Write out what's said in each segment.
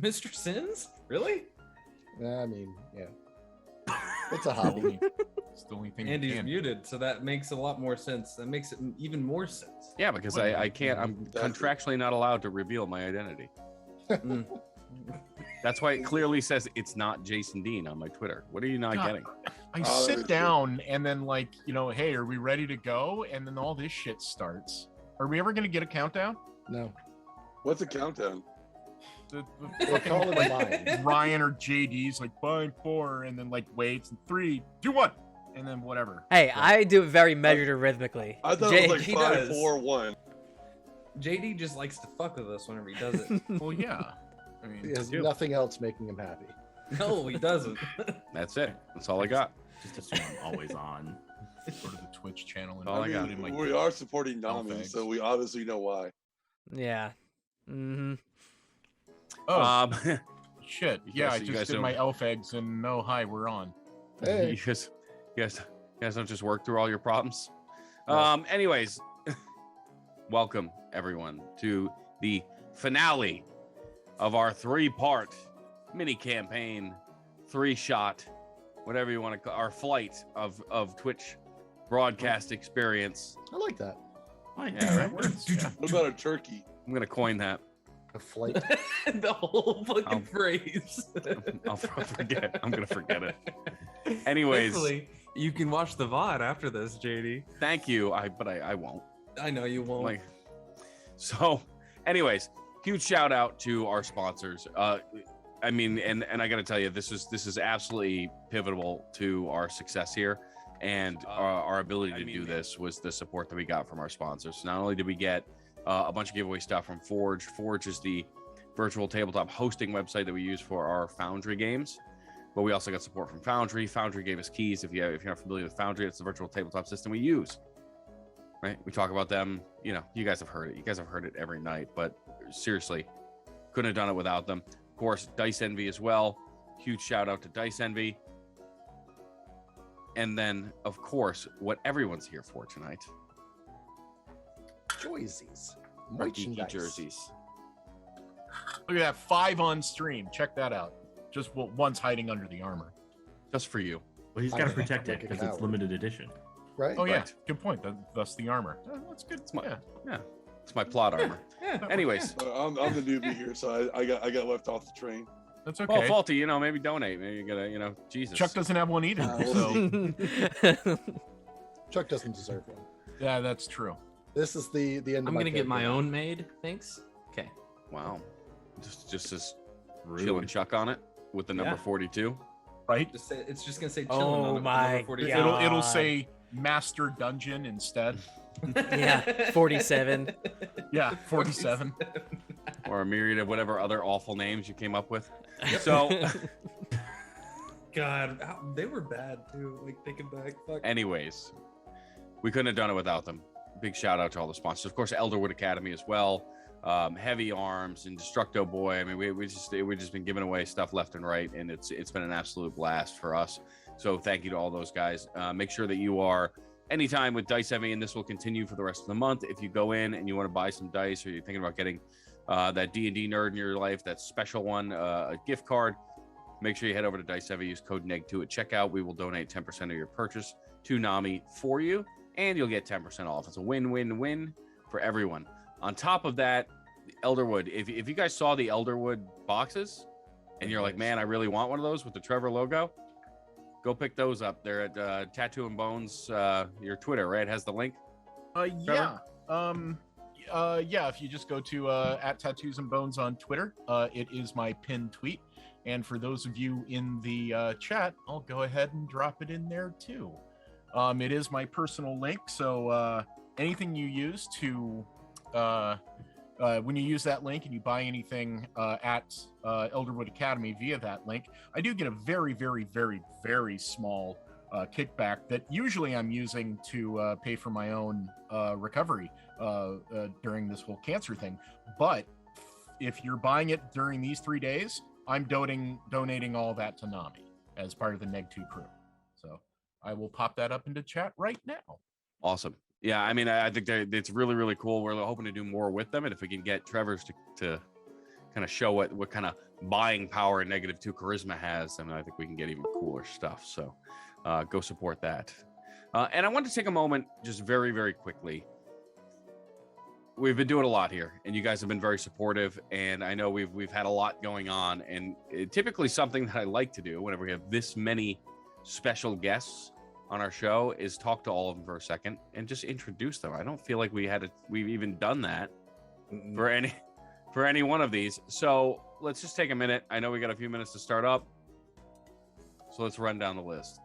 Mr. Sins? Really? I mean, yeah. It's a hobby. It's the only thing. Andy's muted, so that makes a lot more sense. That makes it even more sense. Yeah, because I can't. I'm contractually not allowed to reveal my identity. That's why it clearly says it's not Jason Dean on my Twitter. What are you not getting? I sit down and then hey, are we ready to go? And then all this shit starts. Are we ever going to get a countdown? No. What's a countdown? We'll call it mine. Ryan or JD's like 5, 4, and then waits 3, 2, 1, and then whatever. Hey, yeah. I do it very measured or rhythmically. I thought it was 5, 4, 1. JD just likes to fuck with us whenever he does it. Well, yeah. I mean, he has nothing else making him happy. No, he doesn't. That's it. That's all I got. Just assume I'm always on. Go to the Twitch channel. And we are supporting Nami, so we obviously know why. Yeah. Mm-hmm. Oh, shit. Yeah, I just did my elf eggs, and hi, we're on. Hey. You guys don't just work through all your problems. Anyways, welcome everyone to the finale of our 3-part mini campaign, 3-shot, whatever you want to call our flight of Twitch broadcast experience. I like that. Oh, yeah, right. What about a turkey? I'm gonna coin that. A flight. The whole fucking phrase. I'll forget. I'm gonna forget it. Anyways, thankfully, you can watch the VOD after this, JD. Thank you. But I won't. I know you won't. So, anyways, huge shout out to our sponsors. I mean, and I got to tell you, this is absolutely pivotal to our success here, and our ability to do this was the support that we got from our sponsors. So not only did we get a bunch of giveaway stuff from Forge. Forge is the virtual tabletop hosting website that we use for our Foundry games, but we also got support from Foundry. Foundry gave us keys. If you're not familiar with Foundry, it's the virtual tabletop system we use. Right? We talk about them. You guys have heard it. You guys have heard it every night. But seriously, couldn't have done it without them. Of course, Dice Envy as well. Huge shout out to Dice Envy. And then, of course, what everyone's here for tonight. Jerseys. Geeky jerseys. Look at that, 5 on stream. Check that out. Just one's hiding under the armor. Just for you. Well, he's got to protect it because it's limited edition. Right? Oh, yeah. Good point. Thus the armor. That's good. Yeah. It's my plot armor. Anyways. I'm the newbie here, so I got left off the train. That's okay. Well, Faulty, maybe donate. Maybe you gotta, Jesus. Chuck doesn't have one either. Chuck doesn't deserve one. Yeah, that's true. This is the end. I'm gonna get my own made. Thanks. Okay. Wow. Just as Chill and Chuck on it with the number 42. Right. It's just gonna say chillin' on it. My God. It'll say Master Dungeon instead. Yeah, 47. Yeah, 47. Or a myriad of whatever other awful names you came up with. So. God, they were bad too. Thinking back. Fuck. Anyways, we couldn't have done it without them. Big shout out to all the sponsors. Of course, Elderwood Academy as well. Heavy Arms and Destructo Boy. I mean, we've just been giving away stuff left and right, and it's been an absolute blast for us. So thank you to all those guys. Make sure that you are anytime with Dice Heavy, and this will continue for the rest of the month. If you go in and you want to buy some dice, or you're thinking about getting that D&D nerd in your life, that special one, a gift card, make sure you head over to Dice Heavy. Use code NEG2 at checkout. We will donate 10% of your purchase to NAMI for you, and you'll get 10% off. It's a win-win-win for everyone. On top of that, Elderwood, if you guys saw the Elderwood boxes and you're like, man, I really want one of those with the Trevor logo, go pick those up. They're at Tattoo and Bones, your Twitter, right? It has the link? Yeah. Yeah, if you just go to at Tattoos and Bones on Twitter, it is my pinned tweet. And for those of you in the chat, I'll go ahead and drop it in there too. It is my personal link, so anything you use to when you use that link and you buy anything at Elderwood Academy via that link, I do get a very, very, very, very small kickback that usually I'm using to pay for my own recovery during this whole cancer thing. But if you're buying it during these 3 days, I'm donating all that to NAMI as part of the Neg2 crew. So I will pop that up into chat right now. Awesome. Yeah, I mean, I think it's really, really cool. We're hoping to do more with them, and if we can get Trevor's to kind of show what kind of buying power -2 charisma has, then I think we can get even cooler stuff. So go support that. And I want to take a moment just very, very quickly. We've been doing a lot here, and you guys have been very supportive. And I know we've had a lot going on, and typically something that I like to do whenever we have this many special guests on our show is talk to all of them for a second and just introduce them. I don't feel like we've even done that for any one of these. So let's just take a minute. I know we got a few minutes to start up, so let's run down the list.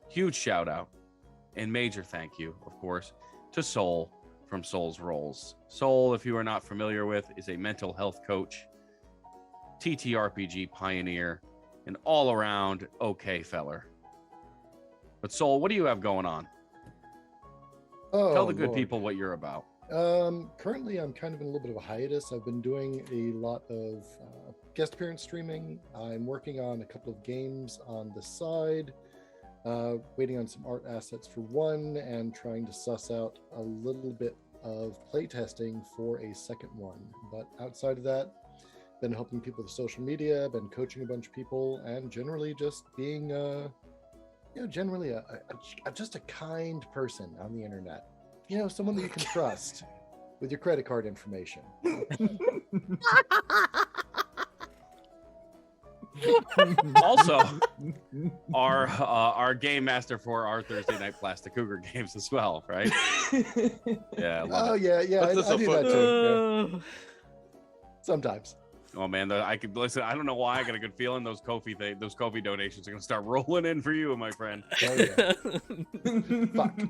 Huge shout out and major thank you, of course, to Soul from Soul's Rolls. Soul, if you are not familiar with, is a mental health coach, TTRPG pioneer, an all-around okay feller. But Soul, what do you have going on? Tell the good people what you're about. Currently, I'm kind of in a little bit of a hiatus. I've been doing a lot of guest appearance streaming. I'm working on a couple of games on the side. Waiting on some art assets for one, and trying to suss out a little bit of playtesting for a second one. But outside of that, been helping people with social media, been coaching a bunch of people, and generally just being, generally just a kind person on the internet. Someone that you can trust with your credit card information. Also, our game master for our Thursday night Plastic Cougar games as well, right? Yeah. Yeah. I do that too. Yeah. Sometimes. Oh man, I could listen. I don't know why I got a good feeling those Kofi donations are gonna start rolling in for you, my friend. Oh, yeah. Fuck.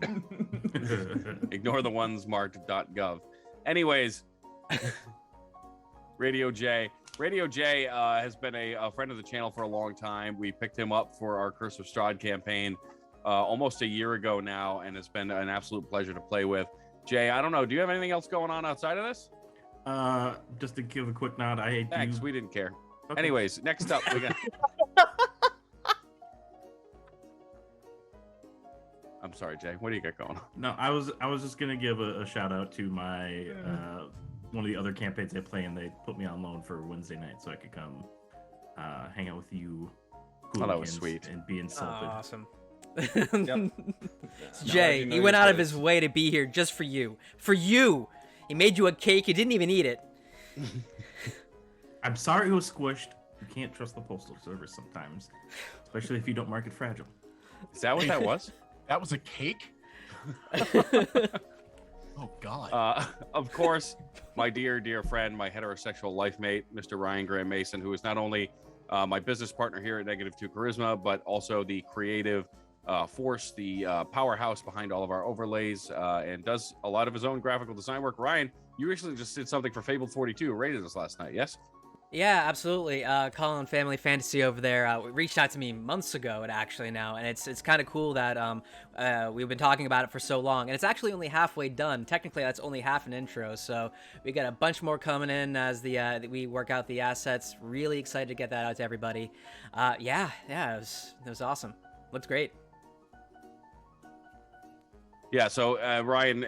Ignore the ones marked .gov. Anyways, Radio J has been a friend of the channel for a long time. We picked him up for our Curse of Strahd campaign almost a year ago now, and it's been an absolute pleasure to play with. Jay, I don't know, do you have anything else going on outside of this? Just to give a quick nod, Thanks, we didn't care. Okay. Anyways, next up we got. I'm sorry, Jay. What do you got going on? No, I was just gonna give a shout out to my one of the other campaigns I play, and they put me on loan for Wednesday night so I could come hang out with you. Oh, that was sweet. And be insulted. Awesome. Yep. Jay, he went out of his way to be here just for you. For you! He made you a cake, you didn't even eat it. I'm sorry it was squished. You can't trust the postal service sometimes, especially if you don't mark it fragile. Is that what that was? That was a cake? Oh, God. Of course, my dear friend, my heterosexual life mate, Mr. Ryan Graham Mason, who is not only my business partner here at -2 Charisma, but also the creative force, the powerhouse behind all of our overlays, and does a lot of his own graphical design work. Ryan, you recently just did something for Fabled 42, rated us last night, yes? Yeah, absolutely. Colin Family Fantasy over there reached out to me months ago, actually now, and it's kind of cool that we've been talking about it for so long, and it's actually only halfway done. Technically, that's only half an intro, so we got a bunch more coming in as we work out the assets. Really excited to get that out to everybody. Yeah, it was awesome. Looks great. Yeah, so Ryan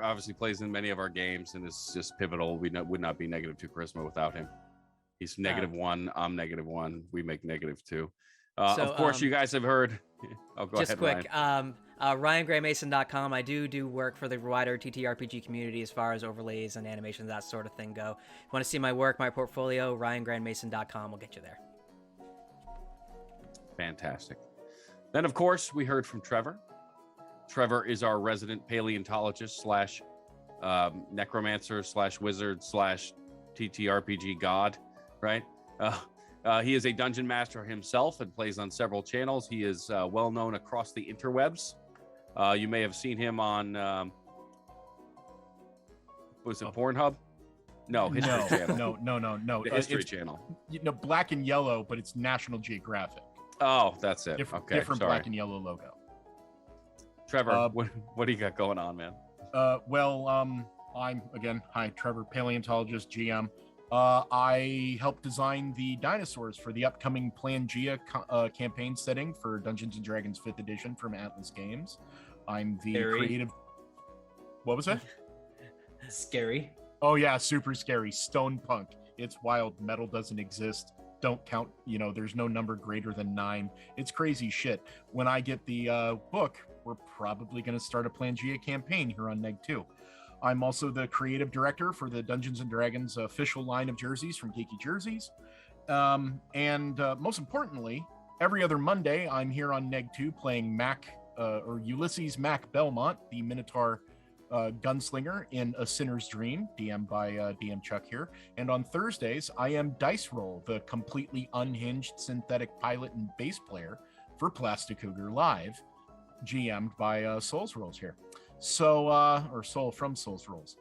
obviously plays in many of our games and is just pivotal. We would not be -2 Charisma without him. He's -1. I'm -1. We make -2. Of course, you guys have heard. Oh, go just ahead, quick. Ryan. RyanGrayMason.com. I do work for the wider TTRPG community as far as overlays and animations, that sort of thing go. If you want to see my work, my portfolio, RyanGrayMason.com will get you there. Fantastic. Then, of course, we heard from Trevor. Trevor is our resident paleontologist / necromancer / wizard / TTRPG god, right? He is a dungeon master himself and plays on several channels. He is well known across the interwebs. You may have seen him on, was it Pornhub? No, History Channel. No. The History Channel. Black and yellow, but it's National Geographic. Oh, that's it. Different sorry. black and yellow logo. Trevor, what do you got going on, man? I'm again, hi, Trevor, paleontologist, GM. I helped design the dinosaurs for the upcoming Pangea campaign setting for Dungeons and Dragons 5th edition from Atlas Games. I'm the creative. What was that? Scary. Oh yeah, super scary. Stone punk. It's wild. Metal doesn't exist. Don't count, there's no number greater than 9. It's crazy shit. When I get the book, we're probably going to start a Pangea campaign here on Neg 2. I'm also the creative director for the Dungeons & Dragons official line of jerseys from Geeky Jerseys. And most importantly, every other Monday, I'm here on Neg 2 playing Ulysses Mac Belmont, the Minotaur gunslinger in A Sinner's Dream, DM by DM Chuck here. And on Thursdays, I am Dice Roll, the completely unhinged synthetic pilot and bass player for Plastic Cougar Live, GM'd by Souls Rolls here. So, or Soul from Souls Rolls.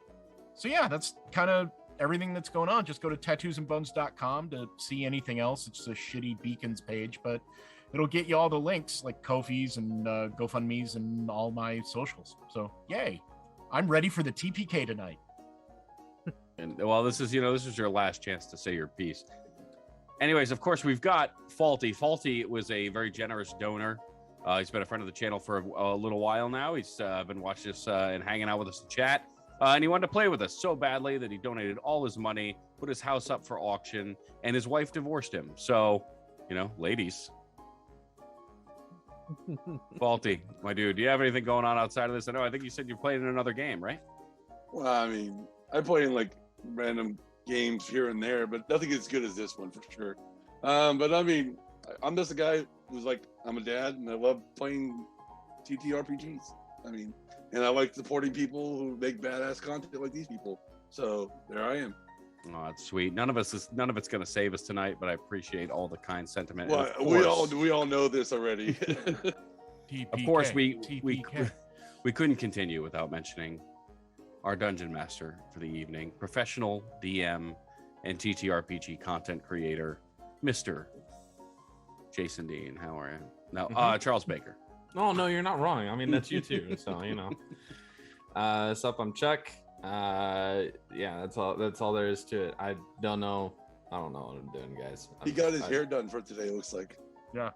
So yeah, that's kind of everything that's going on. Just go to tattoosandbones.com to see anything else. It's a shitty Beacons page, but it'll get you all the links like Ko-fi's and GoFundMe's and all my socials. So yay. I'm ready for the TPK tonight. And well, this is your last chance to say your piece. Anyways, of course, we've got Faulty. Faulty was a very generous donor. He's been a friend of the channel for a little while now. He's been watching us and hanging out with us in chat. And he wanted to play with us so badly that he donated all his money, put his house up for auction, and his wife divorced him. So, ladies. Faulty, my dude, do you have anything going on outside of this? I think you said you're playing in another game, right? Well, I mean, I play in like random games here and there, but nothing as good as this one for sure. But I mean, I'm just a guy who's like, I'm a dad and I love playing TTRPGs. I mean, and I like supporting people who make badass content like these people. So there I am. Oh, that's sweet. None of it's going to save us tonight, but I appreciate all the kind sentiment. Well, we all know this already. TPK, of course, we couldn't continue without mentioning our dungeon master for the evening, professional DM and TTRPG content creator, Mr. Jason Dean. How are you? No, Charles Baker. Oh no, you're not wrong. I mean, that's you too. So what's up? I'm Chuck. Yeah, that's all there is to it. I don't know what I'm doing, guys. He got his hair done for today, it looks like. Yeah.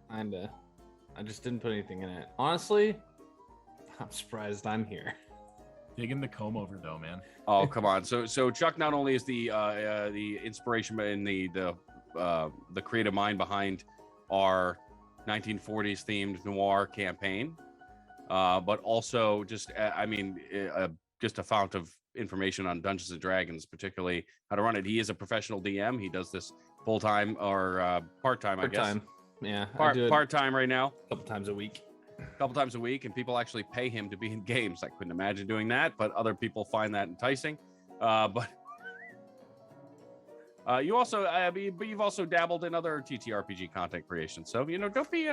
Kinda. I just didn't put anything in it. Honestly, I'm surprised I'm here. Digging the comb over though, man. Oh, come on. So Chuck not only is the inspiration and the creative mind behind our 1940s themed noir campaign, but also just a fount of information on Dungeons and Dragons, particularly how to run it. He is a professional DM. He does this full-time or part-time, I guess. Yeah, part-time right now. A couple times a week, and people actually pay him to be in games. I couldn't imagine doing that, but other people find that enticing. But you've also dabbled in other TTRPG content creation. So don't be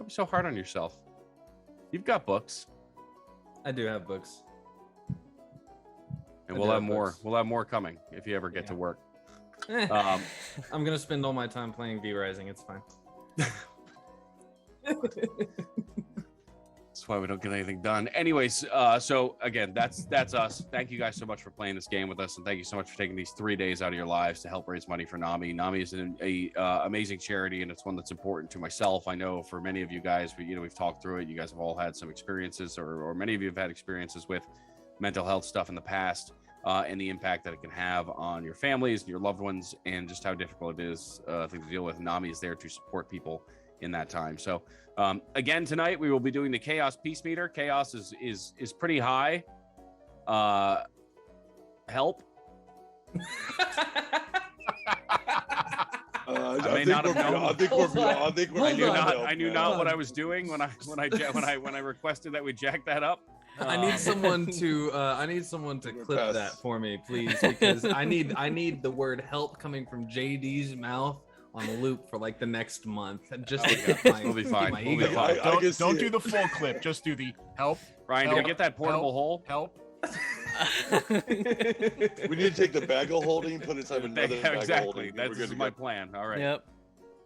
so hard on yourself. You've got books. I do have books, and we'll have more. We'll have more coming if you ever get to work. I'm gonna spend all my time playing V Rising. It's fine. That's why we don't get anything done. Anyways, so again, that's us. Thank you guys so much for playing this game with us, and thank you so much for taking these 3 days out of your lives to help raise money for NAMI. NAMI is an amazing charity, and it's one that's important to myself. I know for many of you guys, we've talked through it. You guys have all had some experiences, or many of you have had experiences with mental health stuff in the past, and the impact that it can have on your families and your loved ones, and just how difficult it is to deal with. NAMI is there to support people in that time. So again, tonight we will be doing the Chaos Peace Meter. Chaos is pretty high. Help. I knew not what I was doing when I requested that we jack that up. I need someone to clip that for me, please, because I need the word help coming from JD's mouth on a loop for like the next month. Just we'll be fine. Don't do the full clip. Just do the help. Ryan, help, did we get that portable hole? Help. We need to take the bag of holding, put it inside another bag of holding. That's my plan. All right. Yep.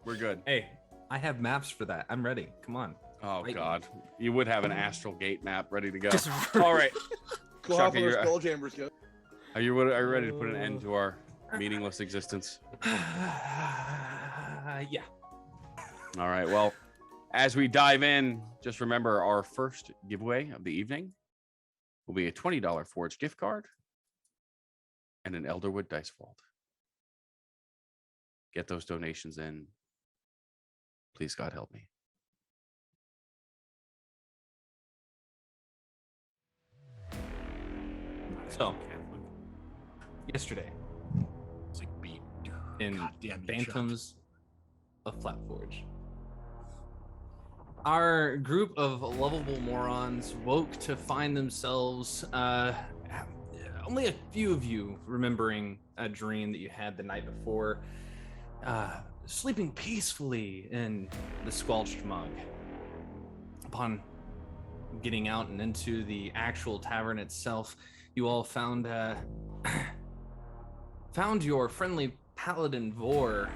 We're good. Hey, I have maps for that. I'm ready. Come on. Oh God, you would have an astral gate map ready to go. All right. Go off our skull chambers, go. Are you ready to put an end to our meaningless existence? Yeah. All right. Well, as we dive in, just remember our first giveaway of the evening will be a $20 Forge gift card and an Elderwood dice vault. Get those donations in. Please, God help me. So, yesterday It's like beat. in Goddamn you, Bantams of Flatforge, our group of lovable morons woke to find themselves, only a few of you remembering a dream that you had the night before, sleeping peacefully in the squelched mug. Upon getting out and into the actual tavern itself, you all found found your friendly paladin Vor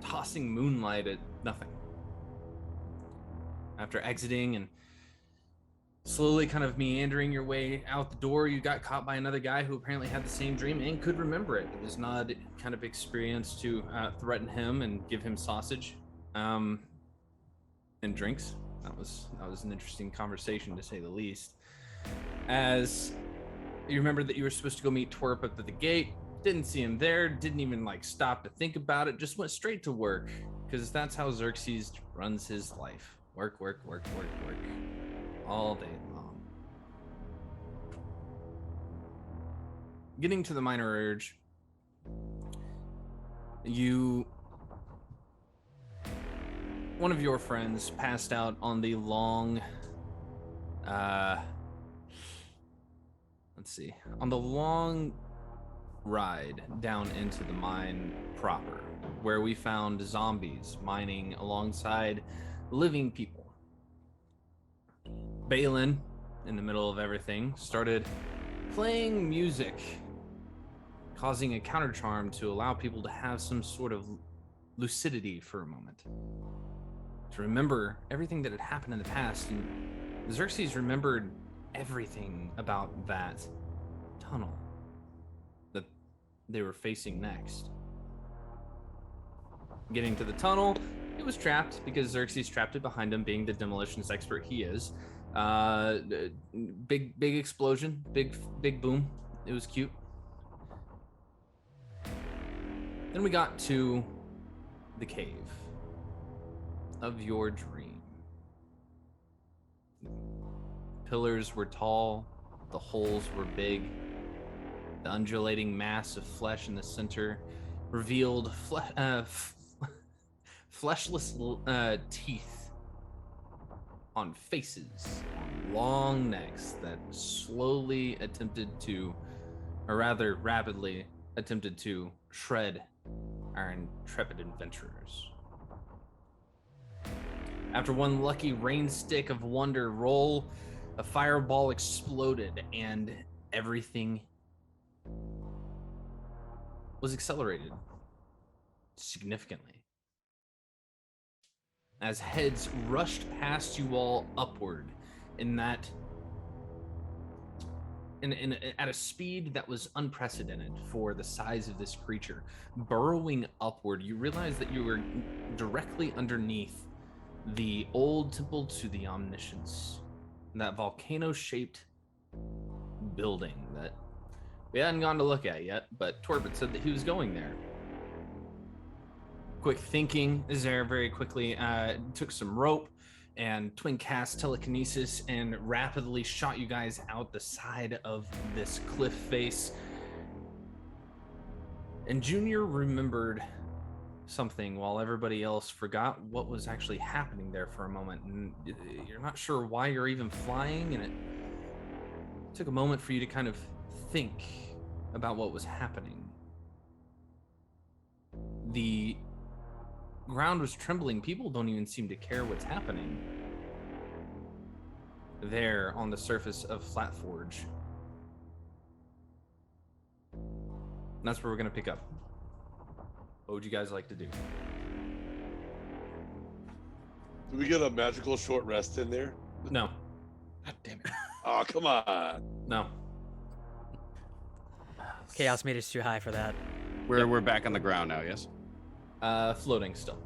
tossing moonlight at nothing. After exiting and slowly kind of meandering your way out the door, you got caught by another guy who apparently had the same dream and could remember it. It was not kind of experienced to threaten him and give him sausage and drinks. That was an interesting conversation, to say the least. As you remember that you were supposed to go meet Twerp up at the gate, didn't see him there, didn't even like stop to think about it, just went straight to work, because that's how Xerxes runs his life. Work, work, work, work, work, all day long. Getting to the Minor Urge, one of your friends passed out on the long, on the long ride down into the mine proper, where we found zombies mining alongside living people. Balin, in the middle of everything, started playing music, causing a counter charm to allow people to have some sort of lucidity for a moment, to remember everything that had happened in the past. And Xerxes remembered everything about that tunnel that they were facing next. Getting to the tunnel, it was trapped because Xerxes trapped it behind him, being the demolitions expert he is. Big explosion, big boom. It was cute. Then we got to the cave of your dream. Pillars were tall, the holes were big. The undulating mass of flesh in the center revealed fleshless teeth on faces, on long necks that slowly attempted to, or rather rapidly attempted to, shred our intrepid adventurers. After one lucky rain stick of wonder roll, a fireball exploded and everything was accelerated significantly. As heads rushed past you all upward at a speed that was unprecedented for the size of this creature. Burrowing upward, you realize that you were directly underneath the old temple to the Omniscience, that volcano-shaped building that we hadn't gone to look at yet, but Torbett said that he was going there. Quick thinking, Zare very quickly took some rope and twin cast telekinesis and rapidly shot you guys out the side of this cliff face. And Junior remembered something while everybody else forgot what was actually happening there for a moment. And you're not sure why you're even flying, and it took a moment for you to kind of think about what was happening. The ground was trembling. People don't even seem to care what's happening there on the surface of Flatforge. And that's where we're going to pick up. What would you guys like to do? Do we get a magical short rest in there? No. God damn it. Oh, come on. No. Chaos meter's too high for that. We're back on the ground now, yes? Floating still.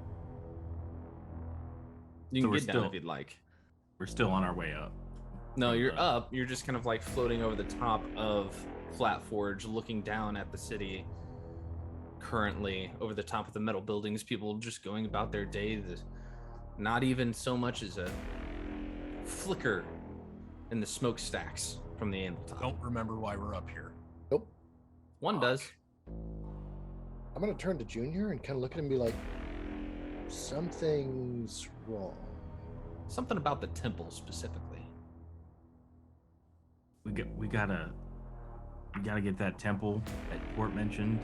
You So can we're get down still- if you'd like. We're still on our way up. No, from you're the- up. You're just kind of like floating over the top of Flatforge, looking down at the city. Currently, over the top of the metal buildings, people just going about their day. There's not even so much as a flicker in the smokestacks from the anvil top. Don't remember why we're up here. Nope. One does. I'm gonna turn to Junior and kind of look at him and be like, something's wrong. Something about the temple specifically. we gotta get that temple that Port mentioned.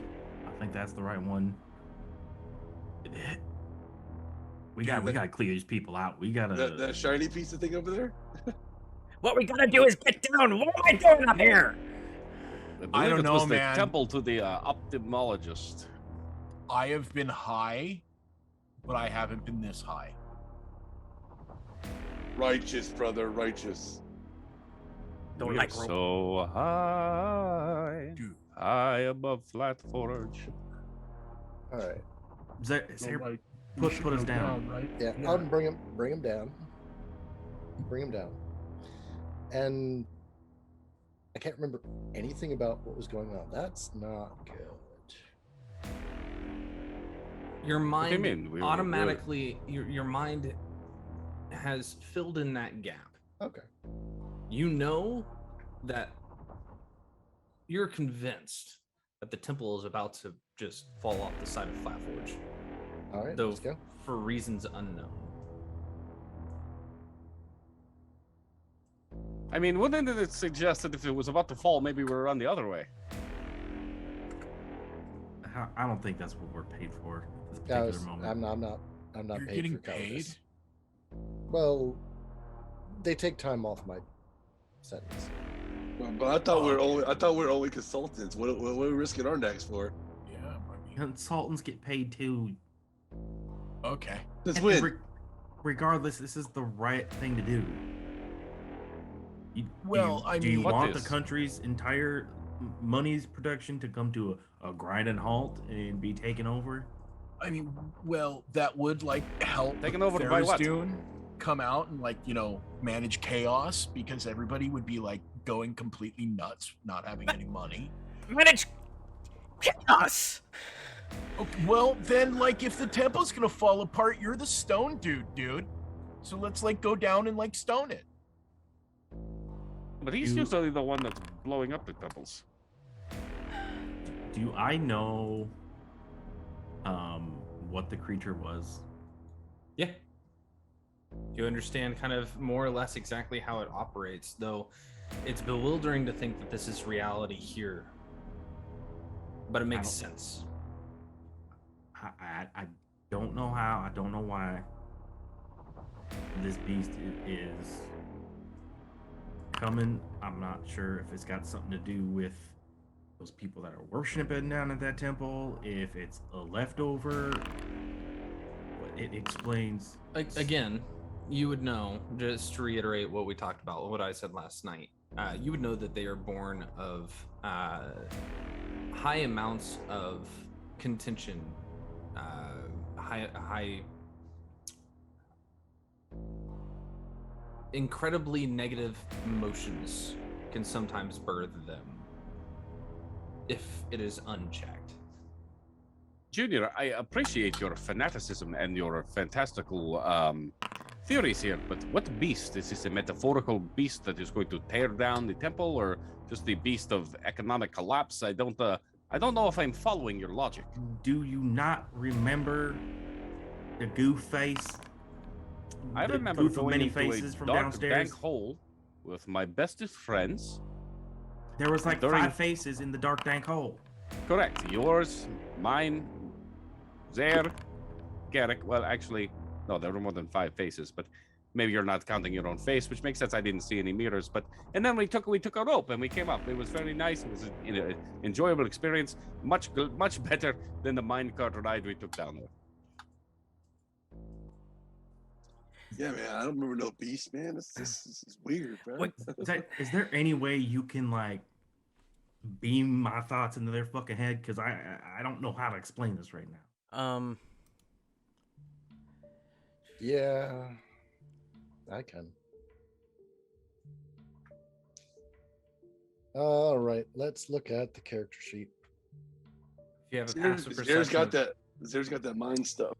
I think that's the right one. We gotta clear these people out. We gotta. That shiny piece of thing over there. What we gotta do is get down. What am I doing up here? I don't it know, was man. the temple to the ophthalmologist. I have been high, but I haven't been this high. Righteous, brother, righteous. Don't We're like rope. so high, Dude. high above Flatforge. All right. Is there, Right. put us down. right? Yeah, I'll bring him down. Bring him down. And I can't remember anything about what was going on. That's not good. Your do you mind mean? We were- automatically, your mind has filled in that gap. Okay. You know that you're convinced that the temple is about to just fall off the side of Flatforge, All right, though let's go. for reasons unknown. I mean, wouldn't it suggest that if it was about to fall, maybe we were run the other way? I don't think that's what we're paid for at this Yeah, particular moment. I'm not You're paid getting for cowardice. paid? Well, they take time off my sentence. But I thought we were only consultants. What are we risking our necks for? Yeah, I mean, Consultants get paid too. okay. Let's And win. regardless, this is the right thing to do. Well, I do you mean- What want the is? country's entire money's production to come to a grinding halt and be taken over? I mean, well, that would like help Taken over by what? Dune come out and like, manage chaos because everybody would be like going completely nuts, not having any money. Manage chaos. Okay, well, then like if the temple's gonna fall apart, you're the stone dude. So let's like go down and like stone it. But he's You- usually the one that's blowing up the temples. Do I know what the creature was? Yeah. You understand kind of more or less exactly how it operates, though it's bewildering to think that this is reality here. But it makes sense. I don't know how. I don't know why this beast is coming. I'm not sure if it's got something to do with those people that are worshiping down at that temple, if it's a leftover. But it explains. Again, you would know, just to reiterate what we talked about, what I said last night, you would know that they are born of high amounts of contention, high incredibly negative emotions can sometimes birth them if it is unchecked. Junior, I appreciate your fanaticism and your fantastical theories here, but what beast? Is this a metaphorical beast that is going to tear down the temple, or just the beast of economic collapse? I don't know if I'm following your logic. Do you not remember the goof face? I The remember goof of going many into faces a from dark downstairs. dank hole with my bestest friends. There was like during- 5 faces in the dark dank hole. Correct. Yours, mine, there, Garrick. Well, actually, no, there were more than 5 faces, but maybe you're not counting your own face, which makes sense. I didn't see any mirrors, and then we took a rope and we came up. It was very nice. It was an enjoyable experience, much better than the minecart ride we took down there. Yeah, man. I don't remember no beast, man. This is weird, bro. What? Is there any way you can like beam my thoughts into their fucking head? Because I don't know how to explain this right now. Yeah, I can. All right, let's look at the character sheet. If you have a Zer's passive Zer's perception, got that. Zer's got that mind stuff.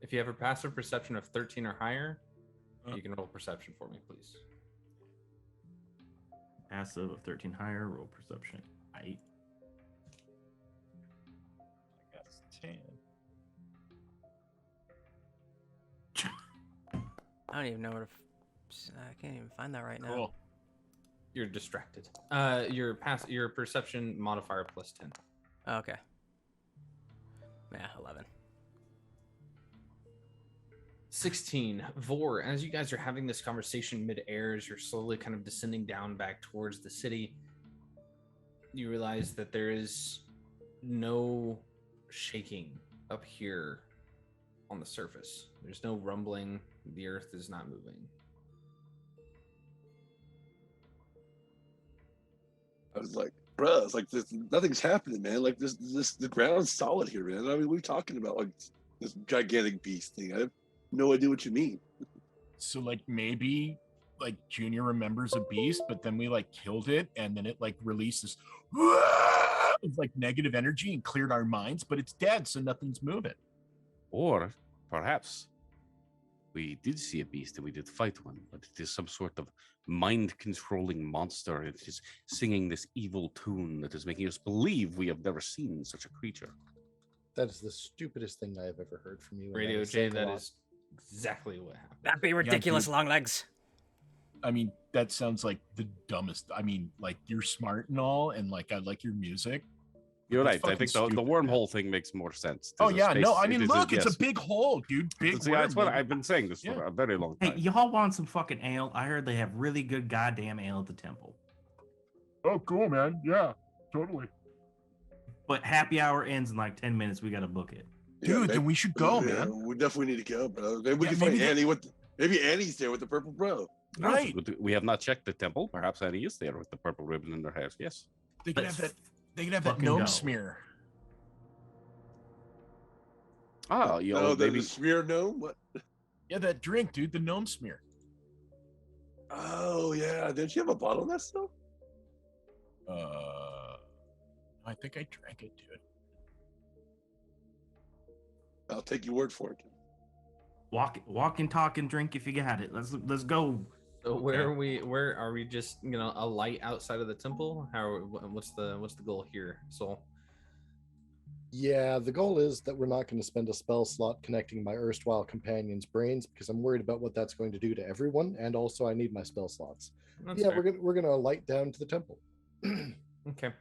if you have a passive perception of 13 or higher, you can roll perception for me, please. Passive of 13 higher, roll perception. 8. That's 10. I don't even know where to. I can't even find that right now. Cool. You're distracted. Your perception modifier plus 10. Okay. Yeah, 11. 16. Vor, as you guys are having this conversation mid-air, as you're slowly kind of descending down back towards the city, you realize that there is no shaking up here on the surface. There's no rumbling. The earth is not moving. I was like, bruh, it's like nothing's happening, man. Like the ground's solid here, man. I mean, we're talking about like this gigantic beast thing. I have no idea what you mean. So like maybe like Junior remembers a beast, but then we like killed it, and then it like releases of like negative energy and cleared our minds, but it's dead, so nothing's moving. Or perhaps we did see a beast and we did fight one, but it is some sort of mind-controlling monster. It is singing this evil tune that is making us believe we have never seen such a creature. That is the stupidest thing I have ever heard from you. and Radio I J, accept a that lot. is exactly what happened. That'd be ridiculous, dude. long legs. I mean, that sounds like the dumbest. I mean, like you're smart and all, and like I like your music. You're That's right. I fucking think the stupid, wormhole thing makes more sense. Oh There's a yeah, no, space- I mean, it is look, it's yes. a big hole, dude. Big. See, that's worm, what man. I've been saying this Yeah. for a very long Hey, time. y'all want some fucking ale? I heard they have really good goddamn ale at the temple. Oh, cool, man. Yeah, totally. But happy hour ends in like 10 minutes. We gotta book it. Dude, then we should go, yeah, man. We definitely need to go, bro. Maybe we Yeah, can find maybe Annie with. Maybe Annie's there with the purple bro. No, Right. We have not checked the temple. Perhaps Annie is there with the purple ribbon in her hair. Yes. They could Let's have that. They could have that fucking gnome go. smear. Oh, you No, know, the maybe. smear gnome. What? Yeah, that drink, dude. The gnome smear. Oh yeah, didn't you have a bottle of that stuff? I think I drank it, dude. I'll take your word for it. Walk and talk and drink if you got it. Let's go. So where are we just, a light outside of the temple? What's the goal here, Soul? Yeah, the goal is that we're not going to spend a spell slot connecting my erstwhile companion's brains because I'm worried about what that's going to do to everyone, and also I need my spell slots. That's Yeah, fair. we're gonna light down to the temple. Okay.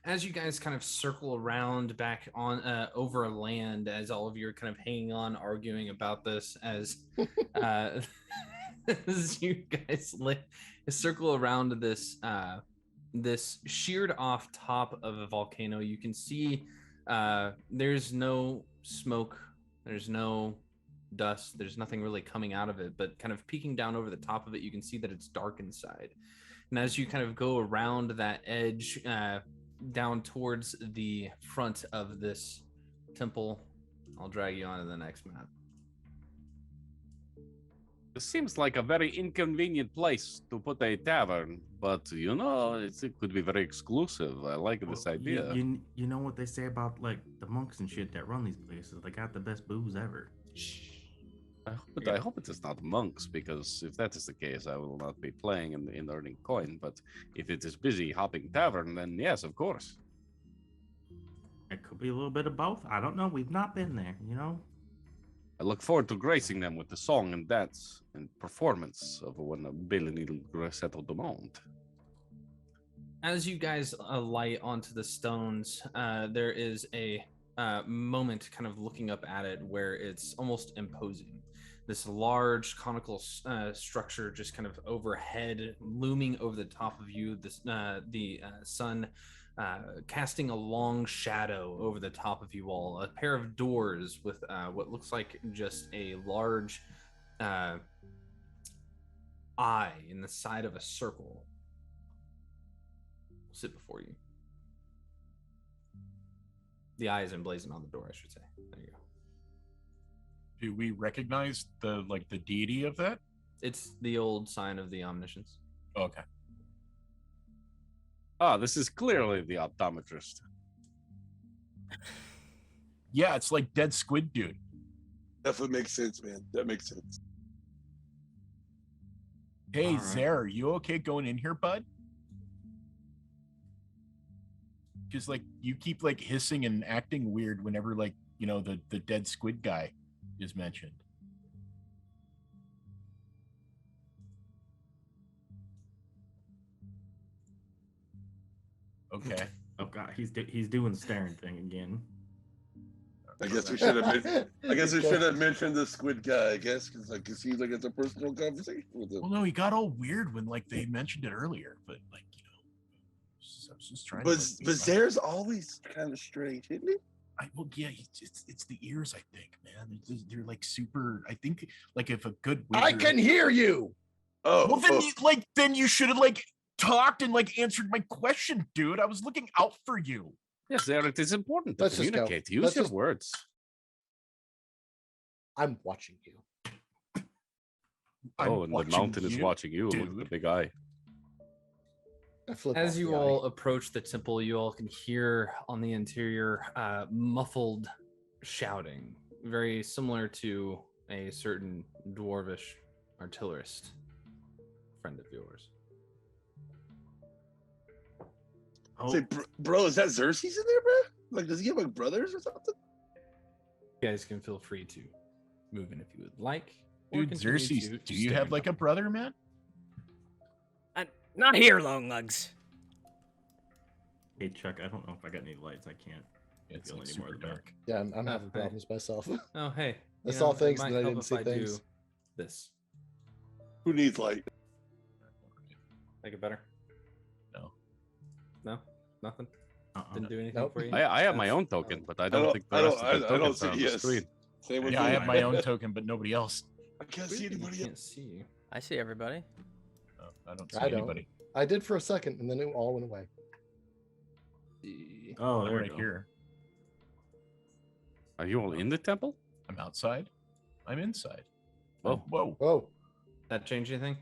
As you guys kind of circle around back on over land, as all of you are kind of hanging on, arguing about this, as as you guys circle around this this sheared off top of a volcano, you can see there's no smoke, there's no dust, there's nothing really coming out of it, but kind of peeking down over the top of it, you can see that it's dark inside. And as you kind of go around that edge down towards the front of this temple, I'll drag you on to the next map. This seems like a very inconvenient place to put a tavern, but it could be very exclusive. I like this idea. You know what they say about like the monks and shit that run these places? They got the best booze ever. I hope it is not monks, because if that is the case, I will not be playing in earning coin. But if it is busy hopping tavern, then yes, of course. It could be a little bit of both. I don't know. We've not been there, you know? I look forward to gracing them with the song and dance and performance of when Belen il settled the mount. As you guys alight onto the stones, there is a moment kind of looking up at it where it's almost imposing. This large conical structure just kind of overhead, looming over the top of you. The sun casting a long shadow over the top of you all. A pair of doors with what looks like just a large eye in the side of a circle sit before you. The eye is emblazoned on the door, I should say. There you go. Do we recognize the deity of that? It's the old sign of the omniscience. Okay. Oh, this is clearly the optometrist. Yeah, it's like dead squid dude. Definitely makes sense, man. That makes sense. Hey, All right. Zare, are you okay going in here, bud? Because like you keep like hissing and acting weird whenever like the dead squid guy is mentioned. Okay. Oh god, he's doing the staring thing again. I guess we should have. I guess we should have mentioned the squid guy. I guess because like it seems like it's a personal conversation with him. Well, no, he got all weird when like they mentioned it earlier, but like I was just trying. But to, but Zare's always kind of strange, isn't he? Well, yeah, it's the ears, I think, man. They're like super. I think like if a good wizard, I can hear you. Oh, Well, then you should have like talked and like answered my question, dude. I was looking out for you. Yes, Eric, it's important to Let's just go. communicate. Use Let's your just- words. I'm watching you. I'm Oh, and the watching mountain is you, watching you. Look at the dude. big eye. I flip As off you the all approach the temple, you all can hear on the interior muffled shouting, very similar to a certain dwarvish artillerist friend of yours. Oh, say, bro, is that Xerxes in there, bro? Like, does he have like brothers or something? You guys can feel free to move in if you would like. or Dude, continue Xerxes, to do you stay have in like a company. brother, man? Not here, Long Legs. hey Chuck, I don't know if I got any lights. I can't. It's feel like any more super of that. dark. Yeah, I'm Oh, having hey. problems myself. Oh, hey. I you saw know, it things might and I help didn't if see I things. do this. Who needs light? Make it better? No. No? Nothing? Uh-uh. Didn't do anything Nope. for you? I have my own token, but I don't don't- think I the don't- rest of the I don't tokens see- are on the yes. screen. Same with Yeah, I me. have my own token, but nobody else. I can't see Really? anybody I else. can't see you. I see everybody. No, I don't see I don't. anybody. I did for a second, and then it all went away. Oh, I'm there right we go. here. Are you all in the temple? I'm outside. I'm inside. Oh. Whoa. Whoa! That change anything?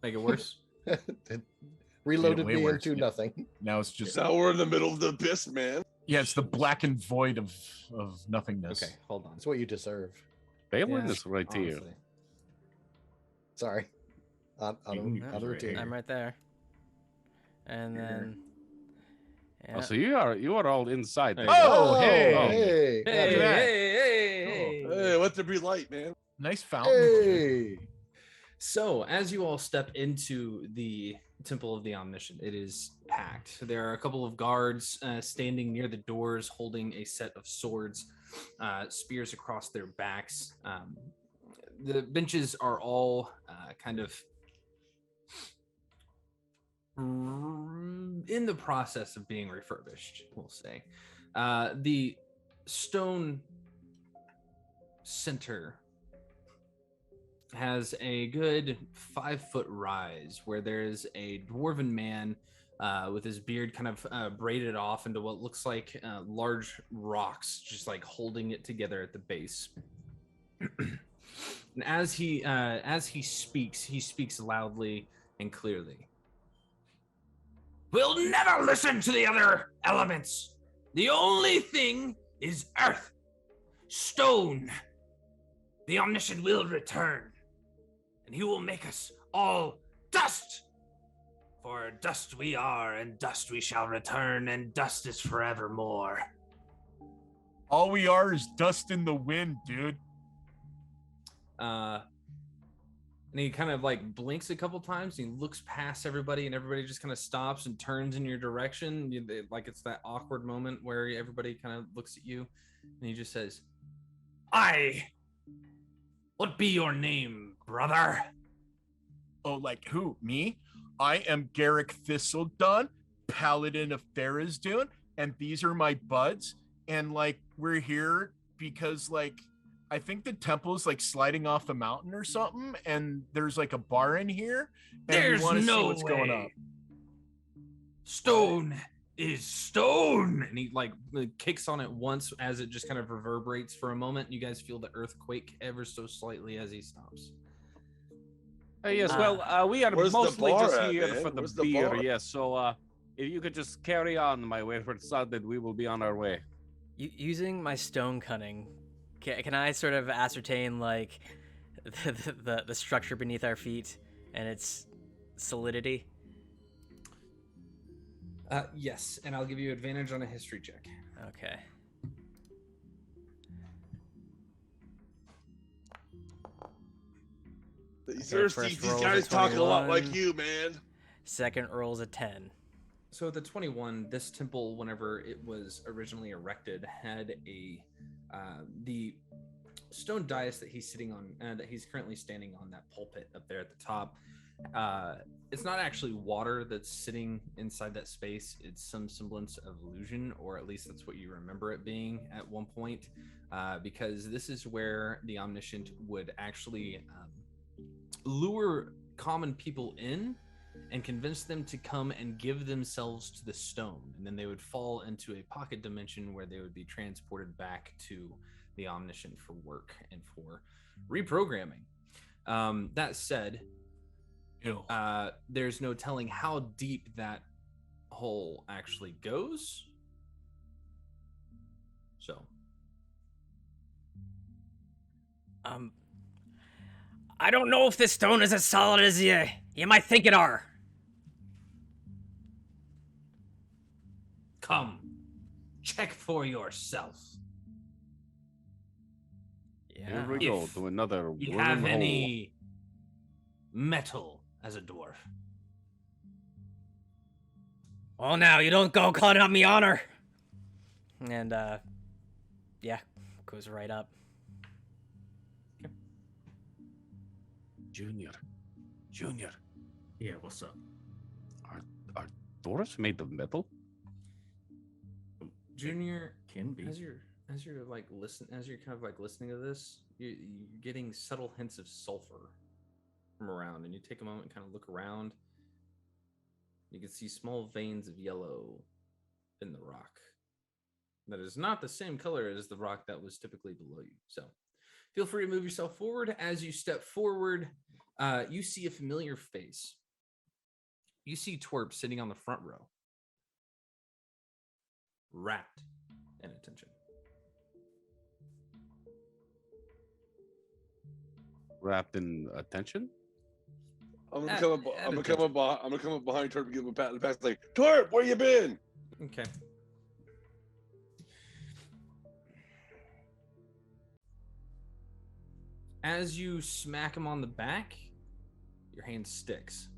Make it worse? It reloaded way me worse, into yeah. nothing. Now it's just Now we're in the middle of the abyss, man. yeah, it's the blackened void of nothingness. Okay, hold on. It's what you deserve. Balin Yeah, is right to you. honestly. Sorry. Out of You- out of right routine. here. I'm right there. And Here. then. Yeah. Oh, so you are all inside. There then. you go. Oh, hey. Hey! Hey, Look at that. hey. Hey, let there be light, man. Nice fountain. dude. Hey! So, as you all step into the Temple of the Omniscient, it is packed. There are a couple of guards standing near the doors holding a set of swords, spears across their backs. The benches are all kind of in the process of being refurbished, we'll say. The stone center has a good 5-foot rise where there's a dwarven man with his beard kind of braided off into what looks like large rocks, just like holding it together at the base. And as he speaks loudly and clearly. We'll never listen to the other elements. The only thing is earth, stone. The Omniscient will return, and he will make us all dust. For dust we are, and dust we shall return, and dust is forevermore. All we are is dust in the wind, dude. And he kind of like blinks a couple times. And he looks past everybody, and everybody just kind of stops and turns in your direction. Like it's that awkward moment where everybody kind of looks at you, and he just says, what be your name, brother?" Oh, like who? Me? I am Garrick Thistledon, Paladin of Tharizdun, and these are my buds. And like we're here because like I think the temple is like sliding off the mountain or something, and there's like a bar in here, and There's we want to no see what's going way. on. Stone is stone. And he like kicks on it once as it just kind of reverberates for a moment. You guys feel the earthquake ever so slightly as he stops. Yes, well, we are Where's the mostly bar just at, here man? for the Where's the beer. bar? Yes, so if you could just carry on, my wayward son, then we will be on our way. Using my stone cunning, can I sort of ascertain like the structure beneath our feet and its solidity? Yes, and I'll give you advantage on a history check. Okay. Seriously, first these roll guys is a talk a lot 21. like you, man. Second roll's a 10. So the 21, this temple, whenever it was originally erected, had the stone dais that he's sitting on, that he's currently standing on, that pulpit up there at the top. It's not actually water that's sitting inside that space. It's some semblance of illusion, or at least that's what you remember it being at one point, because this is where the Omniscient would actually lure common people in and convince them to come and give themselves to the stone, and then they would fall into a pocket dimension where they would be transported back to the Omniscient for work and for reprogramming. That said, there's no telling how deep that hole actually goes. So, I don't know if this stone is as solid as you might think it are. come, check for yourself. Here we go to another You have wormhole. any metal as a dwarf? Well, now, you don't go calling on me honor. And, yeah, goes right up. Junior. Yeah, what's up? Are doors made of metal? Junior, Can be. as you're kind of like listening to this, you're getting subtle hints of sulfur from around, and you take a moment and kind of look around. You can see small veins of yellow in the rock. That is not the same color as the rock that was typically below you. So feel free to move yourself forward. As you step forward, you see a familiar face. You see Twerp sitting on the front row, wrapped in attention. Wrapped in attention? I'm gonna At- come up. at I'm gonna attention. come up. I'm gonna come up behind Torp and give him a pat on the back. Like, Torp, where you been? Okay. As you smack him on the back, your hand sticks.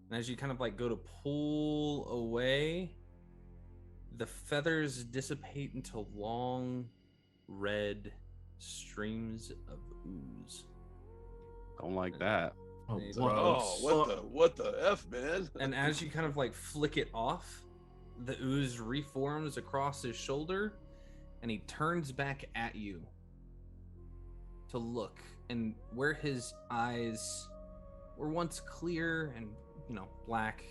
And as you kind of like go to pull away, the feathers dissipate into long red streams of ooze. Don't like that. Oh, They- Oh, what the f, man? And as you kind of like flick it off, the ooze reforms across his shoulder, and he turns back at you to look. And where his eyes were once clear and, black,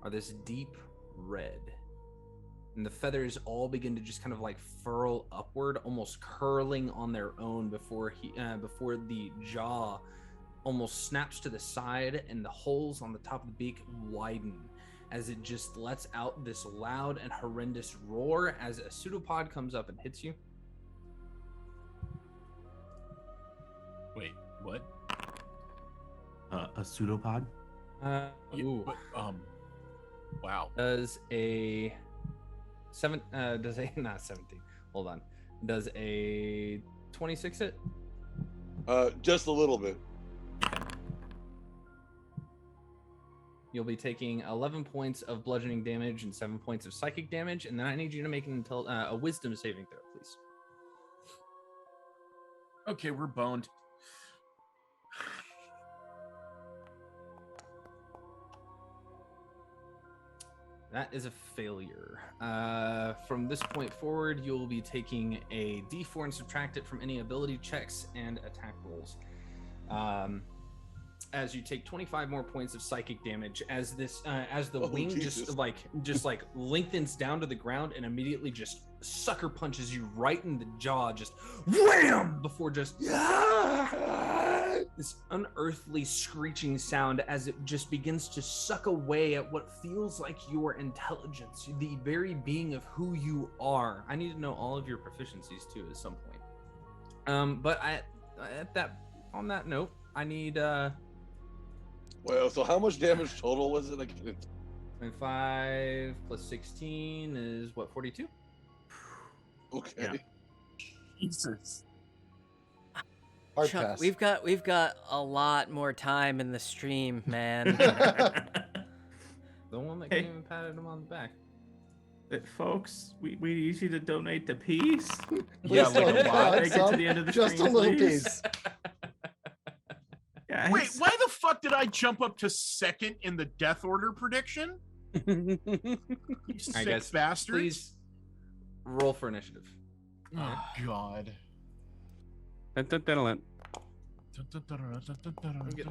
are this deep red. And the feathers all begin to just kind of like furl upward, almost curling on their own before the jaw almost snaps to the side, and the holes on the top of the beak widen as it just lets out this loud and horrendous roar as a pseudopod comes up and hits you. Wait, what? A pseudopod? Ooh. But, wow. Does a not 17. Hold on. Does a 26 hit? Just a little bit. You'll be taking 11 points of bludgeoning damage and 7 points of psychic damage, and then I need you to make a wisdom saving throw, please. Okay, we're boned. That is a failure. From this point forward, you'll be taking a d4 and subtract it from any ability checks and attack rolls. as you take 25 more points of psychic damage as this as the Oh, wing Jesus. just like lengthens down to the ground and immediately just sucker punches you right in the jaw, just wham, before just this unearthly screeching sound as it just begins to suck away at what feels like your intelligence, the very being of who you are. I need to know all of your proficiencies too at some point. But on that note, I need Well, so how much damage total was it? Like, 25 plus 16 is what, 42? okay. Yeah. Jesus. Hard Chuck, pass. we've got a lot more time in the stream, man. The one that Hey. came and patted him on the back. Folks, we need you to donate the piece. Yeah, Please like don't a lot. cut Make it to some, the end of the just a stream, little please. piece. Guys. Wait, why the fuck did I jump up to second in the death order prediction? You sick guys, bastards. Please roll for initiative. Oh, God. I'm getting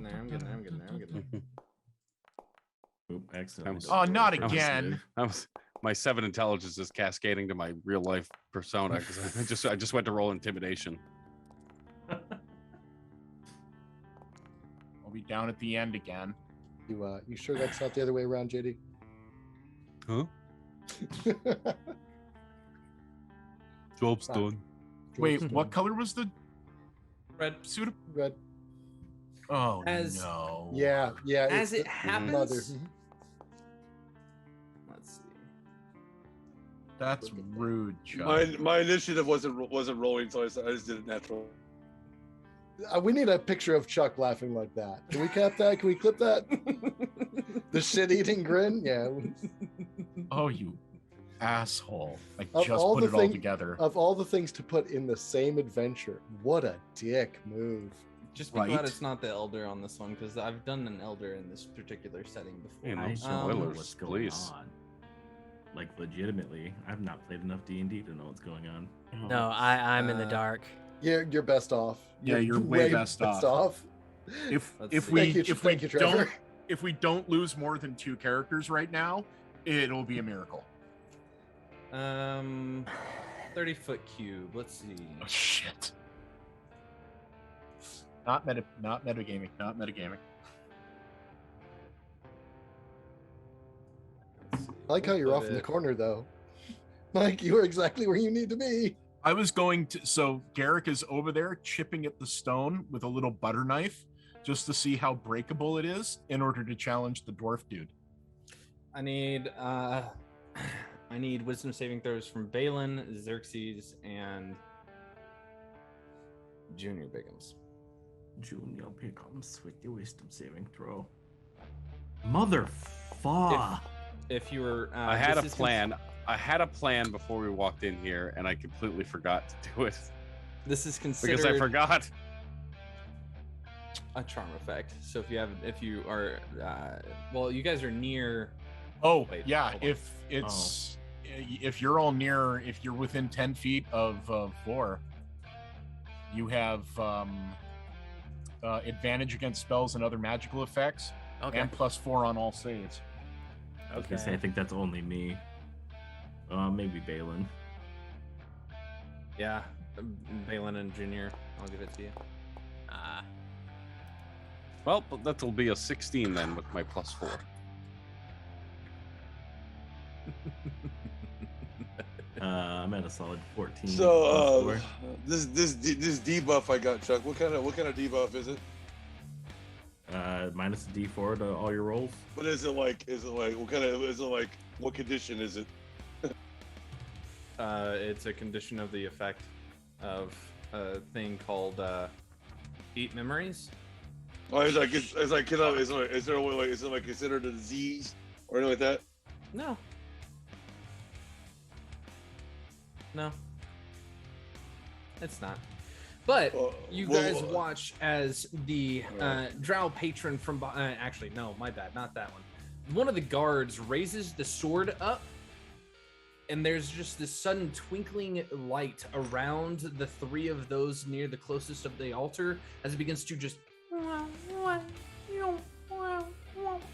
there. Oop, accidentally. Oh, not That was- again. My 7 intelligence is cascading to my real life persona because I just went to roll intimidation. I'll be down at the end again. You sure that's not the other way around, JD? Huh? Job's Ah. done. Wait, what color was the Red. suit? Red. Oh, As- no. Yeah. As it's it the happens, mother. let's see. That's rude, Chuck. My initiative wasn't rolling, so I just did it natural. We need a picture of Chuck laughing like that. Can we cap that? Can we clip that? The shit-eating grin? Yeah. Oh, you asshole. I Of just all put the it all thing- together. Of all the things to put in the same adventure, what a dick move. Just be glad Right. it's not the elder on this one, because I've done an elder in this particular setting before. You know, I don't know spoilers, what's going please. on. Like legitimately, I've not played enough D&D to know what's going on. No, I'm in the Uh, dark. You're best off. Yeah, you're way best off. If Let's if see. we Thank you, if we thank you, Trevor. don't if we don't lose more than 2 characters right now, it'll be a miracle. 30-foot cube. Let's see. Oh shit. Not metagaming. Not metagaming. Let's see. I like how you're We'll off put in the it- corner, though. Mike, you are exactly where you need to be. I was going to. So Garrick is over there chipping at the stone with a little butter knife, just to see how breakable it is, in order to challenge the dwarf dude. I need wisdom saving throws from Balin, Xerxes, and Junior Biggums. Junior Pickums with your wisdom saving throw. Motherfucker. If you were, I had a this is plan. I had a plan before we walked in here, and I completely forgot to do it This is considered because I forgot. a charm effect. So if you are, well, you guys are near. Oh Wait, yeah, hold on. if it's if you're all near, if you're within 10 feet of floor, you have advantage against spells and other magical effects, Okay. and +4 on all saves. I was gonna say, I think that's only me. Maybe Balin. Yeah, Balin and Junior. I'll give it to you. Well, but that'll be a 16 then with my +4. I'm at a solid 14. So plus this debuff I got, Chuck. What kind of debuff is it? 4. Minus a D4 to all your rolls. What is it like? What kind of is it like? What condition is it? It's a condition of the effect of a thing called Eat Memories. Oh, is there a way, like, is it like considered a disease or anything like that? No. No. It's not. But you guys watch as the drow patron from actually, no, my bad, not that one. One of the guards raises the sword up, and there's just this sudden twinkling light around the 3 of those near the closest of the altar as it begins to just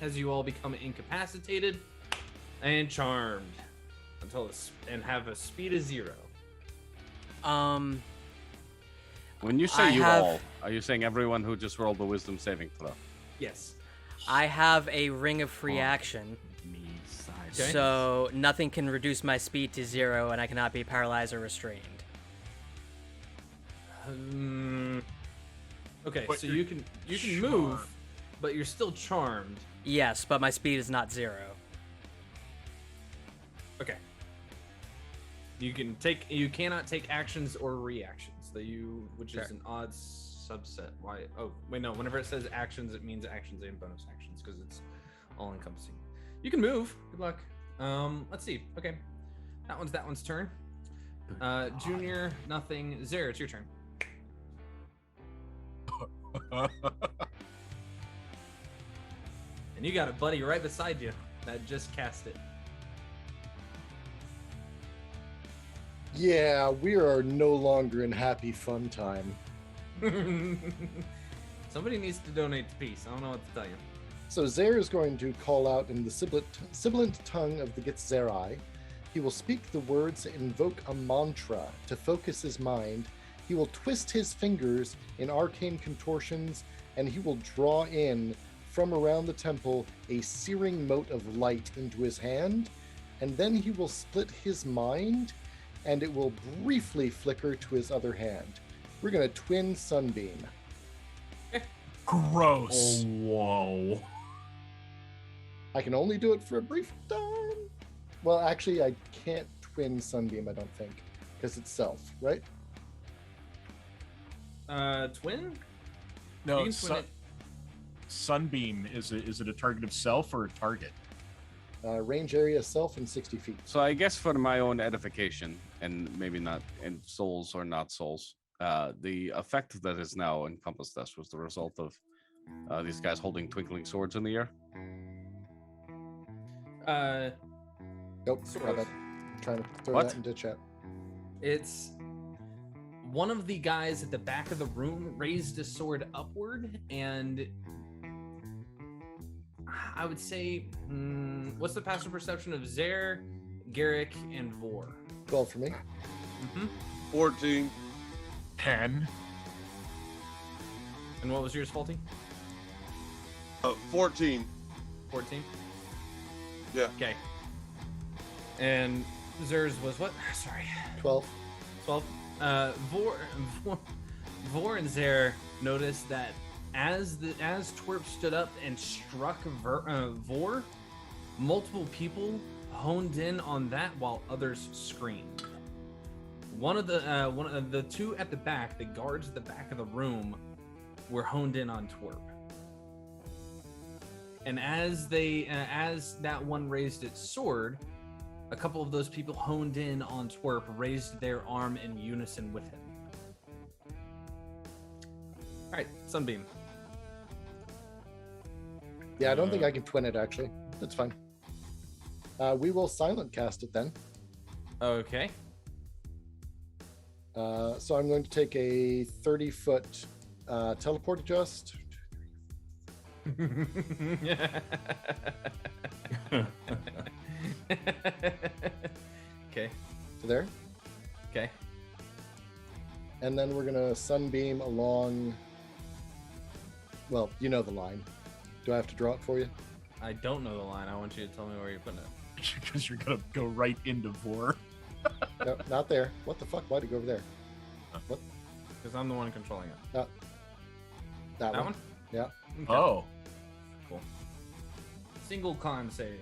as you all become incapacitated and charmed and have a speed of 0. When you say I you have- all, are you saying everyone who just rolled the wisdom saving throw? Yes. I have a ring of free action, Me side. Okay. so nothing can reduce my speed to 0, and I cannot be paralyzed or restrained. Okay, But so you're you can charmed. move, but you're still charmed. Yes, but my speed is not 0. Okay. You cannot take actions or reactions. Which is Sure. an odd subset. Why? Oh, wait, no. Whenever it says actions, it means actions and bonus actions because it's all encompassing. You can move. Good luck. Let's see. Okay, that one's turn. Good God. Junior, nothing. Zare, it's your turn. And you got a buddy right beside you that just cast it. Yeah, we are no longer in happy fun time. Somebody needs to donate to peace. I don't know what to tell you. So Zare is going to call out in the sibilant tongue of the Gitzerai. He will speak the words that invoke a mantra to focus his mind. He will twist his fingers in arcane contortions, and he will draw in from around the temple a searing mote of light into his hand, and then he will split his mind, and it will briefly flicker to his other hand. We're going to twin sunbeam. Gross. Oh, whoa. I can only do it for a brief time. Well, actually, I can't twin sunbeam, I don't think, because it's self, right? Twin? No, You can twin it. Sunbeam, is it a target of self or a target? Range area self and 60 feet. So I guess for my own edification, and maybe not in souls or not souls, the effect that has now encompassed us was the result of these guys holding twinkling swords in the air. Nope, Sort my of. bad. Trying to throw What? that into chat. It's one of the guys at the back of the room raised a sword upward, and I would say, what's the passive perception of Zare, Garrick, and Vor? 12 for me. Mm-hmm. 14. 10. And what was yours, Faulty? 14. 14? Yeah. Okay. And Zare's was what? Sorry. 12. 12. Vor and Zare noticed that as Twerp stood up and struck Vor, multiple people honed in on that while others screamed. One of the two at the back, the guards at the back of the room, were honed in on Twerp. And as that one raised its sword, a couple of those people honed in on Twerp, raised their arm in unison with him. All right, Sunbeam. Yeah, I don't think I can twin it, actually. That's fine. We will silent cast it then. Okay. So I'm going to take a 30-foot teleport adjust. Okay. To there. Okay. And then we're going to sunbeam along. Well, you know the line. Do I have to draw it for you? I don't know the line. I want you to tell me where you're putting it. Because you're going to go right into Vor. No, not there. What the fuck? Why'd it go over there? What? Because I'm the one controlling it. That That one? Yeah. Okay. Oh. Cool. Single con save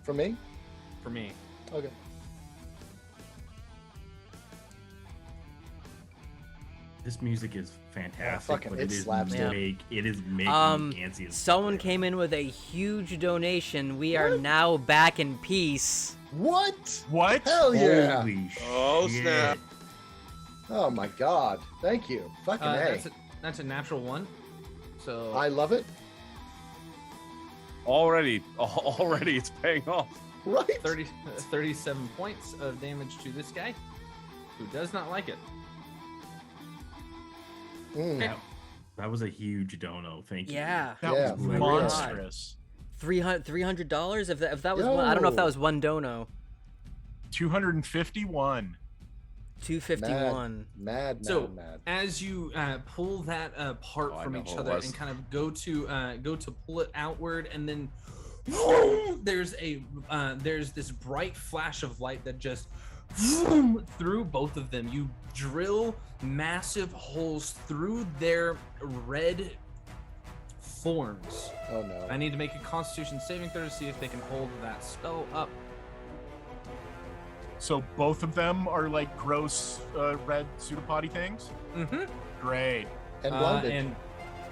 For me? for me. Okay. This music is fantastic, fucking but it it is slaps, dude. it is making me antsy as Someone fuck. came in with a huge donation. We are What? now back in peace. What? What? Hell yeah. Holy Oh, shit. snap. Oh my god. Thank you. Fucking A. That's a natural one. So I love it. Already it's paying off. Right? 37 points of damage to this guy, who does not like it. Mm. Okay. That was a huge dono. Thank you. Yeah. That Yeah, was for real. monstrous. $300 if that was one, I don't know if that was one dono. 251. 251. Mad. So as you pull that apart Oh, I from know each who it other was. and kind of go to pull it outward, and then there's this bright flash of light that just through both of them. You drill massive holes through their red forms. Oh no. I need to make a Constitution saving throw to see if they can hold that spell up. So both of them are like gross red pseudopody things? Mm-hmm. Great. And blinded.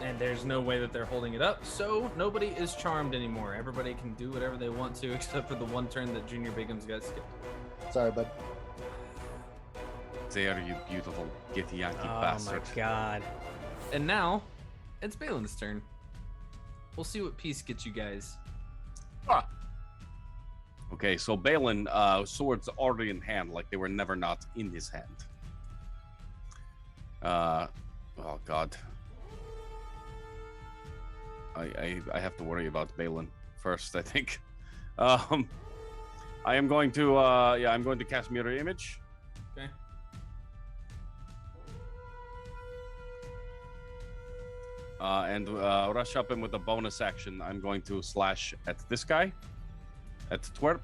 And there's no way that they're holding it up, so nobody is charmed anymore. Everybody can do whatever they want to, except for the one turn that Junior Bigum's got skipped. Sorry, bud. There, you beautiful Githyanki Oh bastard. my god. And now, it's Balin's turn. We'll see what peace gets you guys. Ah, Okay, so Balin, swords already in hand, like they were never not in his hand. Oh god. I have to worry about Balin first, I think. I am going to I'm going to cast Mirror Image. Okay. And rush up him with a bonus action. I'm going to slash at this guy, at Twerp,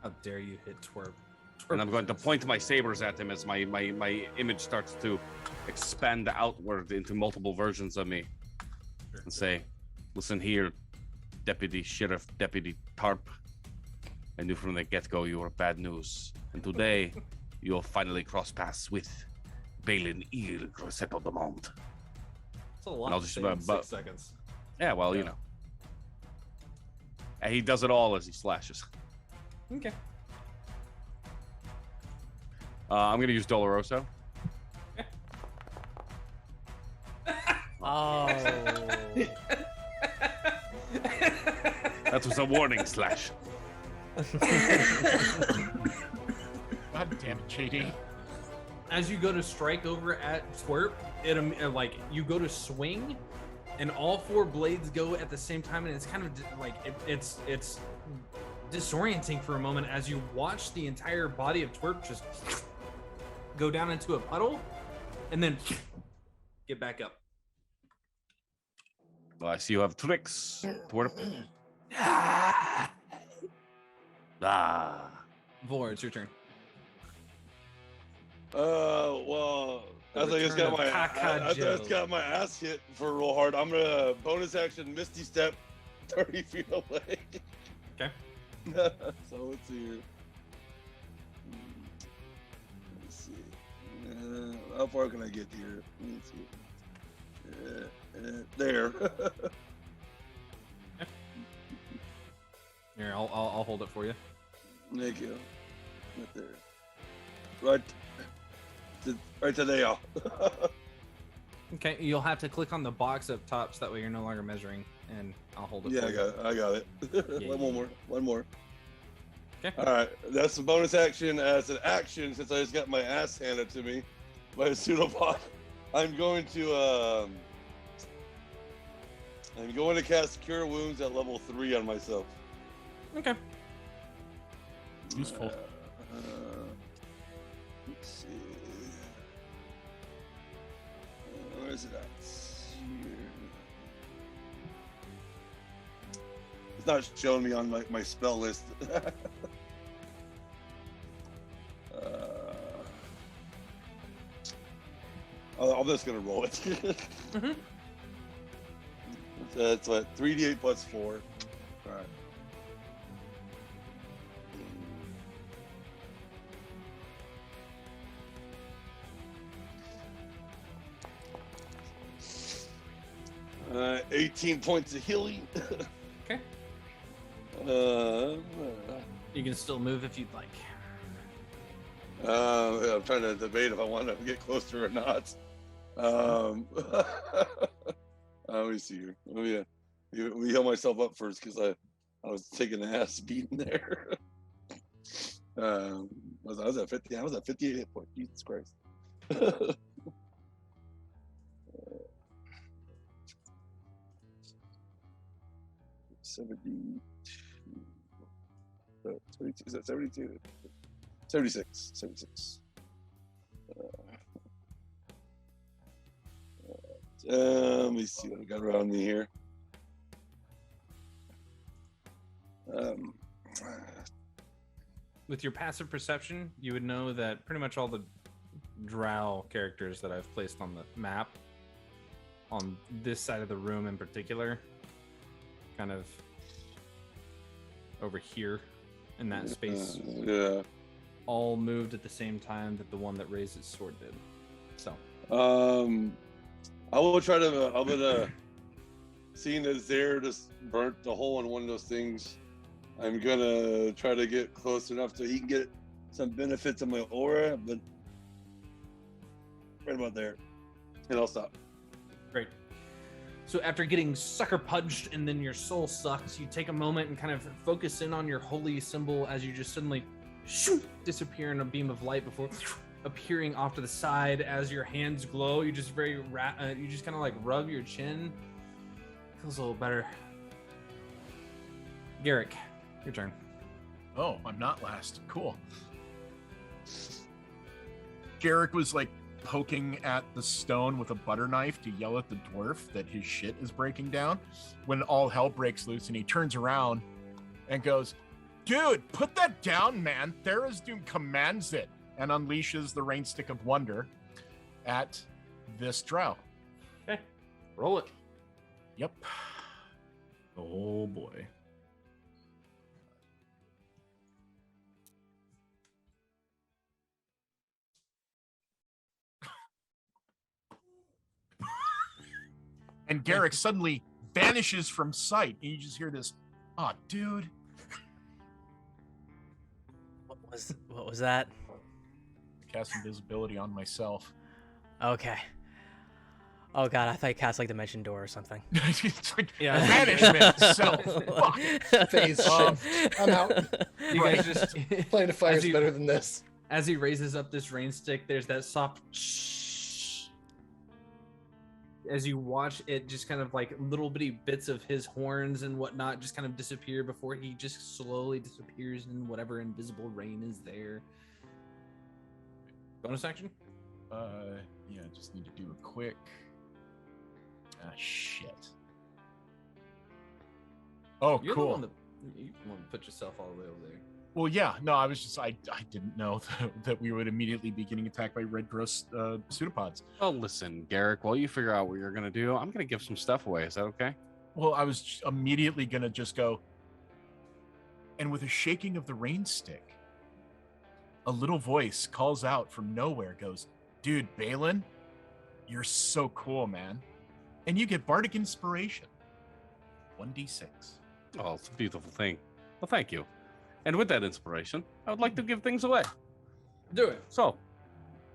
How dare you hit Twerp. and I'm going to point my sabers at him as my image starts to expand outward into multiple versions of me, and say, "Listen here, Deputy Sheriff, Deputy Tarp. I knew from the get-go you were bad news, and today you'll finally cross paths with Balin Il Grosseto de Monde." That's a lot And I'll to just say in about- 6 seconds. Yeah, well, you know. And he does it all as he slashes. Okay. I'm going to use Doloroso. Oh. That was a warning slash. God damn it, JD. As you go to strike over at Twerp, like you go to swing, and all 4 blades go at the same time, and it's kind of like it's disorienting for a moment as you watch the entire body of Twerp just go down into a puddle, and then get back up. Well, I see you have tricks, Twerp. Ah. Vor, it's your turn. Well, The as I just return got of my Kaka I just Joe. got my ass hit for real hard. I'm gonna bonus action Misty Step 30 feet away. Okay. So let's see here. Let's see. How far can I get here? Let's see. There. Here, I'll hold it for you. Thank you. Right there. Right to there. Okay, you'll have to click on the box up top so that way you're no longer measuring, and I'll hold it Yeah, for I you. got it. I got it. Yeah, One more. Okay. All right, that's the bonus action. As an action, since I just got my ass handed to me by a pseudopod, I'm going to cast Cure Wounds at level 3 on myself. Okay. Useful. Let's see. Where is it at? Here. It's not showing me on my spell list. I'm just gonna roll it. Mhm. That's what 3d8 plus 4. All right. Uh, 18 points of healing. Okay. Uh, You can still move if you'd like. I'm trying to debate if I want to get closer or not. Let me see here. Oh yeah, let me heal myself up first because I was taking an ass beating there. I was at 50. I was at 58 hit points. Jesus Christ. 72. No, 72. Is that 72? 76. 76. Let me see what I got around me here. With your passive perception, you would know that pretty much all the drow characters that I've placed on the map, on this side of the room in particular, kind of over here in that space, Yeah. all moved at the same time that the one that raised its sword did. So, I will try to. I'm gonna. Seeing that Zare just burnt the hole in one of those things, I'm gonna try to get close enough so he can get some benefits of my aura, but right about there, and I'll stop. great. So after getting sucker punched and then your soul sucks, you take a moment and kind of focus in on your holy symbol as you just suddenly disappear in a beam of light before appearing off to the side. As your hands glow, you just you just kind of like rub your chin. Feels a little better. Garrick, your turn. Oh, I'm not last. Cool. Garrick was like poking at the stone with a butter knife to yell at the dwarf that his shit is breaking down when all hell breaks loose, and he turns around and goes, "Dude, put that down, man. Tharizdun commands it," and unleashes the rain stick of wonder at this drow. Okay, roll it. Yep. Oh boy. And Garrick suddenly vanishes from sight, and you just hear this, "Oh, dude." What was that? Cast invisibility on myself. Okay. Oh god, I thought you cast like Dimension Door or something. It's like Yeah. banishment. So fuck. Phase Um, shift. I'm out. You guys just Playing a fire As is you- better than this. as he raises up this rain stick, there's that soft shh. As you watch it, just kind of like little bitty bits of his horns and whatnot just kind of disappear before he just slowly disappears in whatever invisible rain is there. Bonus action? Yeah, just need to do a quick. Ah, shit. Oh, You're cool. the one that you want to put yourself all the way over there. Well, yeah, no, I was just, I didn't know that we would immediately be getting attacked by red gross pseudopods. Well, listen, Garrick, while you figure out what you're going to do, I'm going to give some stuff away. Is that okay? Well, I was immediately going to just go, and with a shaking of the rain stick, a little voice calls out from nowhere, goes, "Dude, Balin, you're so cool, man. And you get bardic inspiration. 1d6. Oh, it's a beautiful thing. Well, thank you. And with that inspiration, I would like to give things away. Do it. So,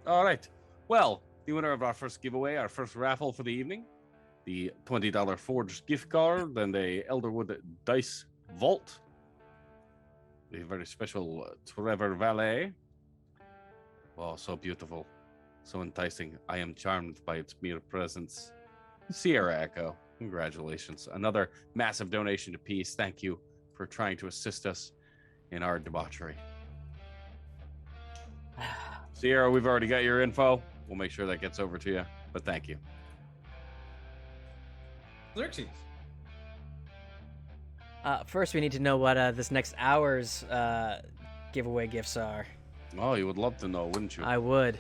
all right. Well, the winner of our first giveaway, our first raffle for the evening, the $20 Forge gift card and a Elderwood Dice Vault, the very special Trevor Valet. Oh, so beautiful. So enticing. I am charmed by its mere presence. Sierra Echo, congratulations. Another massive donation to Peace. Thank you for trying to assist us in our debauchery. Sierra, we've already got your info. We'll make sure that gets over to you. But thank you. Xerxes. First, we need to know what this next hour's giveaway gifts are. Oh, you would love to know, wouldn't you? I would,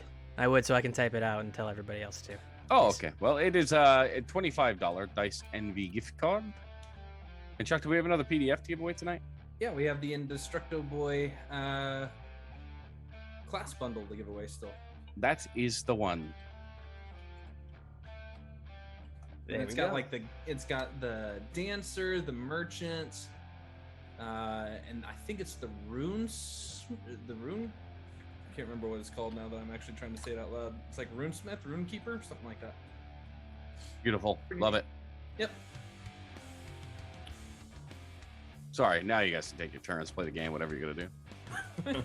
so I can type it out and tell everybody else too. Oh, okay. Well, it is a $25 Dice Envy gift card. And Chuck, do we have another PDF to give away tonight? Yeah, we have the Indestructo Boy class bundle to give away still. That is the one. And it's got the dancer, the merchant, and I think it's the rune. I can't remember what it's called now that I'm actually trying to say it out loud. It's like runesmith, runekeeper, something like that. Beautiful. Love it. Yep. Sorry, now you guys can take your turns, play the game, whatever you're gonna do.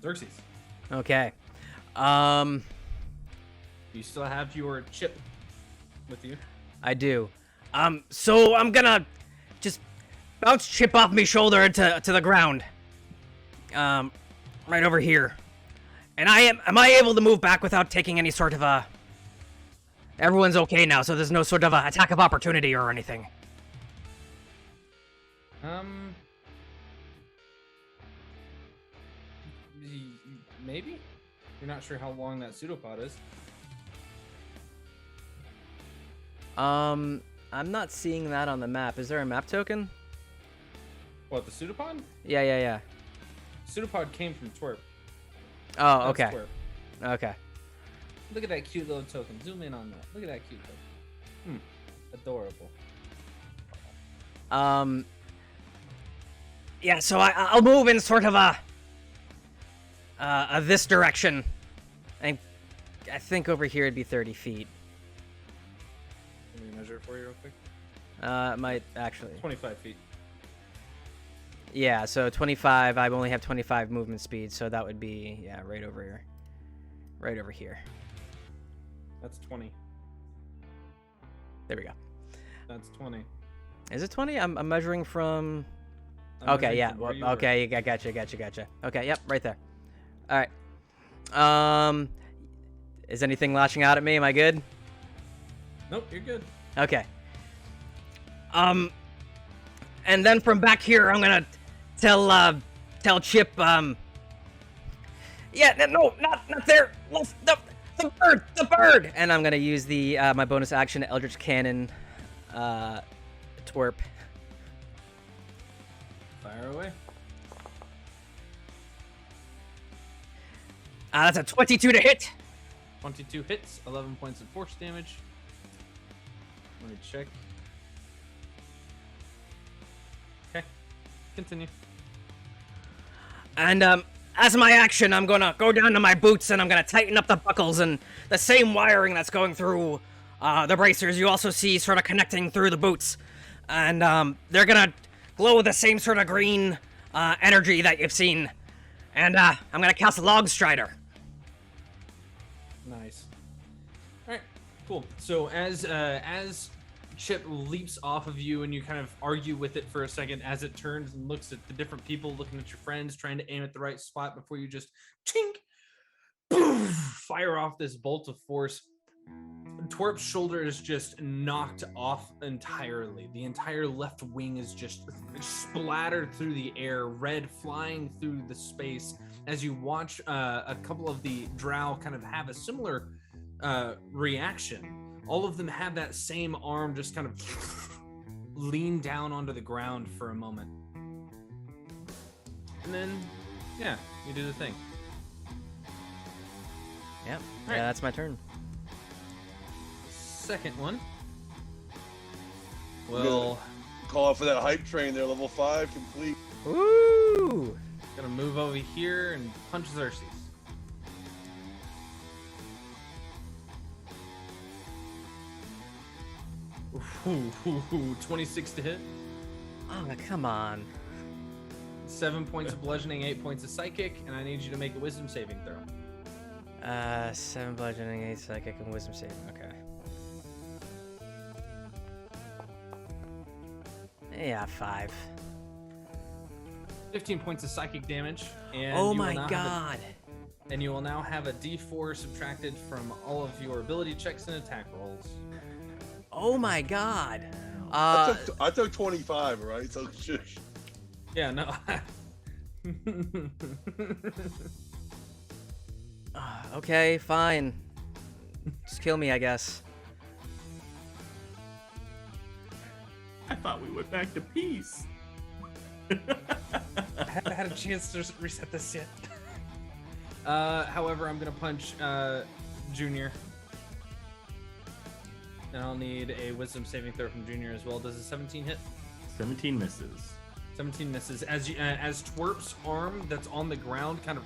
Xerxes. Okay. You still have your chip with you. I do. So I'm gonna just bounce Chip off me shoulder to the ground. Right over here. And am I able to move back without taking any sort of a... Everyone's okay now, so there's no sort of a attack of opportunity or anything. Maybe? You're not sure how long that pseudopod is. I'm not seeing that on the map. Is there a map token? What, the pseudopod? Yeah. Pseudopod came from Twerp. Oh, That's okay. Twerp. Okay. Look at that cute little token. Zoom in on that. Look at that cute token. Adorable. Yeah, so I'll move in sort of a this direction. I think over here it'd be 30 feet. Let me measure it for you real quick. It might actually. 25 feet. Yeah, so 25. I only have 25 movement speed, so that would be right over here. Right over here. That's 20. There we go. That's 20. Is it 20? I'm measuring from. I'm Okay, measuring yeah. from where you Okay, I gotcha. Okay, yep, right there. All right. Is anything lashing out at me? Am I good? Nope, you're good. Okay. And then from back here, I'm gonna tell Chip. Yeah, no, not there. The bird. And I'm gonna use the my bonus action Eldritch Cannon, twerp. Fire away. That's a 22 to hit. 22 hits, 11 points of force damage. Let me check. Okay, continue. And as my action, I'm gonna go down to my boots and I'm gonna tighten up the buckles and the same wiring that's going through the bracers. You also see sort of connecting through the boots, and they're gonna glow with the same sort of green energy that you've seen. And I'm gonna cast Log Strider. Nice. All right, cool. So as Chip leaps off of you and you kind of argue with it for a second as it turns and looks at the different people, looking at your friends, trying to aim at the right spot before you just tink, boom, fire off this bolt of force. Twerp's shoulder is just knocked off entirely. The entire left wing is just splattered through the air, red flying through the space as you watch a couple of the drow kind of have a similar reaction. All of them have that same arm just kind of lean down onto the ground for a moment. And then, yeah, you do the thing. Yep. Right. Yeah, that's my turn. Second one. Well, Call out for that hype train there, level 5 complete. Woo! gonna move over here and punch Xerxes. Ooh, 26 to hit. Oh, come on. 7 points of bludgeoning, 8 points of psychic, and I need you to make a wisdom saving throw. 7 bludgeoning, 8 psychic, and wisdom saving. Okay. Yeah, 5. 15 points of psychic damage. And Oh you will my now god. and you will now have a d4 subtracted from all of your ability checks and attack rolls. Oh my god. I took 25, right? So shush. Yeah, no. Okay, fine. Just kill me, I guess. I thought we went back to peace. I haven't had a chance to reset this yet. However, I'm gonna punch Junior. And I'll need a wisdom saving throw from Junior as well. Does a 17 hit? 17 misses. 17 misses. As Twerp's arm that's on the ground kind of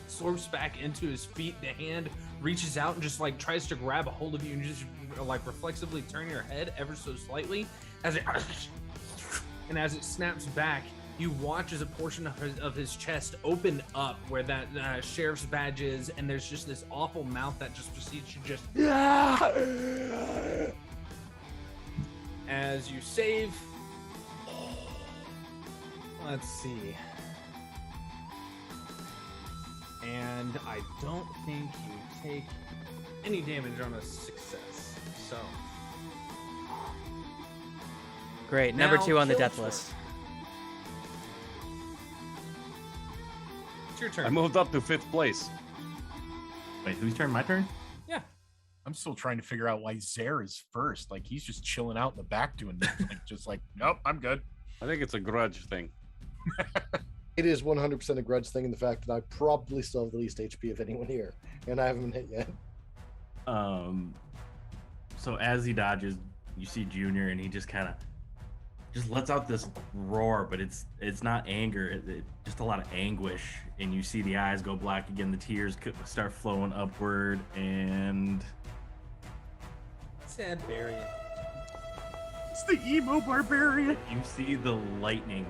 slurps back into his feet, the hand reaches out and just like tries to grab a hold of you and just like reflexively turn your head ever so slightly as it snaps back. You watch as a portion of his chest open up where that sheriff's badge is, and there's just this awful mouth that just proceeds to just. As you save. Let's see. And I don't think you take any damage on a success. So. Great. Number Now, 2 on the kill death Torp. list. It's your turn. I moved up to 5th place. Wait, whose turn? My turn? Yeah. I'm still trying to figure out why Zare is first. Like he's just chilling out in the back doing this. Like just like, nope, I'm good. I think it's a grudge thing. It is 100% a grudge thing in the fact that I probably still have the least HP of anyone here, and I haven't been hit yet. So as he dodges, you see Junior, and he just kind of just lets out this roar, but it's not anger, it just a lot of anguish, and you see the eyes go black again, the tears start flowing upward, and Sad Barry. It's the emo barbarian. you see the lightning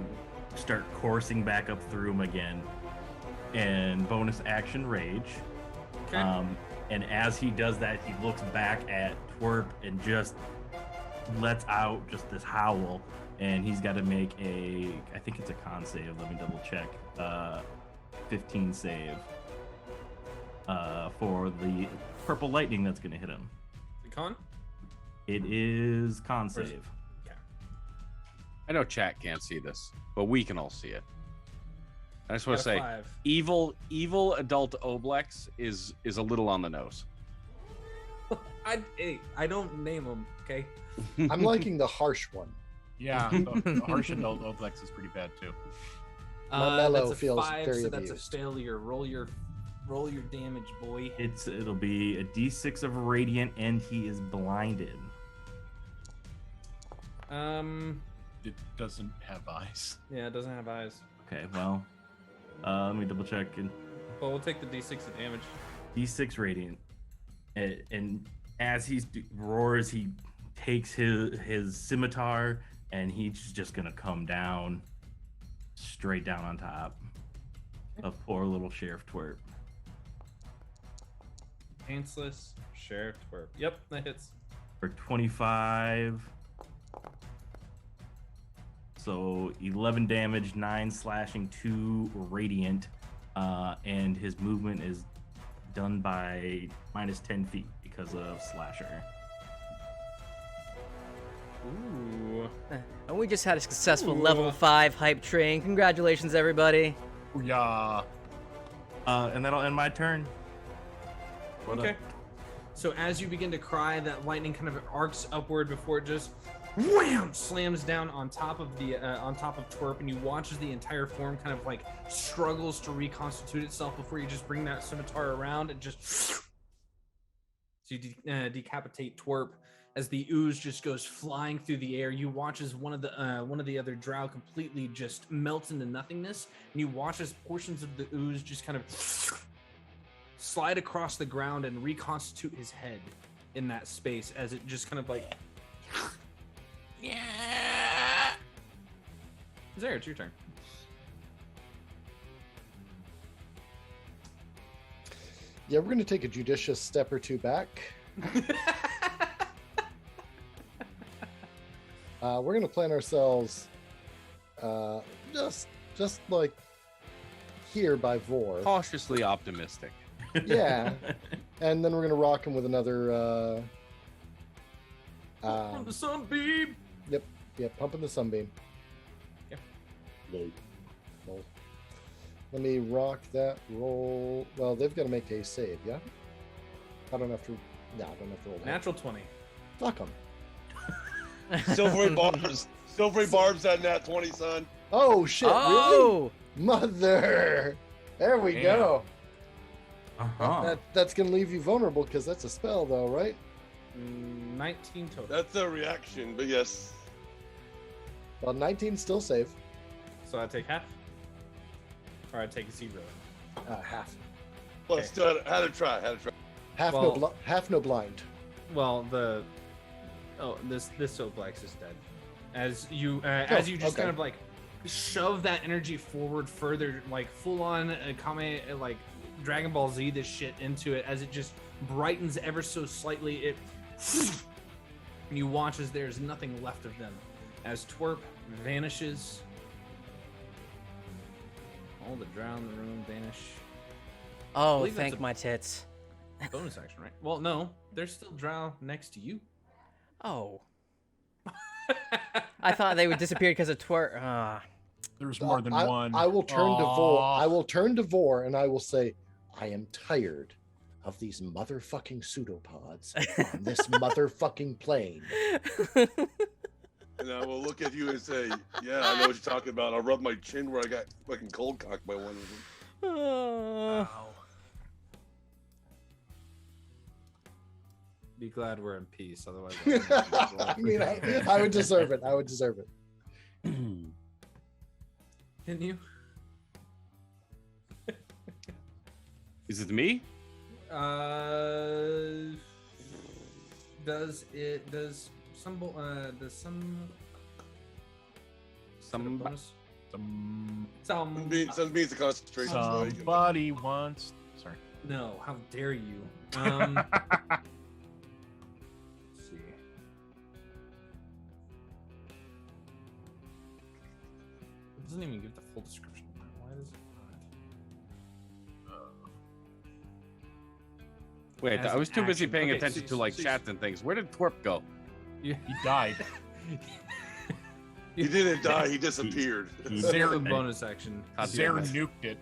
start coursing back up through him again, and bonus action rage. Okay. And as he does that, he looks back at Twerp and just lets out just this howl, and he's got to make I think it's a con save, let me double check, 15 save for the purple lightning that's going to hit him. The con? It is con Where's- save. I know chat can't see this, but we can all see it. I just want to Got a say, 5. evil adult Oblex is a little on the nose. I don't name them, okay? I'm liking the harsh one. Yeah, the harsh adult Oblex is pretty bad too. My mellow that's a feels 5, very so that's a abused. failure. Roll your damage, boy. It'll be a d6 of radiant, and he is blinded. It doesn't have eyes. Yeah, it doesn't have eyes. Okay, well, let me double check. But we'll take the d6 of damage. D6 radiant, and as he roars, he takes his scimitar, and he's just gonna come down, straight down on top of poor little Sheriff Twerp. Pantsless Sheriff Twerp. Yep, that hits. For 25. So 11 damage, 9 slashing, 2 radiant, and his movement is done by minus 10 feet because of slasher. Ooh. And we just had a successful level 5 hype train. Congratulations, everybody. Yeah. And that'll end my turn. Okay. So as you begin to cry, that lightning kind of arcs upward before it just wham slams down on top of Twerp, and you watch as the entire form kind of like struggles to reconstitute itself before you just bring that scimitar around and just so you decapitate Twerp. As the ooze just goes flying through the air, you watch as one of the other drow completely just melts into nothingness, and you watch as portions of the ooze just kind of slide across the ground and reconstitute his head in that space as it just kind of like. Yeah. Zara, it's your turn. Yeah, we're going to take a judicious step or two back. We're going to plan ourselves just like here by Vor. Cautiously optimistic. Yeah. And then we're going to rock him with another... From the sunbeam. Yep, pumping the sunbeam. Okay. Lol. Let me rock that roll. Well, they've got to make a save, yeah? I don't have to... No, I don't have to roll that. Natural 20. Fuck them. Silvery barbs that nat 20, son. Oh, shit, Oh! really? Mother! There we Damn. go. Uh-huh. That's going to leave you vulnerable because that's a spell, though, right? 19 total. That's a reaction, but yes. Well, 19 still safe. So I take half? Or I take 0? Half. Well, Okay. still had to try. Half no blind. Well, this Oblex is dead. As you just okay. kind of like shove that energy forward further, like full on Kame, like Dragon Ball Z this shit into it as it just brightens ever so slightly. It and you watch as there's nothing left of them as Twerp vanishes. All the drow in the room vanish. Oh, believe that's thank a- my tits. Bonus action, right? Well, no, there's still drow next to you. Oh. I thought they would disappear because of twerk. There's more than I, one. I will turn to Vor. Aw. I will turn to Vor and I will say, I am tired of these motherfucking pseudopods on this motherfucking plane. And I will look at you and say, "Yeah, I know what you're talking about." I'll rub my chin where I got fucking cold cocked by one of them. Uh, Be glad we're in peace, otherwise. I mean, I would deserve it. I would deserve it. Didn't you? Is it me? Does some bonus? Some Some means the concentration. so you can- Somebody wants. Sorry. no, how dare you? Let's see. It doesn't even give the full description. Why does it not? Wait, As I was an too busy action. paying Okay, attention so- to like so- chat and things. Where did Twerp go? You, He died. He didn't die. He disappeared. Zero bonus action. God Zare damn it. nuked it.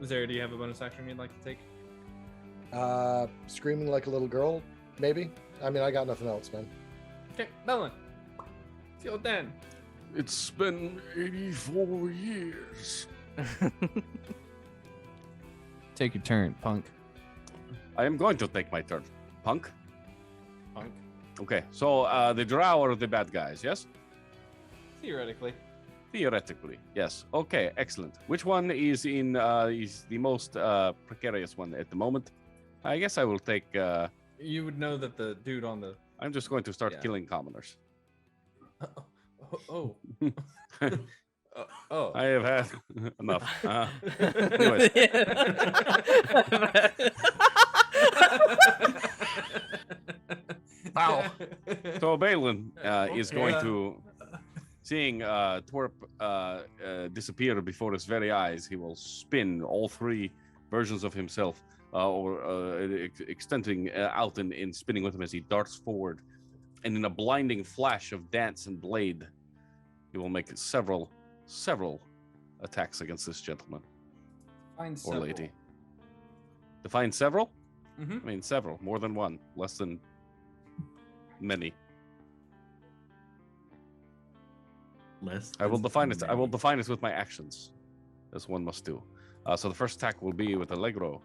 Zara, do you have a bonus action you'd like to take? Screaming like a little girl, maybe. I mean, I got nothing else, man. Okay, Bellin. It's your turn. It's been 84 years. Take your turn, punk. I am going to take my turn. Punk? Punk. Okay, so the drow are the bad guys, yes? Theoretically. Theoretically, yes. Okay, excellent. Which one is is the most precarious one at the moment? I guess I will take. You would know that the dude on the. I'm just going to start Yeah. killing commoners. Oh. Oh. I have had enough. Anyways. Wow. So Balin is going Okay. to, seeing Twerp disappear before his very eyes, he will spin all three versions of himself, extending out and spinning with him as he darts forward. And in a blinding flash of dance and blade, he will make several attacks against this gentleman Find or several. lady. Define several? Mhm. I mean several, more than one, less than many. Less. I will than define it. I will many. define it with my actions, as one must do. So the first attack will be with Allegro.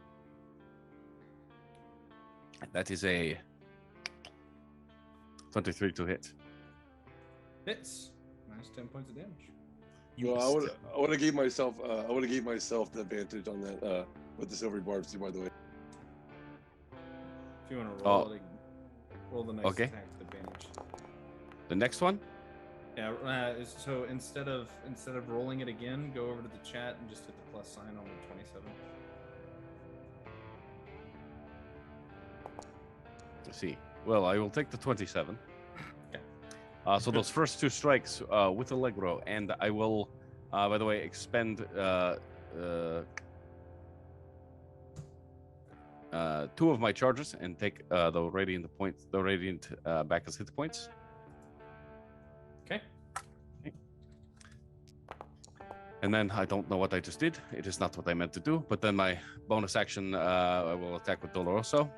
That is a 23 to hit. Hits. Minus 10 points of damage. You Well, missed it. I would have gave myself. I would have gave myself the advantage on that with the silver barbs too. By the way. If you want to roll Oh. it, roll the next Okay. attack with advantage. The next one? Yeah. So instead of rolling it again, go over to the chat and just hit the plus sign on the 27. Let's see. Well, I will take the 27. Okay. So those first two strikes with Allegro, and I will, by the way, expend 2 of my charges and take the radiant back as hit points. Okay. And then I don't know what I just did. It is not what I meant to do. But then my bonus action, I will attack with Doloroso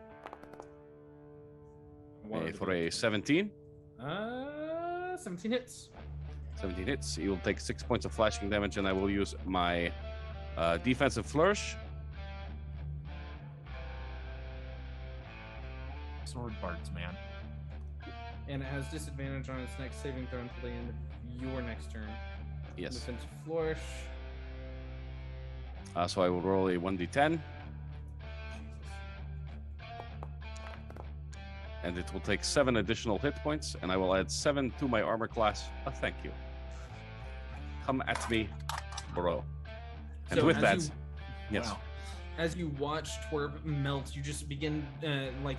for a 17. 17 hits. 17 hits. He will take 6 points of flashing damage, and I will use my defensive flourish. Sword bards, man. And it has disadvantage on its next saving throw until the end of your next turn. Yes. Defensive flourish. So I will roll a 1d10. Jesus. and it will take 7 additional hit points, and I will add 7 to my armor class. Thank you. Come at me, bro. And So with as that, you- yes. Wow. As you watch Twerp melt, you just begin,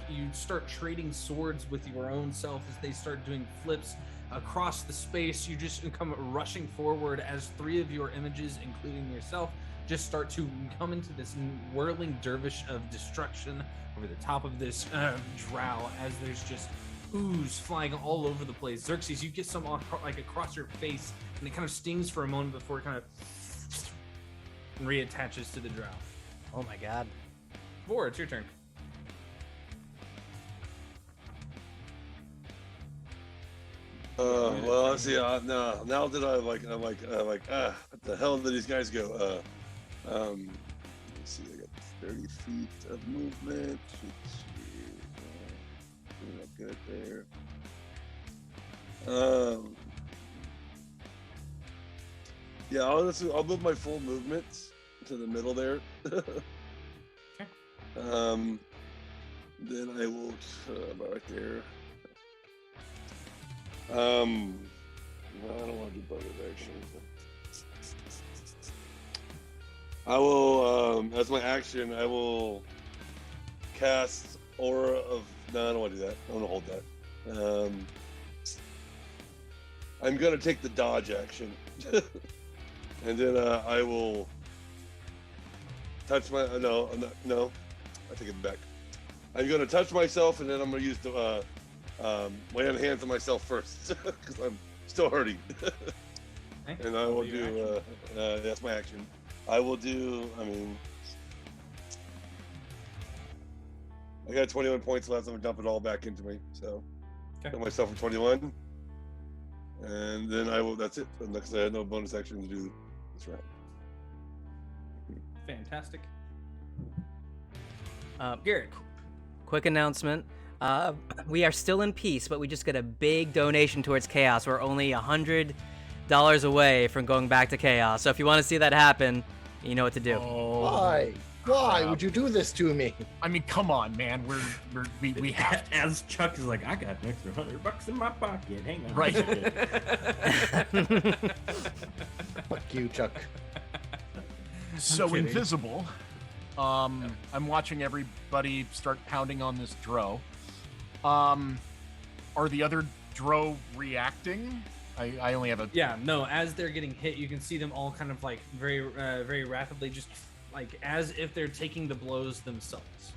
you start trading swords with your own self as they start doing flips across the space. You just come rushing forward as 3 of your images, including yourself, just start to come into this whirling dervish of destruction over the top of this drow, as there's just ooze flying all over the place. Xerxes, you get some across your face, and it kind of stings for a moment before it kind of reattaches to the drow. Oh my god. Vor, it's your turn. Well, let's see. Now that I'm like, what the hell did these guys go? Let's see. I got 30 feet of movement. Doing that good there. Yeah, I'll move my full movement to the middle there. Then I will about right there. I don't want to do bonus action. I will, as my action, I will cast Aura of. No, I don't want to do that. I want to hold that. I'm gonna take the dodge action, and then I will touch my. No, I take it back. I'm gonna touch myself, and then I'm gonna use the lay on hands on myself first because I'm still hurting. Okay. And I will do. That's my action. I will do. I mean, I got 21 points left. I'm gonna dump it all back into me. So, Okay. got myself for 21, and then I will. That's it. Because I had no bonus action to do this round. Fantastic. Garrett. Quick announcement. We are still in peace, but we just got a big donation towards Chaos. We're only $100 away from going back to Chaos. So if you want to see that happen, you know what to do. Oh, Why? Why would you do this to me? I mean, come on, man. We have to. As Chuck is like, I got an extra $100 in my pocket. Hang on. Right. Fuck you, Chuck. So kidding. invisible. I'm watching everybody start pounding on this dro. Are the other dro reacting? I only have a. Yeah, no, as they're getting hit, you can see them all kind of like very rapidly, just like as if they're taking the blows themselves.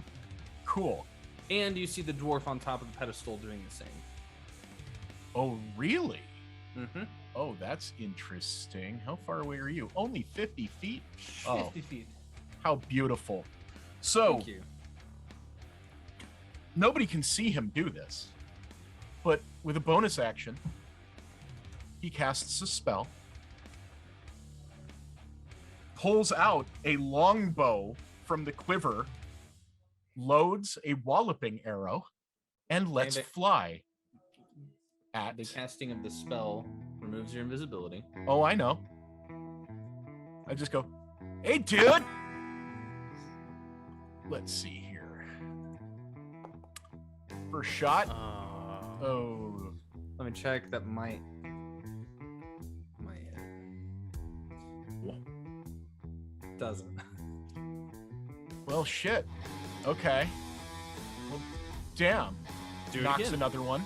Cool. And you see the dwarf on top of the pedestal doing the same. Oh, really? Mm-hmm. Oh, that's interesting. How far away are you? Only 50 feet? 50 feet. How beautiful. So, Thank you. nobody can see him do this. But with a bonus action, he casts a spell, pulls out a longbow from the quiver, loads a walloping arrow, and lets And it- fly at. The casting of the spell removes your invisibility. Oh, I know. I just go, hey, dude! Let's see here. First shot. Oh. Let me check. That might. Doesn't. Well, shit. Okay. Well, damn. Do it Knocks again. another one.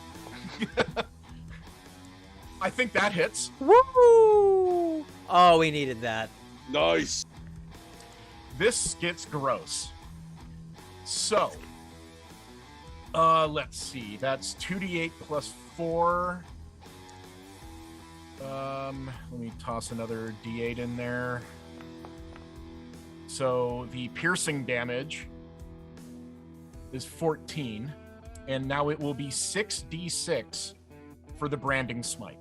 I think that hits. Woo! Oh, we needed that. Nice. This gets gross. So, let's see. That's 2d8 plus 4. Let me toss another d8 in there. So the piercing damage is 14, and now it will be 6d6 for the branding smite.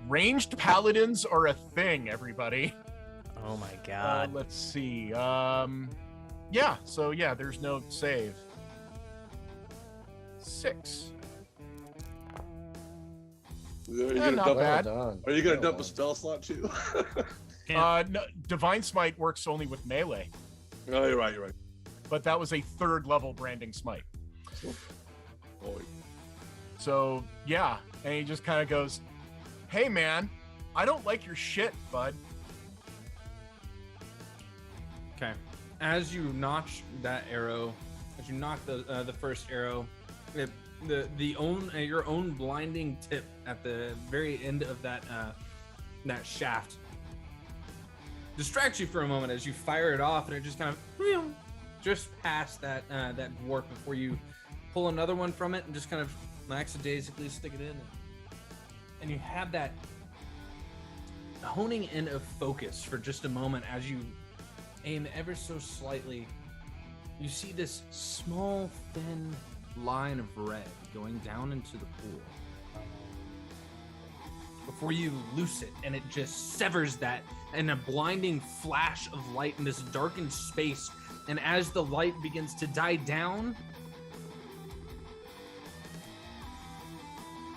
Ranged paladins are a thing, everybody. Oh my god. Let's see. Yeah, so yeah, there's no save. 6. Are you Yeah, gonna not dump? bad. Done. Are you gonna Well dump a done. spell slot too? No, Divine Smite works only with melee. Oh, you're right. You're right. But that was a 3rd level branding smite. Oh, So yeah, and he just kind of goes, "Hey man, I don't like your shit, bud." Okay. As you notch that arrow, as you knock the first arrow, your own blinding tip at the very end of that shaft distracts you for a moment as you fire it off, and it just kind of just past that dwarf before you pull another one from it and just kind of lackadaisically stick it in, and you have that honing in of focus for just a moment as you aim ever so slightly. You see this small, thin line of red going down into the pool before you loose it, and it just severs that in a blinding flash of light in this darkened space. And as the light begins to die down,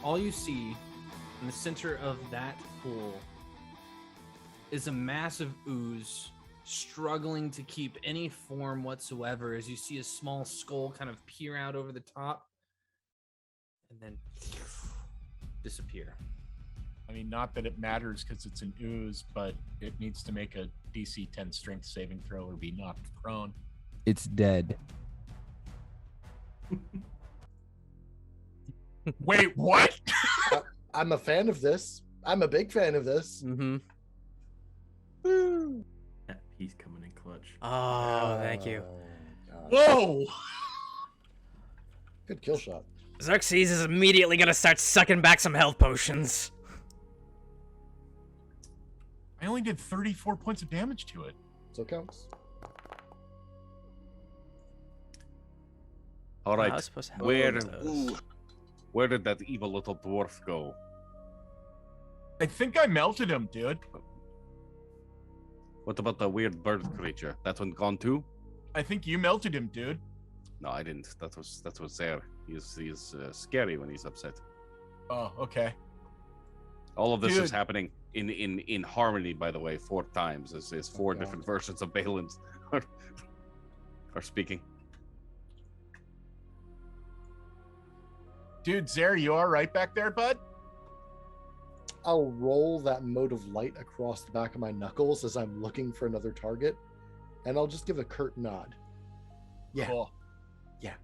all you see in the center of that pool is a massive ooze struggling to keep any form whatsoever, as you see a small skull kind of peer out over the top and then disappear. I mean, not that it matters because it's an ooze, but it needs to make a DC 10 strength saving throw or be knocked prone. It's dead. Wait, what? I'm a fan of this. I'm a big fan of this. Mm-hmm. That piece coming in clutch. Oh, thank you. God. Whoa! Good kill shot. Xerxes is immediately gonna start sucking back some health potions. I only did 34 points of damage to it. So it counts. All I right. was supposed to help Where, with those. where did that evil little dwarf go? I think I melted him, dude. What about the weird bird creature? That one gone too? I think you melted him, dude. No, I didn't. That was there. He's scary when he's upset. Oh, okay. All of this is Dude. happening in harmony, by the way, 4 times. As 4 God. different versions of Balin are speaking. Dude, Zer, you all right back there, bud? I'll roll that mode of light across the back of my knuckles as I'm looking for another target, and I'll just give a curt nod. Yeah. Cool. Yeah.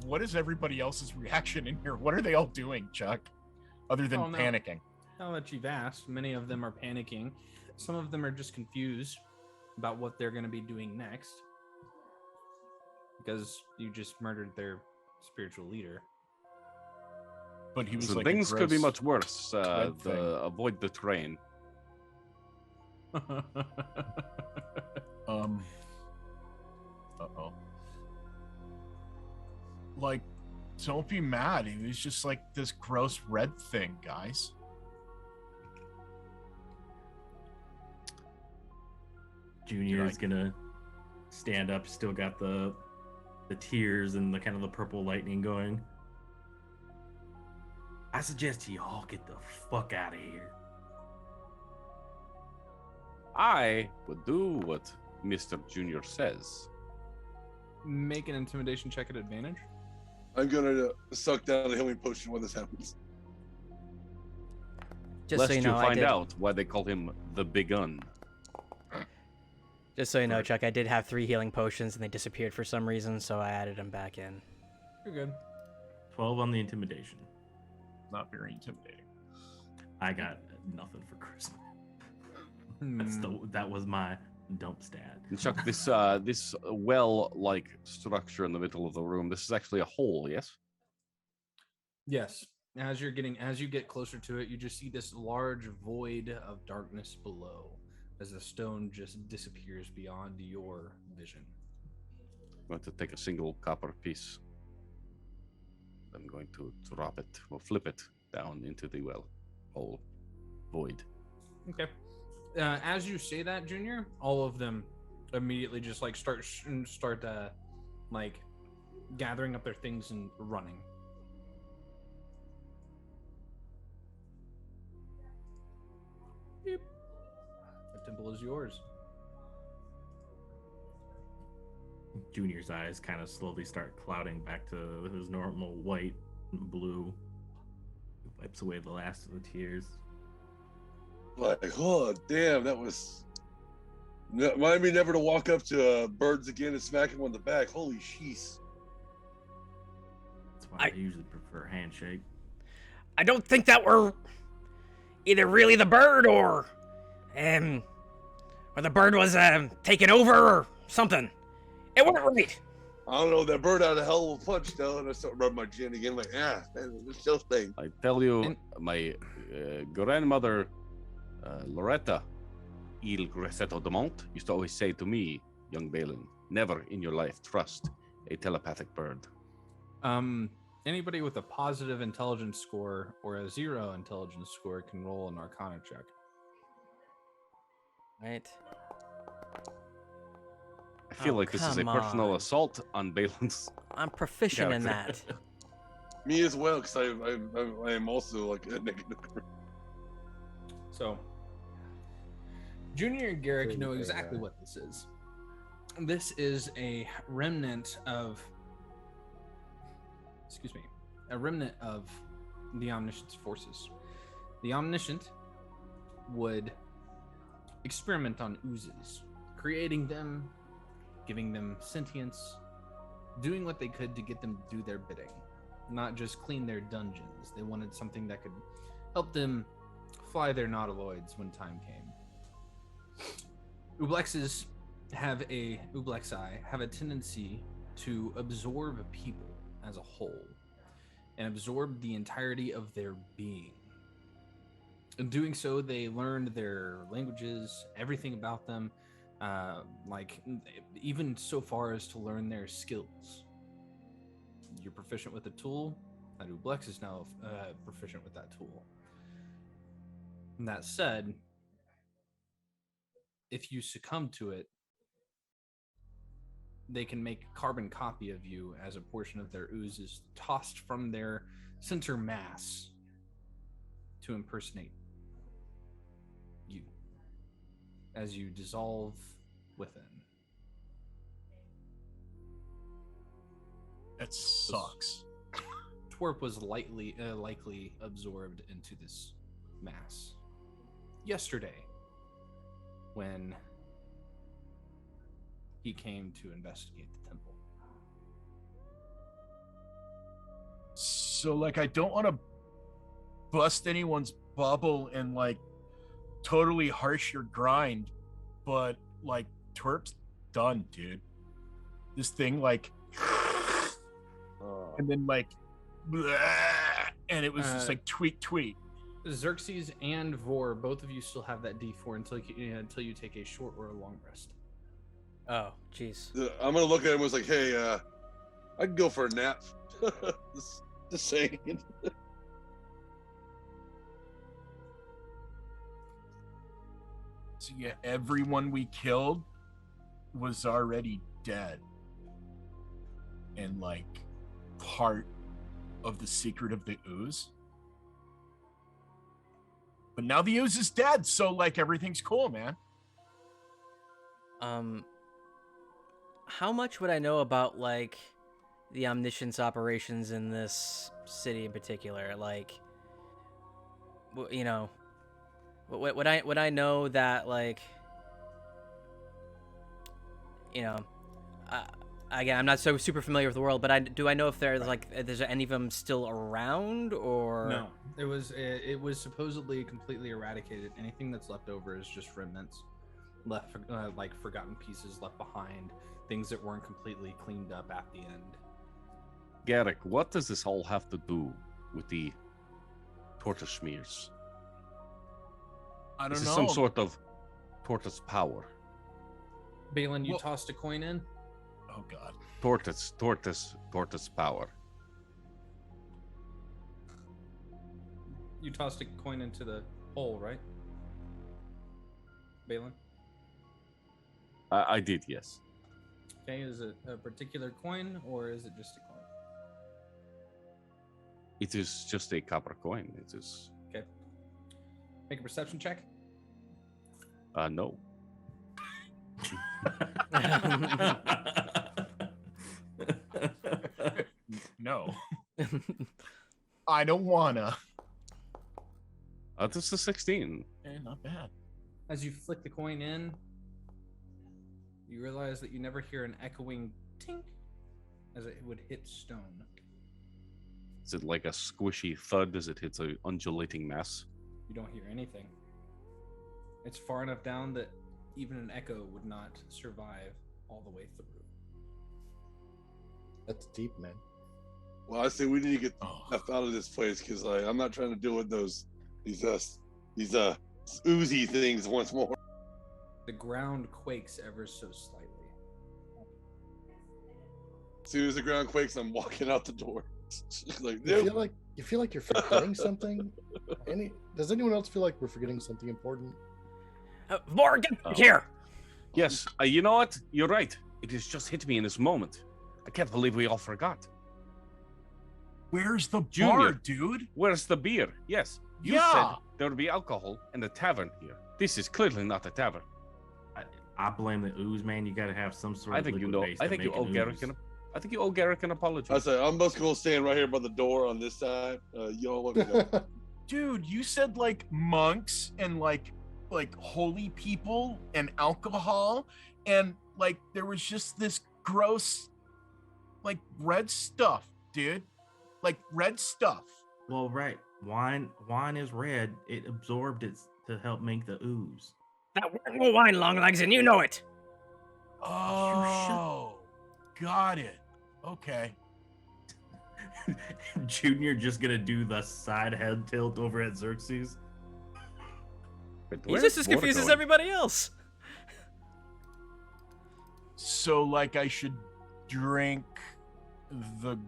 What is everybody else's reaction in here? What are they all doing, Chuck? Other than Oh, no. panicking. Now that you've asked, many of them are panicking. Some of them are just confused about what they're going to be doing next, because you just murdered their spiritual leader. But he was So like things a could be gross- much worse. red thing. Avoid the train. Uh-oh. Like, don't be mad. He was just like this gross red thing, guys. Junior is gonna stand up, still got the tears and the kind of the purple lightning going. I suggest you all get the fuck out of here. I would do what Mr. Junior says. Make an intimidation check at advantage. I'm gonna suck down a healing potion when this happens. Just Lest so you know, I find did. out why they call him the Big Gun. Just so you know, Chuck, I did have 3 healing potions and they disappeared for some reason, so I added them back in. You're good. 12 on the intimidation. Not very intimidating. I got nothing for Christmas. Hmm. That was my dump stat. And Chuck, this this well-like structure in the middle of the room, this is actually a hole, yes? Yes. As you get closer to it, you just see this large void of darkness below, as the stone just disappears beyond your vision. I'm going to take a single copper piece. I'm going to drop it, or flip it down into the hole, void. Okay. As you say that, Junior, all of them immediately just like start like gathering up their things and running. The temple temple is yours. Junior's eyes kind of slowly start clouding back to his normal white and blue. He wipes away the last of the tears. Like, oh damn, that was. Remind me never to walk up to birds again and smack him on the back. Holy sheesh. That's why I usually prefer handshake. I don't think that we're either really the bird or the bird was taken over or something. It wasn't right. I don't know, that bird had a hell of a punch though, and I start rubbing my chin again, like, man, this still thing. I tell you, my grandmother, Loretta, Il Grassetto de Mont, used to always say to me, young Balin, never in your life trust a telepathic bird. Anybody with a positive intelligence score or a 0 intelligence score can roll an Arcana check. Right. I feel like this is a personal assault on Balin's. I'm proficient in that. Me as well, because I am also like a negative. So, Junior and Garrick know exactly what this is. This is a remnant of, the Omniscient's forces. The Omniscient would experiment on oozes, creating them, giving them sentience, doing what they could to get them to do their bidding, not just clean their dungeons. They wanted something that could help them fly their nautiloids when time came. Ublexi have a tendency to absorb people as a whole and absorb the entirety of their being. In doing so, they learned their languages, everything about them, even so far as to learn their skills. You're proficient with a tool, and Ublex is now proficient with that tool. And that said, if you succumb to it, they can make a carbon copy of you as a portion of their ooze is tossed from their center mass to impersonate you as you dissolve within. That sucks. Twerp was likely absorbed into this mass yesterday when he came to investigate the temple. So, like, I don't want to bust anyone's bubble and, like, totally harsh your grind, but, like, Twerp's done, dude. This thing, like, and then, like, and it was just like tweet. Xerxes and Vor, both of you still have that D4 until you take a short or a long rest. Oh, jeez. I'm gonna look at him and was like, hey, I can go for a nap. Just saying. So yeah, everyone we killed was already dead. And like part of the secret of the ooze. But now the ooze is dead, so like everything's cool, man. How much would I know about like the Omniscience operations in this city in particular? Like, you know, would I know that, like, you know, again, I'm not so super familiar with the world, but do I know if there's there's any of them still around, or no? It was supposedly completely eradicated. Anything that's left over is just remnants, left like forgotten pieces left behind, things that weren't completely cleaned up at the end. Garrick, what does this all have to do with the tortoise smears? I don't Is know. this some sort of tortoise power? Balin, you tossed a coin in? Oh god. Tortoise power. You tossed a coin into the hole, right? Balin? I did, yes. Okay, is it a particular coin or is it just a coin? It is just a copper coin. It is. Okay. Make a perception check. No. No, I don't wanna. This is 16. Not bad. As you flick the coin in, you realize that you never hear an echoing tink as it would hit stone. Is it like a squishy thud as it hits an undulating mess? You don't hear anything. It's far enough down that even an echo would not survive all the way through. That's deep, man. Well, I say we need to get the F out of this place because I'm not trying to deal with these oozy things once more. The ground quakes ever so slightly. As soon as the ground quakes, I'm walking out the door. Like, You nope. feel like you're forgetting something? Does anyone else feel like we're forgetting something important? Vor, get back here! Yes, you know what? You're right. It has just hit me in this moment. I can't believe we all forgot. Where's the Junior. bar, dude? Where's the beer? Yes, you Yeah. said there would be alcohol in the tavern here. This is clearly not a tavern. I blame the ooze, man. You got to have some sort I of think you liquid know. base I to think you make owe an Garrick ooze. an. I think you owe Garrick an apology. I say I'm just gonna stand right here by the door on this side. Y'all let me go. Dude, you said like monks and like holy people and alcohol, and like there was just this gross like red stuff, dude. Like red stuff. Well, right. Wine is red. It absorbed it to help make the ooze. That weren't no wine, Longlegs, and you know it. Oh, got it. Okay. Junior just gonna do the side head tilt over at Xerxes. He's just as confused as everybody else. So like I should drink the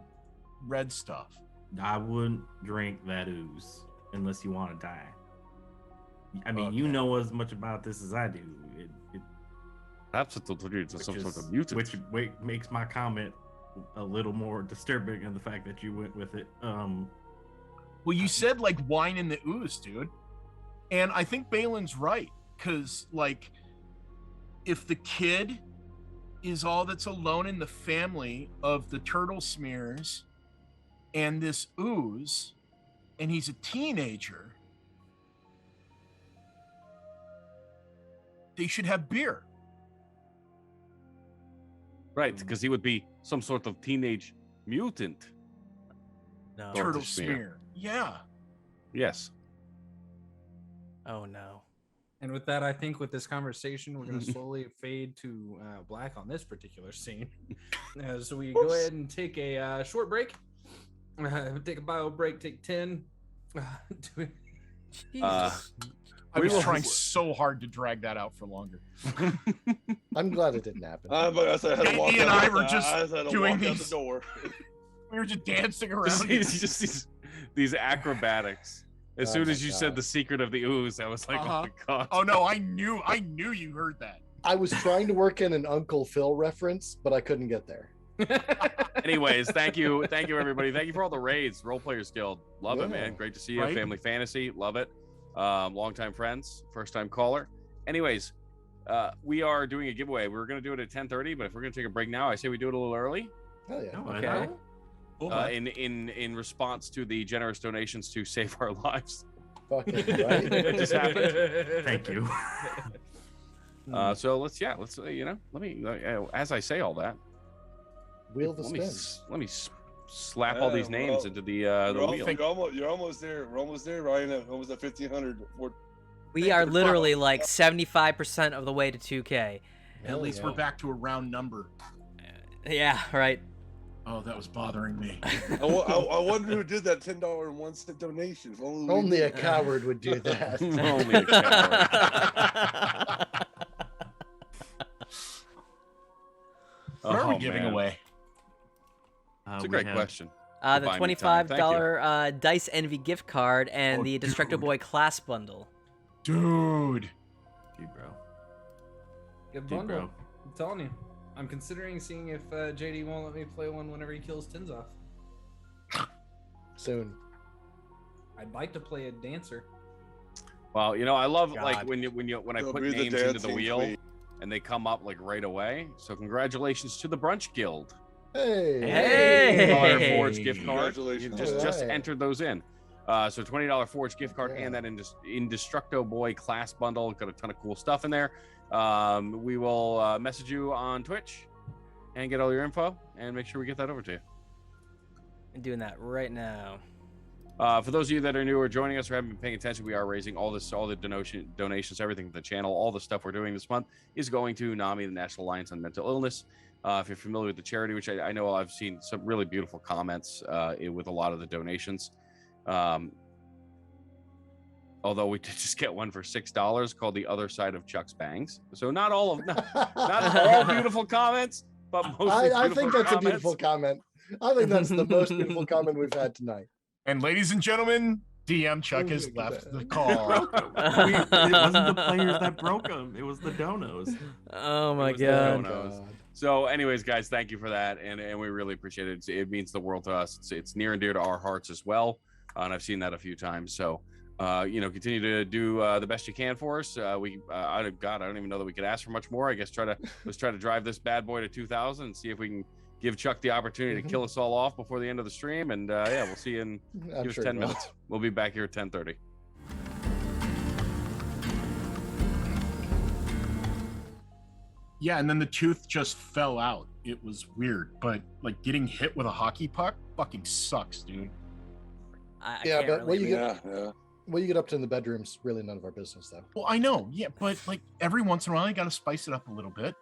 red stuff. I wouldn't drink that ooze unless you want to die. I mean, you Okay. know as much about this as I do. Perhaps it's alluded to some sort of mutant. Which makes my comment a little more disturbing in the fact that you went with it. Well, you said like wine in the ooze, dude. And I think Balin's right. Cause like if the kid is all that's alone in the family of the turtle smears and this ooze, and he's a teenager, they should have beer. Right, because he would be some sort of teenage mutant. No. Turtle smear. smear. Yeah. Yes. Oh no. And with that, I think with this conversation, we're going to slowly fade to black on this particular scene. So we go ahead and take a short break. Take a bio break, take 10. Jesus. I We was will- trying so hard to drag that out for longer. I'm glad it didn't happen. But I said I had to walk Katie and out I the- were just I had to doing walk out these- the door. We were just dancing Just, around. just these acrobatics. As Oh soon my as you said God. the secret of the ooze, I was like, oh my god. Oh no, I knew you heard that. I was trying to work in an Uncle Phil reference, but I couldn't get there. Anyways, thank you everybody. Thank you for all the raids. Role Players Guild, love it, Yeah. man. Great to see you. Right? Family Fantasy, love it. Longtime friends, first time caller. Anyways, we are doing a giveaway. We were going to do it at 10:30, but if we're going to take a break now, I say we do it a little early. Hell yeah. No, I Okay. don't. In response to the generous donations to save our lives. Fucking right. It just happened. Thank you. So let's let me as I say all that, Wheel the let me spin. let me slap all these Yeah, names well, into the You're wheel. you're almost there. We're almost there, Ryan. Almost at 1,500. We are literally like 75% of the way to 2K. Hell At least yeah. we're back to a round number. Yeah, right. Oh, that was bothering me. I wonder who did that $10.01 donation. If only we Only a knew. coward would do that. Only a coward. What are we Oh, giving man. away? It's a We great have- question. The Buy me time. Thank you. $25 Dice Envy gift card and Oh, the Destructo dude. Boy class bundle. Dude. Dude, bro. Good Dude, bundle. bro. I'm telling you. I'm considering seeing if JD won't let me play one whenever he kills tins off. Soon. I'd like to play a dancer. Well, I love like God. when I They'll put be the names into the dancing wheel. queen. and they come up like right away. So congratulations to the Brunch Guild. Hey. Hey. $20 Forge gift card. You Congratulations. just Alright. entered those in. So $20 Forge gift card Yeah. and that Indestructo Boy class bundle. Got a ton of cool stuff in there. We will message you on Twitch and get all your info and make sure we get that over to you. I'm doing that right now. For those of you that are new or joining us or haven't been paying attention, we are raising all the donations, everything for the channel, all the stuff we're doing this month is going to NAMI, the National Alliance on Mental Illness. If you're familiar with the charity, which I know I've seen some really beautiful comments with a lot of the donations. Although we did just get one for $6 called The Other Side of Chuck's Bangs. So not all beautiful comments, but mostly I beautiful think that's a comments. beautiful comment. I think that's the most beautiful comment we've had tonight. And ladies and gentlemen, DM Chuck has Look at left that. the call. It wasn't the players that broke them. It was the donos. Oh my was the god. donut. So anyways, guys, thank you for that. And we really appreciate it. It means the world to us. It's near and dear to our hearts as well. And I've seen that a few times. So, continue to do the best you can for us. I don't even know that we could ask for much more. I guess let's try to drive this bad boy to 2,000 and see if we can give Chuck the opportunity to kill us all off before the end of the stream. And we'll see you in I'm give us sure 10 he will. minutes. We'll be back here at 10:30. Yeah, and then the tooth just fell out. It was weird, but like getting hit with a hockey puck fucking sucks, dude. I Yeah, can't but really what you Yeah, yeah. What you get up to in the bedroom's really none of our business, though. Well, I know, yeah, but like every once in a while, you got to spice it up a little bit.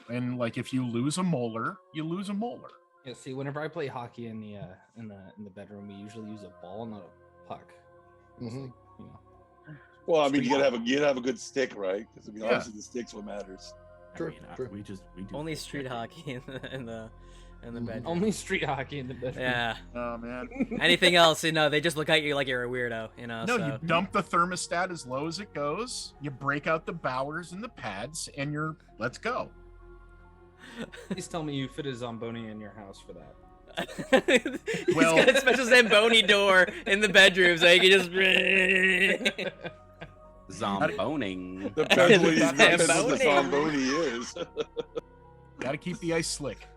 And like if you lose a molar, you lose a molar. Yeah, see, whenever I play hockey in the bedroom, we usually use a ball, not a puck. It's Mhm. like, you know. Well, I mean, you gotta have a good stick, right? Because I mean, Yeah. obviously the stick's what matters. True, true. We do Only full street checking. hockey in the Mhm. bedroom. Only street hockey in the bedroom. Yeah. Oh man. Anything else, they just look at you like you're a weirdo, No, so. you dump the thermostat as low as it goes. You break out the bowers and the pads, and you're let's go. Please tell me you fit a Zamboni in your house for that. He's Well- got a special Zamboni door in the bedroom so he can just. Zomboning. Depends what It's depends what the Zamboni. Zamboni is. Got to keep the ice slick.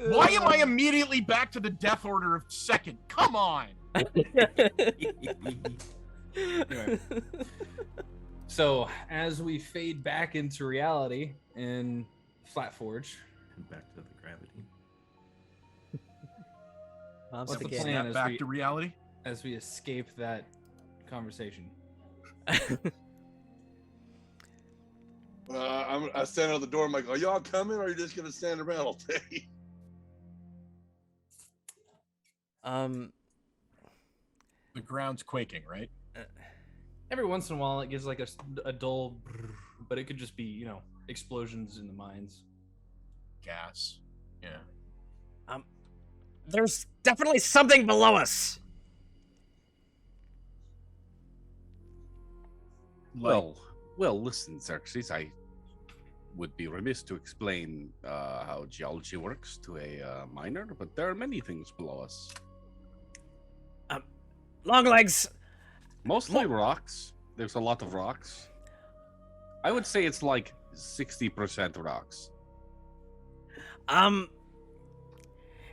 Why am I immediately back to the death order of second? Come on. Anyway. So as we fade back into reality in Flatforge, And back to the gravity. Mom's What's the the kid. plan? Snap as back we- to reality. as we escape that conversation. I stand out the door. I'm like, are y'all coming, or are you just gonna stand around all day? The ground's quaking, right? Every once in a while, it gives like a dull, brrr, but it could just be explosions in the mines. Gas. Yeah. There's definitely something below us. Like, Well, listen, Xerxes, I would be remiss to explain how geology works to a miner, but there are many things below us. Long legs. Mostly rocks. There's a lot of rocks. I would say it's like 60% rocks.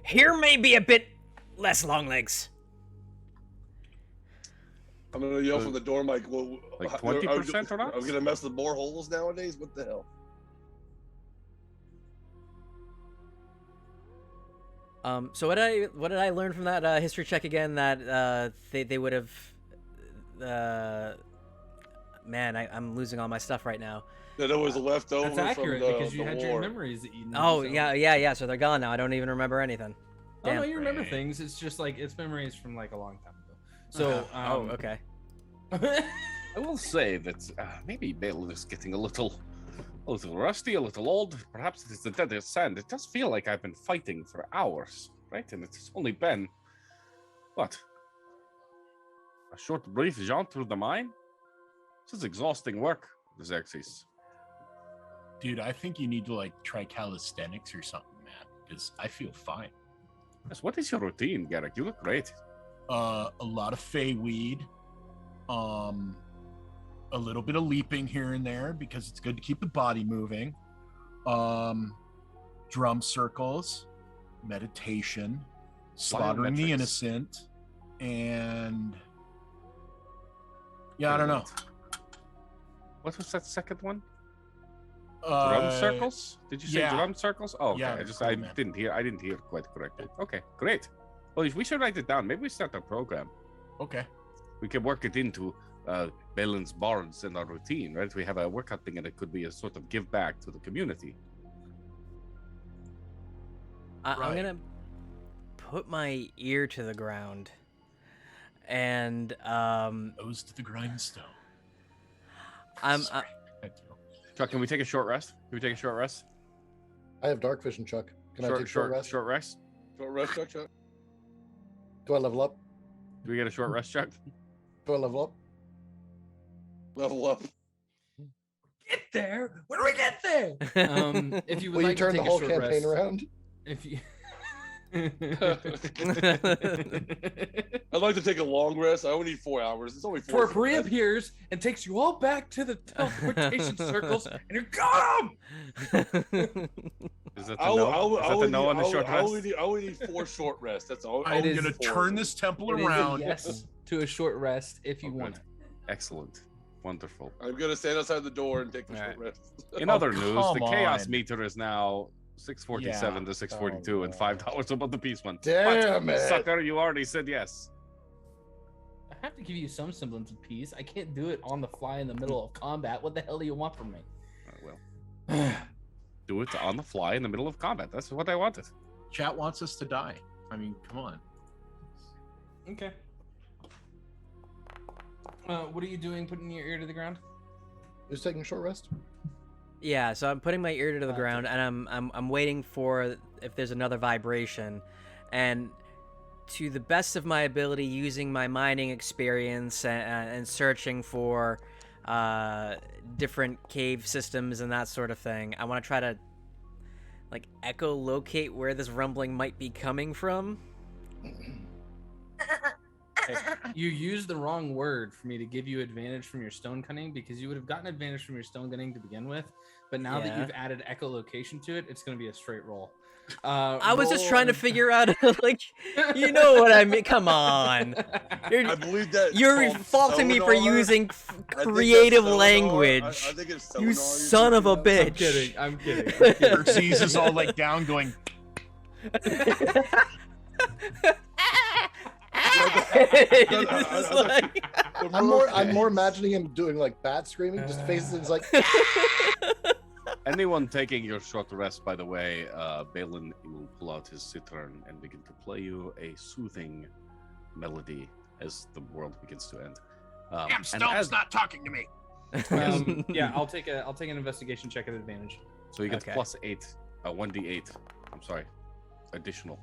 Here may be a bit less long legs. I'm gonna yell from the door. I'm like, well, Like are 20% we rocks? gonna mess with more holes nowadays? What the hell? So what did I learn from that history check again? That they would have. Man, I'm losing all my stuff right now. That it was left over. That's accurate from the, because you the had war. your memories eaten. Oh so- yeah. So they're gone now. I don't even remember anything. Oh no, Damn. you remember Right. things. It's just like it's memories from like a long time ago. So Oh, okay. I will say that maybe Bale is getting a little rusty, a little old. Perhaps it is the dead sand. It does feel like I've been fighting for hours, right? And it's only been, what? A short, brief jaunt through the mine? This is exhausting work, Xerxes. dude, I think you need to like try calisthenics or something, man, because I feel fine. Yes, what is your routine, Garrick? You look great. A lot of fey weed, a little bit of leaping here and there because it's good to keep the body moving. Drum circles, meditation, slaughtering the Biometrics. innocent, and I don't know. What was that second one? Drum Uh, circles? Did you say yeah. drum circles? Oh, okay. Yeah, I man. didn't hear quite correctly. Okay, great. Well, we should write it down. Maybe we start a program. Okay. We can work it into Balin's barns in our routine, right? We have a workout thing, and it could be a sort of give back to the community. I'm Right. gonna put my ear to the ground, and Nose to the grindstone. I'm Sorry. Chuck, can we take a short rest? I have dark vision, Chuck. Can I take short rest? Short rest? Short rest, Chuck. Do I level up? Do we get a short rest, Chuck? Do I level up? Level up. Get there. When do we get there? If you would Will you like turn to the take whole a short campaign rest, around? if you. I'd like to take a long rest. I only need 4 hours. It's only 4 Torp hours. reappears and takes you all back to the teleportation circles, and you got him. Is that the no? Is that the no on the short I rest? only need 4 short rests. That's all. I'm It is gonna turn this temple It is a around. yes to a short rest if you Oh, want good. it. Excellent. Wonderful. I'm gonna stand outside the door and take the short Alright. rest. In Oh, other news, the come chaos on. meter is now 647 to 642 and $5 above the peace one. Damn But, it. sucker, you already said yes. I have to give you some semblance of peace. I can't do it on the fly in the middle of combat. What the hell do you want from me? Well, do it on the fly in the middle of combat. That's what I wanted. Chat wants us to die. I mean, come on. Okay. What are you doing? Putting your ear to the ground? Who's taking a short rest? Yeah, so I'm putting my ear to the Okay. ground, and I'm waiting for if there's another vibration, and to the best of my ability, using my mining experience and searching for different cave systems and that sort of thing. I want to try to like echolocate where this rumbling might be coming from. Hey, you used the wrong word for me to give you advantage from your stone cunning, because you would have gotten advantage from your stone cunning to begin with. But now that Yeah. you've added echolocation to it, it's going to be a straight roll. I was just roll trying to and- figure out, like, you know what I mean? Come on. I believe that You're called faulting me for sonar. using I think that's creative sonar. language. I think it's You sonar son of a you're thinking I'm bitch. kidding. I'm kidding. I'm kidding. Xerxes is all like down going, It's just like- of. I'm more imagining him doing like bat screaming, just faces and it's like Anyone taking your short rest, by the way, Balin will pull out his citern and begin to play you a soothing melody as the world begins to end. damn, and Stone's as- not talking to me. Yeah, I'll take an investigation check at advantage. So he gets Okay. +8, 1d8. I'm sorry, additional.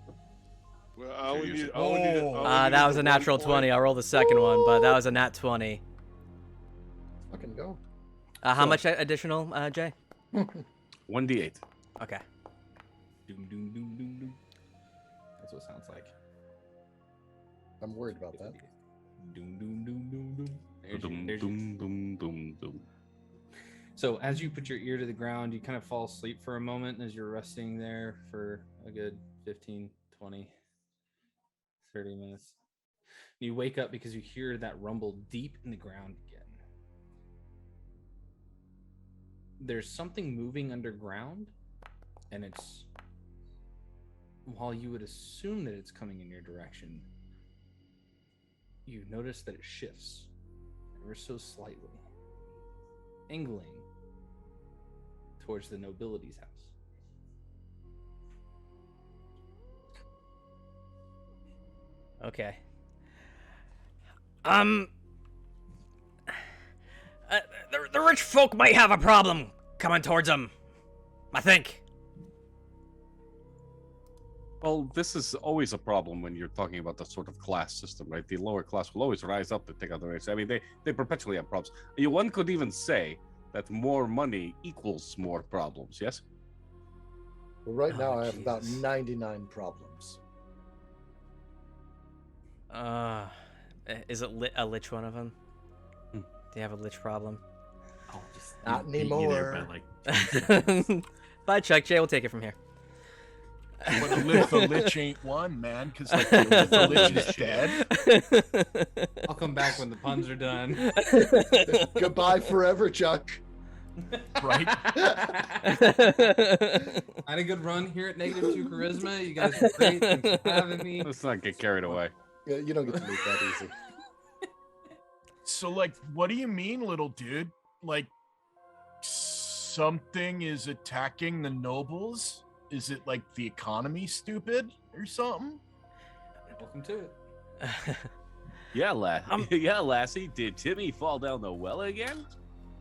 Well, I only Use need. it. I only need- I only need that was the a natural 1 20. point. I'll roll the second one, but that was a nat 20. fucking go. How So- much additional, Jay? 1d8. Okay. Doom, doom, doom, doom, doom. That's what it sounds like. I'm worried about that. Doom, doom, doom, doom, doom. There's your- Dum, there's your- dum, dum, dum, dum. So as you put your ear to the ground, you kind of fall asleep for a moment as you're resting there for a good 15, 20, 30 minutes. You wake up because you hear that rumble deep in the ground again. There's something moving underground, and it's, while you would assume that it's coming in your direction, you notice that it shifts ever so slightly, angling towards the nobility's house. Okay. The rich folk might have a problem coming towards them. I think. Well, this is always a problem when you're talking about the sort of class system, right? The lower class will always rise up to take out the rich. I mean, they perpetually have problems. One could even say that more money equals more problems, yes? Well, right now Oh, I have about Jesus. 99 problems. Is it a lich one of them? Hmm. Do you have a lich problem? I'll just Not beat you there by anymore. like Bye, Chuck. Jay will take it from here. But the lich ain't one, man, because like the lich is dead. I'll come back when the puns are done. Goodbye forever, Chuck. Right? I had a good run here at -2 charisma. You guys were great. Thanks for having me. Let's not get carried away. Yeah, you don't get to leave that easy. So, like, what do you mean, little dude? Like, something is attacking the nobles? Is it like the economy stupid or something? Welcome to it. Yeah, yeah, Lassie. Did Timmy fall down the well again?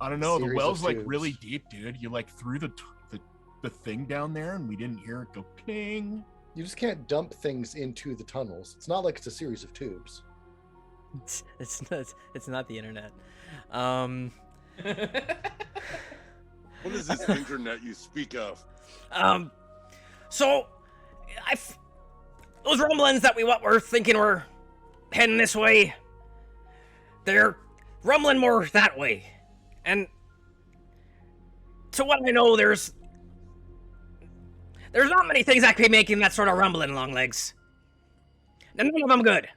I don't know. The Series well's of like tubes. really deep, dude. You like threw the thing down there, and we didn't hear it go ping. You just can't dump things into the tunnels. It's not like it's a series of tubes. It's not the internet. What is this internet you speak of? So, those rumblings that we were thinking were heading this way, they're rumbling more that way. And to what I know, there's not many things that could be making that sort of rumbling, Longlegs. And none of them good.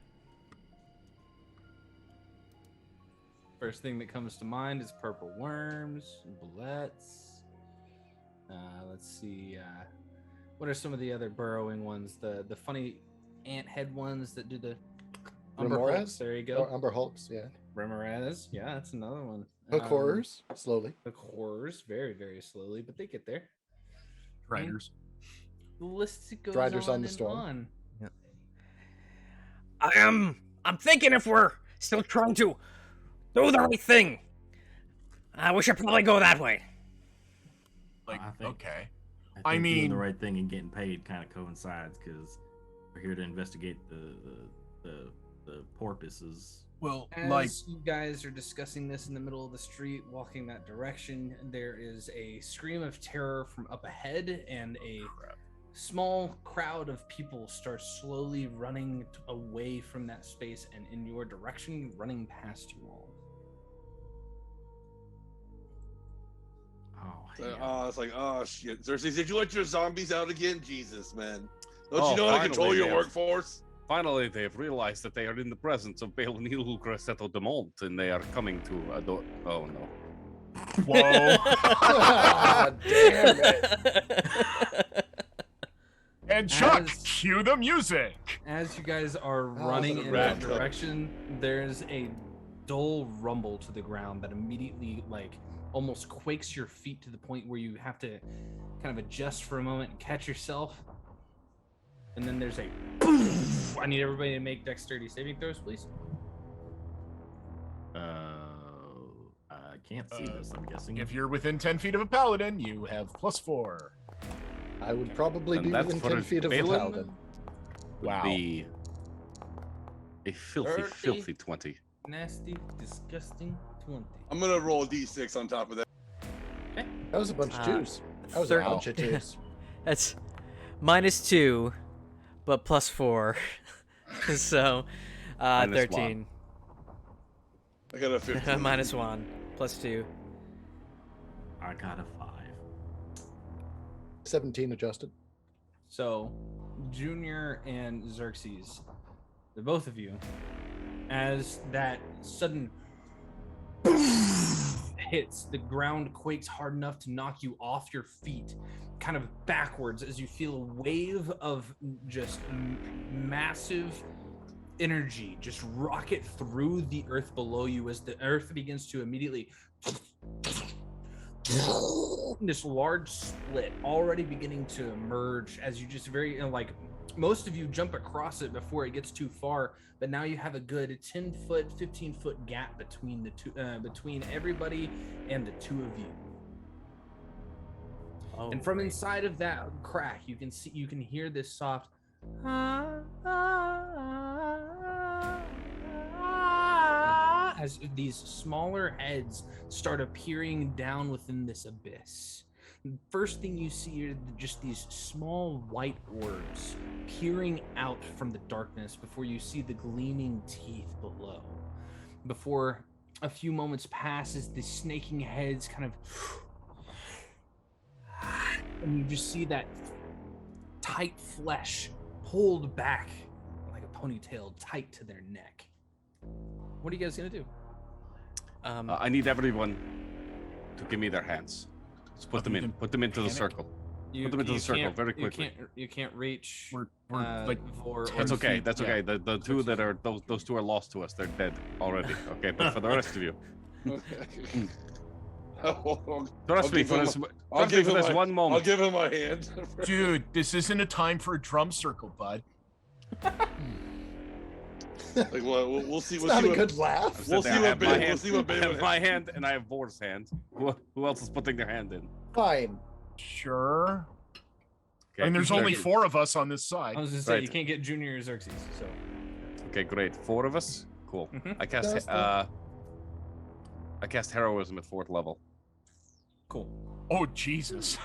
First thing that comes to mind is purple worms, bullets. Let's see. What are some of the other burrowing ones? The funny ant head ones that do the Umber Remores? Hulks. There you go. Or Umber Hulks, yeah. Remorez. Yeah, that's another one. Hook horrors, slowly. Hook horrors, very, very slowly, but they get there. Riders. The list goes Driders on on the and storm. on. I'm thinking if we're still trying to do the right thing, we should probably go that way. Like, I think- okay. I think doing mean- the right thing and getting paid kind of coincides because we're here to investigate the porpoises. Well, As like, you guys are discussing this in the middle of the street, walking that direction, there is a scream of terror from up ahead, and a small crowd of people starts slowly running away from that space and in your direction, running past you all. It's like, oh shit. Cersei, did you let your zombies out again? Jesus, man. Don't Oh, you know how to finally, control your man. workforce? Finally, they've realized that they are in the presence of Belenil Grassetto de Mont, and they are coming to adore. Oh no. whoa. Ah, damn it. And Chuck, As- cue the music. As you guys are was running a in rat that truck. direction, there's a dull rumble to the ground that immediately, like, almost quakes your feet to the point where you have to kind of adjust for a moment and catch yourself. And then there's a boom. I need everybody to make dexterity saving throws, please. I can't see this. I'm guessing. If you're within 10 feet of a paladin, you have +4. I would probably And be that's within for 10 feet of a Balin? paladin. Would Wow. be a filthy, 30. filthy 20. Nasty, disgusting 20. I'm gonna roll a d6 on top of that. That was a bunch of twos. That was thir- a bunch of twos. That's -2, but +4. So, Minus 13. I got a 15. -1, +2. I got a 5. 17 adjusted. So, Junior and Xerxes, the both of you, as that sudden hits, the ground quakes hard enough to knock you off your feet, kind of backwards, as you feel a wave of just massive energy just rocket through the earth below you as the earth begins to immediately this large split already beginning to emerge as you just very like most of you jump across it before it gets too far, but now you have a good 10 foot 15 foot gap between the two between everybody and the two of you. Oh, And from inside of that crack, you can hear this soft as these smaller heads start appearing down within this abyss. First thing you see are just these small white orbs peering out from the darkness before you see the gleaming teeth below. Before a few moments pass as the snaking heads kind of, and you just see that tight flesh pulled back like a ponytail tight to their neck. What are you guys gonna do? I need everyone to give me their hands. Let's put them in. Put them into the circle. Put them into the circle very quickly. You can't reach. We're like Vor. That's okay. feet, That's okay. The two that are those two are lost to us. They're dead already. Okay, but for the rest of you, trust me for this. Trust me for this one moment. I'll give him my hand. dude, this isn't a time for a drum circle, bud. Like, well, we'll see. It's We'll not see a what, good laugh. we'll see what Ben. We'll see what I Ben. have my hand and I have Vor's hand. Who else is putting their hand in? Fine. Sure. Okay, And there's they're- only 4 of us on this I side. was gonna say Right. you can't get Junior or Xerxes. So Okay, great. 4 of us. Cool. Mhm. I cast. That's I cast heroism at 4th level. cool. Oh, Jesus.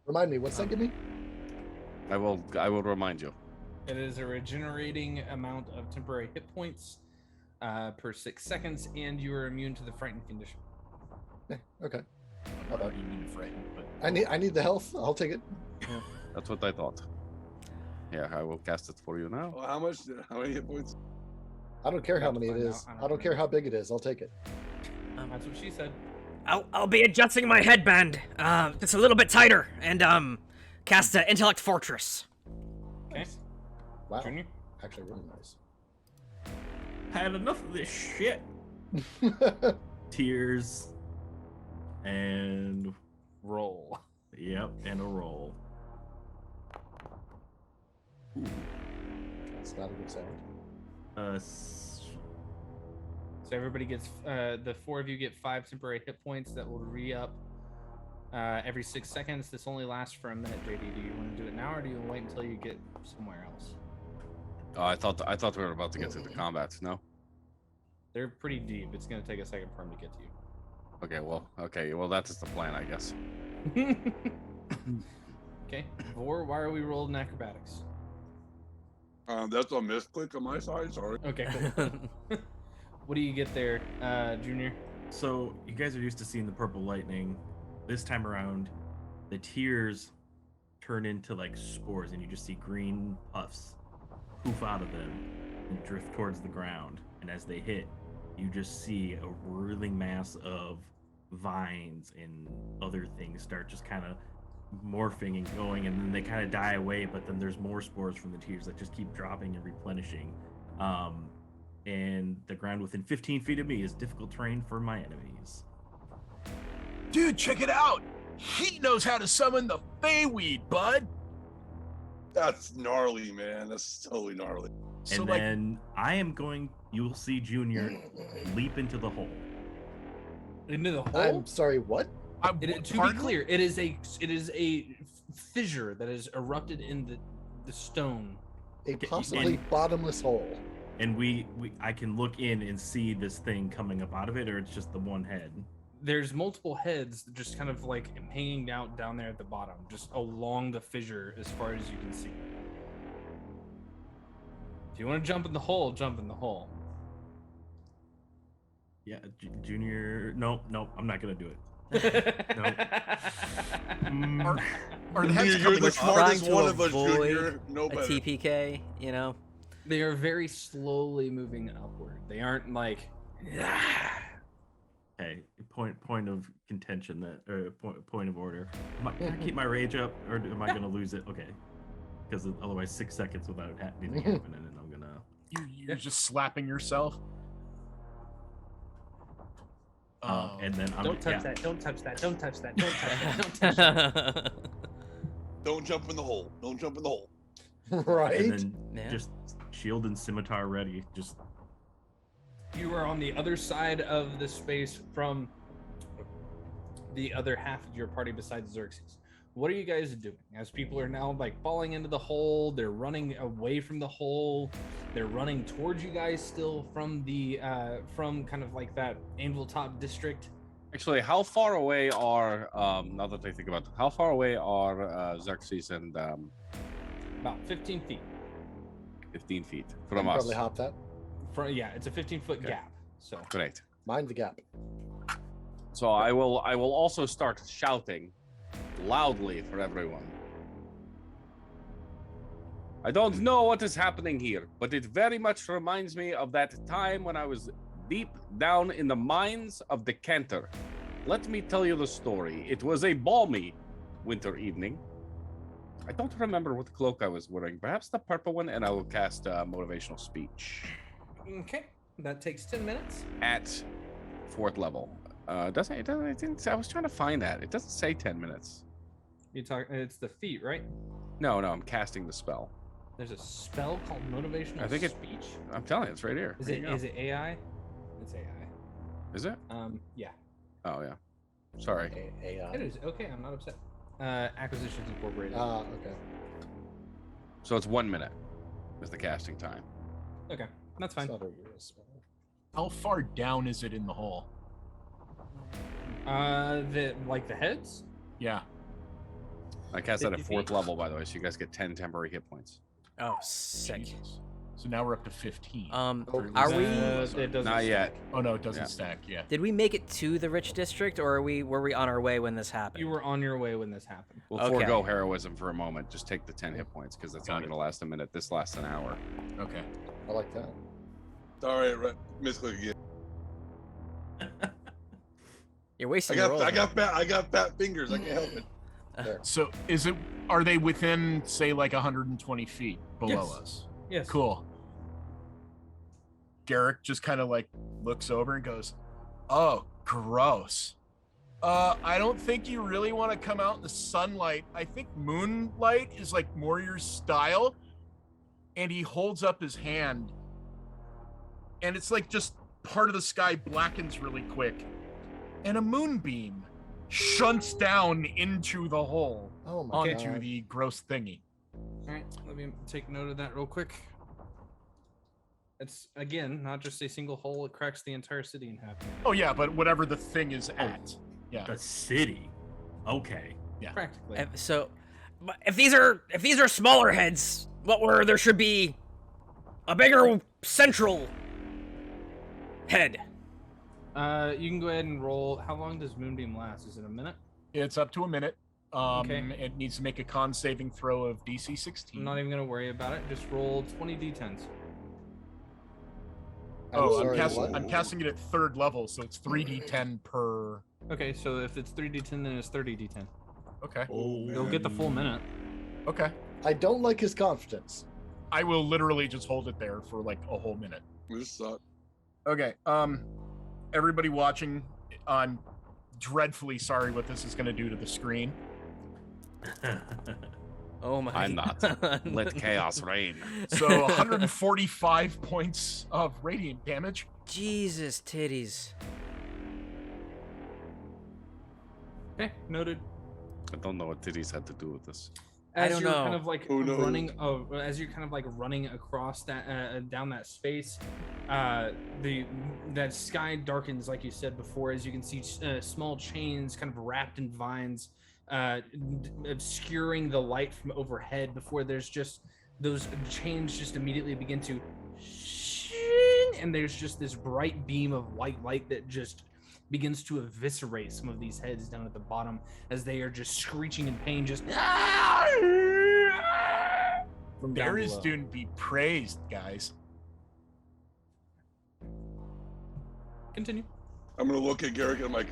Remind me, what's that give me? I will remind you. It is a regenerating amount of temporary hit points per 6 seconds, and you are immune to the frightened condition. Okay. I don't even mean to frighten, but I need the health. I'll take it. That's what I thought. Yeah, I will cast it for you now. Well, how much? How many hit points? I don't care how About to many it find is. out. I don't care how big it is. I'll take it. That's what she said. I'll be adjusting my headband, just a little bit tighter, and cast Intellect Fortress. Okay, Wow. Junior. Actually, really nice. Had enough of this shit. Tears. And Roll. yep, and a roll. That's not a good sound. So everybody gets the 4 of you get 5 temporary hit points that will re-up every 6 seconds. This only lasts for a minute. JD, do you want to do it now, or do you want to wait until you get somewhere else? Oh, I thought we were about to get to the combats. No. They're pretty deep. It's gonna take a second for them to get to you. Okay. Well, that's the plan, I guess. Okay, Vor, why are we rolling acrobatics? That's a misclick on my side. Sorry. Okay, cool. What do you get there, Junior? So you guys are used to seeing the purple lightning. This time around, the tears turn into like spores, and you just see green puffs poof out of them and drift towards the ground. And as they hit, you just see a whirling mass of vines and other things start just kind of morphing and going, and then they kind of die away, but then there's more spores from the tears that just keep dropping and replenishing. And the ground within 15 feet of me is difficult terrain for my enemies. dude, check it out. He knows how to summon the Feyweed, bud. That's gnarly, man. That's totally gnarly. So And like, then you will see Junior leap into the hole. Into the hole? I'm sorry, what? To be clear, it is a fissure that has erupted in the stone. A Okay, possibly and- bottomless hole. And I can look in and see this thing coming up out of it, or it's just the one head. There's multiple heads just kind of like hanging out down there at the bottom, just along the fissure as far as you can see. If you want to jump in the hole, jump in the hole. Yeah, Junior. Nope, I'm not gonna do it. Are the heads You're coming the up? trying smartest to one of us, avoid Junior. No A better. TPK, you know? They are very slowly moving upward. They aren't like. Hey, point of contention point of order. Can I keep my rage up, or am I gonna lose it? Okay, because otherwise 6 seconds without anything happening, and I'm gonna. You're just slapping yourself. And then I'm Don't touch yeah. that! Don't touch that! Don't touch that! Don't touch that! Don't touch that! Don't jump in the hole. Don't jump in the hole. Right? And then Yeah. just shield and scimitar ready. Just You are on the other side of the space from the other half of your party besides Xerxes. What are you guys doing? As people are now like falling into the hole, they're running away from the hole, they're running towards you guys still from the from kind of like that Anvil Top district. Actually, how far away are now that I think about it, how far away are Xerxes and About 15 feet. 15 feet I from can us? probably hop that. Yeah, it's a 15-foot Okay. gap. So Great. Mind the gap. So I will also start shouting loudly for everyone. I don't know what is happening here, but it very much reminds me of that time when I was deep down in the mines of Decanter. Let me tell you the story. It was a balmy winter evening. I don't remember what cloak I was wearing. Perhaps the purple one, and I will cast motivational speech. okay, that takes 10 minutes. At 4th level. It didn't, I was trying to find that. It doesn't say 10 minutes. It's the feat, right? No, I'm casting the spell. There's a spell called motivational I think speech. I'm telling you, it's right here. Is There it you go. is it AI? It's AI. Is it? Yeah. Oh yeah. Sorry. AI. It is okay. I'm not upset. Acquisitions Incorporated. Okay. So it's 1 minute is the casting time. Okay, that's fine. It's not a real spell. How far down is it in the hole? The heads. Yeah. I cast that at 50 4th feet. level, by the way, so you guys get 10 temporary hit points. Oh, sick. Jesus. So now we're up to 15. Are Sorry. we? It doesn't Not yet. Oh no, it doesn't Yeah. stack. Yeah. Did we make it to the rich district, or were we on our way when this happened? You were on your way when this happened. We'll Okay. forego heroism for a moment. Just take the 10 hit points because that's Got only it. going to last a minute. This lasts an hour. Okay. I like that. Sorry, right. Misclick again. You're wasting your rolls. I got fat fingers. I can't help it. There. So are they within, say, like 120 feet below Yes. us? Yes. Cool. Garrick just kind of like looks over and goes, "Oh, gross. I don't think you really want to come out in the sunlight. I think moonlight is like more your style." And he holds up his hand, and it's like just part of the sky blackens really quick, and a moonbeam shunts down into the hole, Oh my onto god. the gross thingy. All right, let me take note of that real quick. It's again not just a single hole; it cracks the entire city in half. Oh yeah, but whatever the thing is at. Yeah. The city. Okay. Practically. So, but if these are smaller heads, there should be a bigger central head. You can go ahead and roll. How long does Moonbeam last? Is it a minute? It's up to a minute. Okay. It needs to make a con saving throw of DC 16. I'm not even gonna worry about it. Just roll 20 d10s. Sorry, I'm casting it at 3rd level, so it's 3d10 per. Okay, so if it's 3d10, then it's 30 d10. Okay. Oh, You'll get the full minute. Okay. I don't like his confidence. I will literally just hold it there for like a whole minute. This sucks. Okay. Everybody watching, I'm dreadfully sorry what this is going to do to the screen. Oh my! I'm not. Let chaos reign. So 145 points of radiant damage. Jesus titties. Okay, noted. I don't know what titties had to do with this. I As don't you're know. kind of like Who knows? as you're kind of like running across that down that space, that sky darkens like you said before, as you can see small chains kind of wrapped in vines, obscuring the light from overhead. Before there's just those chains just immediately begin to, and there's just this bright beam of white light that just begins to eviscerate some of these heads down at the bottom as they are just screeching in pain, just from down There is below. doing be praised, guys. Continue. I'm gonna look at Garrick and I'm like,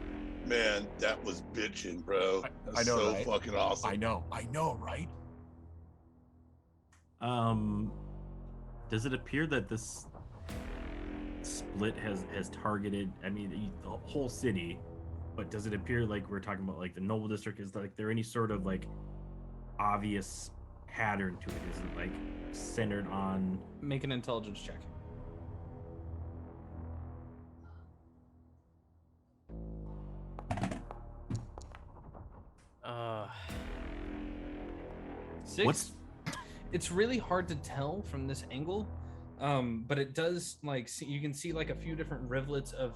man, that was bitching, bro. That's I know, so right? fucking awesome. I know, right? Does it appear that this split has targeted, I mean, the whole city, but does it appear like we're talking about like the Noble District? Is like there any sort of like obvious pattern to it? Is it like centered on? Make an intelligence check. Six. What's It's really hard to tell from this angle, but it does like you can see like a few different rivulets of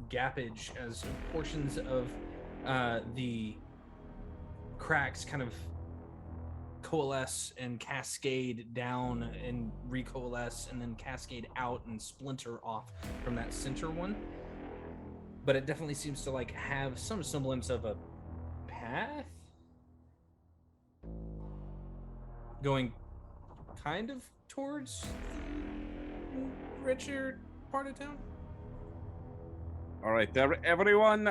gappage as portions of the cracks kind of coalesce and cascade down and recoalesce and then cascade out and splinter off from that center one. But it definitely seems to like have some semblance of a path going kind of towards the richer part of town. All right, everyone.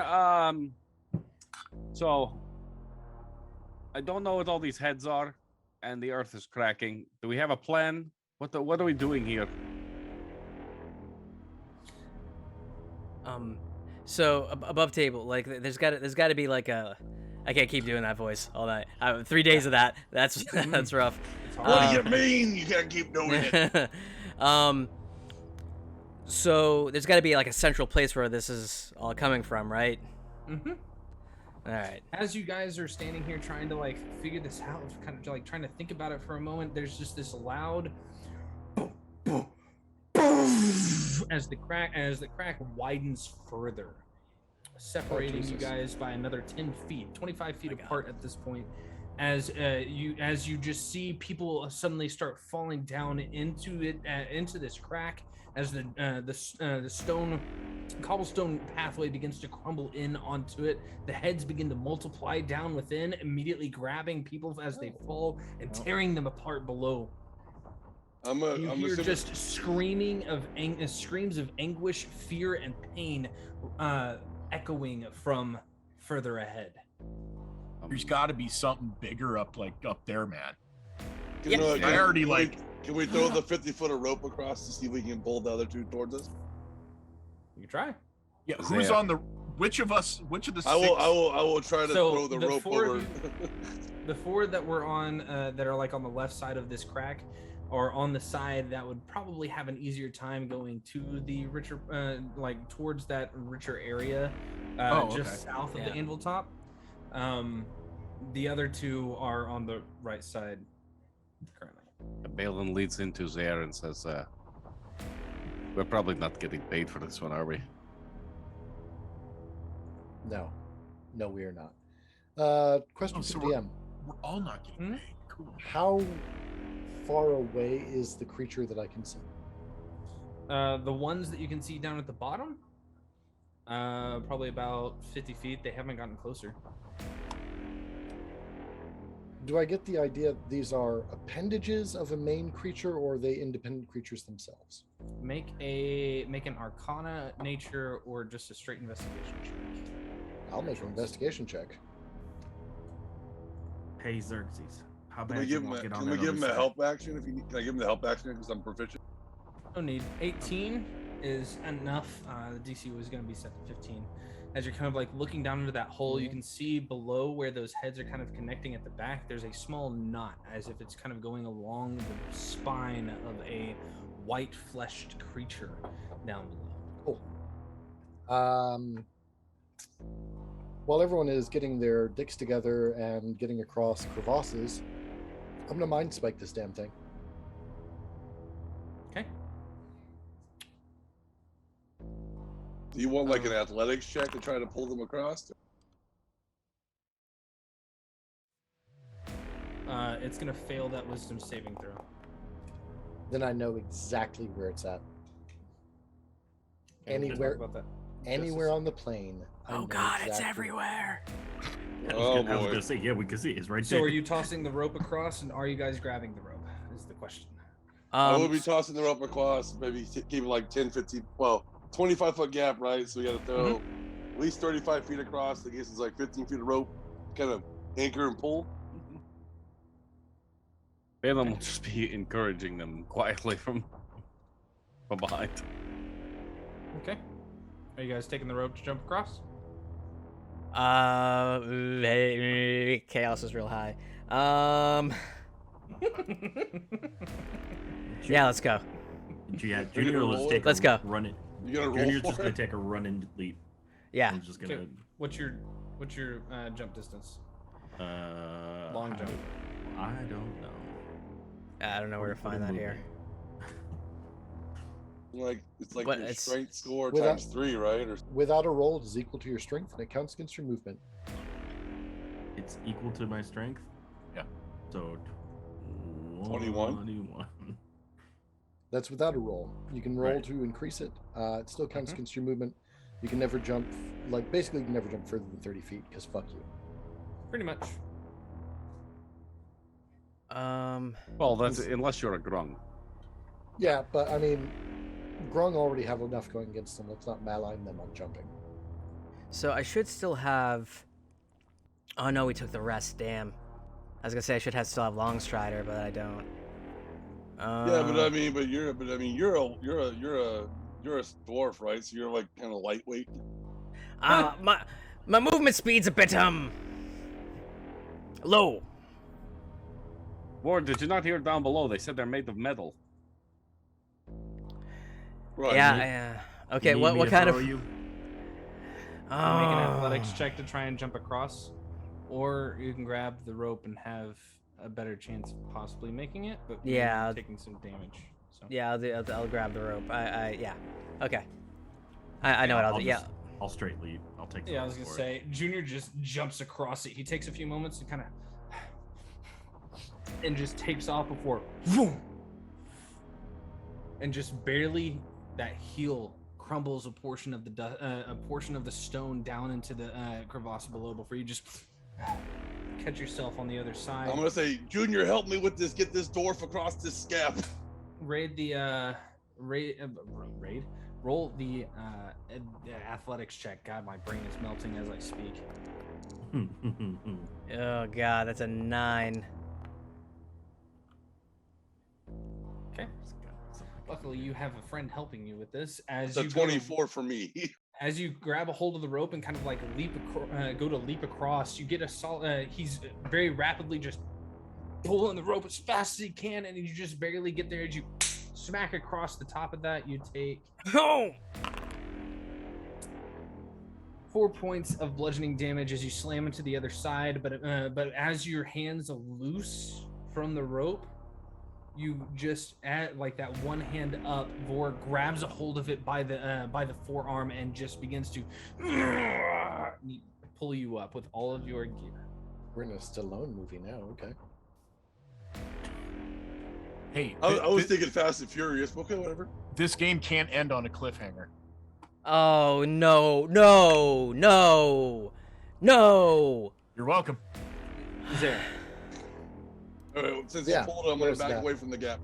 So I don't know what all these heads are, and the earth is cracking. Do we have a plan? What are we doing here? So above table, like there's got to be like a. I can't keep doing that voice all night. 3 days of that. That's that's rough. What do you mean you can't keep doing it? So there's got to be like a central place where this is all coming from, right? Mm-hmm. All right. As you guys are standing here trying to like figure this out, kind of like trying to think about it for a moment, there's just this loud boom, boom, boom, as the crack widens further, separating you guys by another 10 feet, 25 feet apart at this point. As you just see people suddenly start falling down into this crack, as the cobblestone pathway begins to crumble in onto it. The heads begin to multiply down within, immediately grabbing people as they fall and tearing them apart below. You hear just screams of anguish, fear, and pain echoing from further ahead. There's got to be something bigger up there, man. Can we throw the 50-foot of rope across to see if we can pull the other two towards us? You can try. Yeah, who's on the? Which of the six? I will try to throw the rope over. The four that were on that are like on the left side of this crack, or on the side that would probably have an easier time going to the richer, like towards that richer area, just south of the anvil top. The other two are on the right side currently. Balin leads into there and says, we're probably not getting paid for this one, are we? No, we are not. Question for DM. We're all not getting paid. Cool. How far away is the creature that I can see? The ones that you can see down at the bottom, probably about 50 feet. They haven't gotten closer. Do I get the idea these are appendages of a main creature, or are they independent creatures themselves? Make an Arcana, Nature, or just a straight investigation check. I'll make an investigation check. Hey Xerxes, how Can bad we give him a help action? Can I give him the help action because I'm proficient? No need. 18 is enough. The DC was going to be set to 15. As you're kind of like looking down into that hole, you can see below where those heads are kind of connecting at the back, there's a small knot, as if it's kind of going along the spine of a white-fleshed creature down below. Cool. While everyone is getting their dicks together and getting across crevasses, I'm going to mind spike this damn thing. Okay. Do you want like an athletics check to try to pull them across? It's gonna fail that wisdom saving throw. Then I know exactly where it's at. Okay, Anywhere Justice. on the plane. Oh God, it's everywhere. Oh I was boy. gonna say, yeah, we can see it. It's right So there. are you tossing the rope across, and are you guys grabbing the rope? Is the question. I will be tossing the rope across, maybe keep like 10, 15, 25-foot gap, right? So we got to throw at least 35 feet across. I guess it's like 15 feet of rope, kind of anchor and pull. Balin will just be encouraging them quietly from behind. Okay. Are you guys taking the rope to jump across? Chaos is real high. Yeah, let's go. Yeah, Junior will just take Let's go. Run it. You gotta roll Junior's for just gonna it? take a run and leap. Yeah. I'm just gonna. Okay. What's your jump distance? Long jump. I don't know. I don't know where to find that here. Like it's like What, your it's- strength score Without- times 3, right? Or Without a roll, it is equal to your strength, and it counts against your movement. It's equal to my strength. Yeah. So 21. That's without a roll. You can roll Right. to increase it. It still counts against your movement. You can never jump, basically you can never jump further than 30 feet, because fuck you. Pretty much. Well, that's unless you're a grung. Yeah, but I mean, Grung already have enough going against them. Let's not malign them on jumping. So I should still have. Oh no, we took the rest. Damn. I was gonna say I should still have Longstrider, but I don't. Yeah, but you're a dwarf, right? So you're like kind of lightweight. My movement speed's a bit low. Ward, did you not hear down below? They said they're made of metal. Right. Yeah. Okay. You need me What to kind throw of? you? Make an athletics check to try and jump across, or you can grab the rope and have a better chance of possibly making it. But Yeah. taking some damage. So. Yeah, I'll grab the rope. Yeah. Okay. I know what I'll do. Yeah. I'll straight lead. I'll take. Yeah, I was gonna say, Junior just jumps across it. He takes a few moments to kind of, and just takes off before, and just barely that heel crumbles a portion of the stone down into the crevasse below before you just catch yourself on the other side. I'm gonna say, Junior, help me with this. Get this dwarf across this gap. Roll the athletics check. God, my brain is melting as I speak. Oh god, that's a 9. Okay. Luckily, you have a friend helping you with this. It's a 24 for me. As you grab a hold of the rope and kind of like go to leap across, you get a solid. He's very rapidly just pulling the rope as fast as he can, and you just barely get there. As you smack across the top of that, you take 4 points of bludgeoning damage as you slam into the other side. But as your hands loose from the rope, you just add like that one hand up. Vor grabs a hold of it by the forearm and just begins to pull you up with all of your gear. We're in a Stallone movie now. Okay. Hey, I was thinking Fast and Furious. Okay, whatever. This game can't end on a cliffhanger. Oh no! You're welcome. There. All right, since Yeah, you pulled it, I'm gonna where's back that? away from the gap.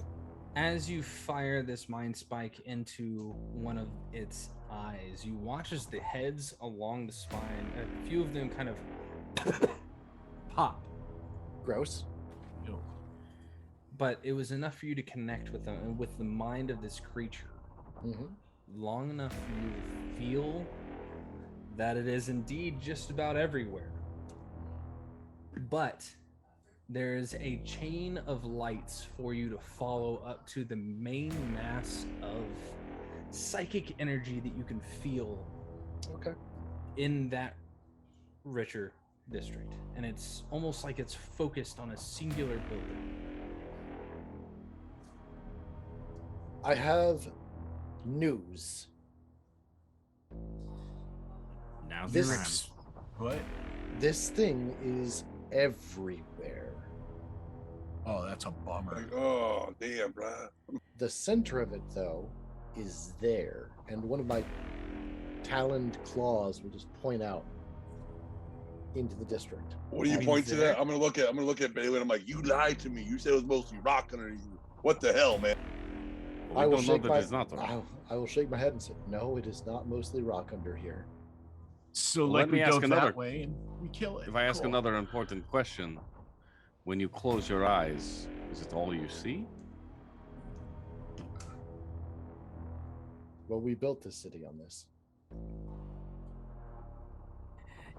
As you fire this mind spike into one of its eyes, you watch as the heads along the spine, a few of them kind of pop. Gross. But it was enough for you to connect with them, with the mind of this creature, long enough for you to feel that it is indeed just about everywhere. But there's a chain of lights for you to follow up to the main mass of psychic energy that you can feel Okay. in that richer district. And it's almost like it's focused on a singular building. I have news. Now's This- your time. What? This thing is everywhere. Oh, that's a bummer. Like, oh damn, bro. The center of it, though, is there, and one of my taloned claws will just point out into the district. What do you mean, point to there? that? I'm gonna look at Bailey and I'm like, you lied to me. You said it was mostly rock underneath you. What the hell, man? I will don't know shake that my. it's not. I will shake my head and say, "No, it is not mostly rock under here." So Well, like let we me go ask another- that way and we kill it. If I ask Cool. another important question, when you close your eyes, is it all you see? Well, we built this city on this.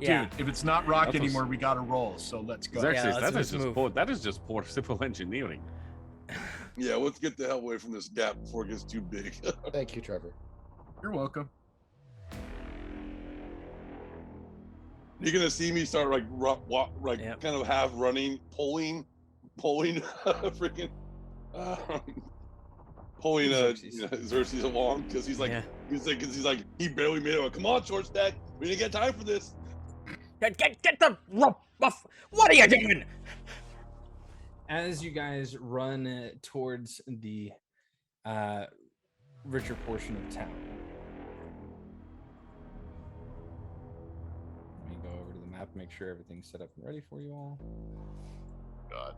Yeah. Dude, if it's not rock That was- anymore, we gotta roll. So let's go. 'Cause actually, let's that is just just move. poor, that is just poor civil engineering. Yeah, let's get the hell away from this gap before it gets too big. Thank you, Trevor. You're welcome. You're gonna see me start like Yep. kind of half running, pulling, freaking, pulling Xerxes. Xerxes along because he's like, Yeah. he barely made it. Come on, short stack, we didn't get time for this. Get the rope off! What are you doing? as you guys run towards the richer portion of town, let me go over to the map, make sure everything's set up and ready for you all. God.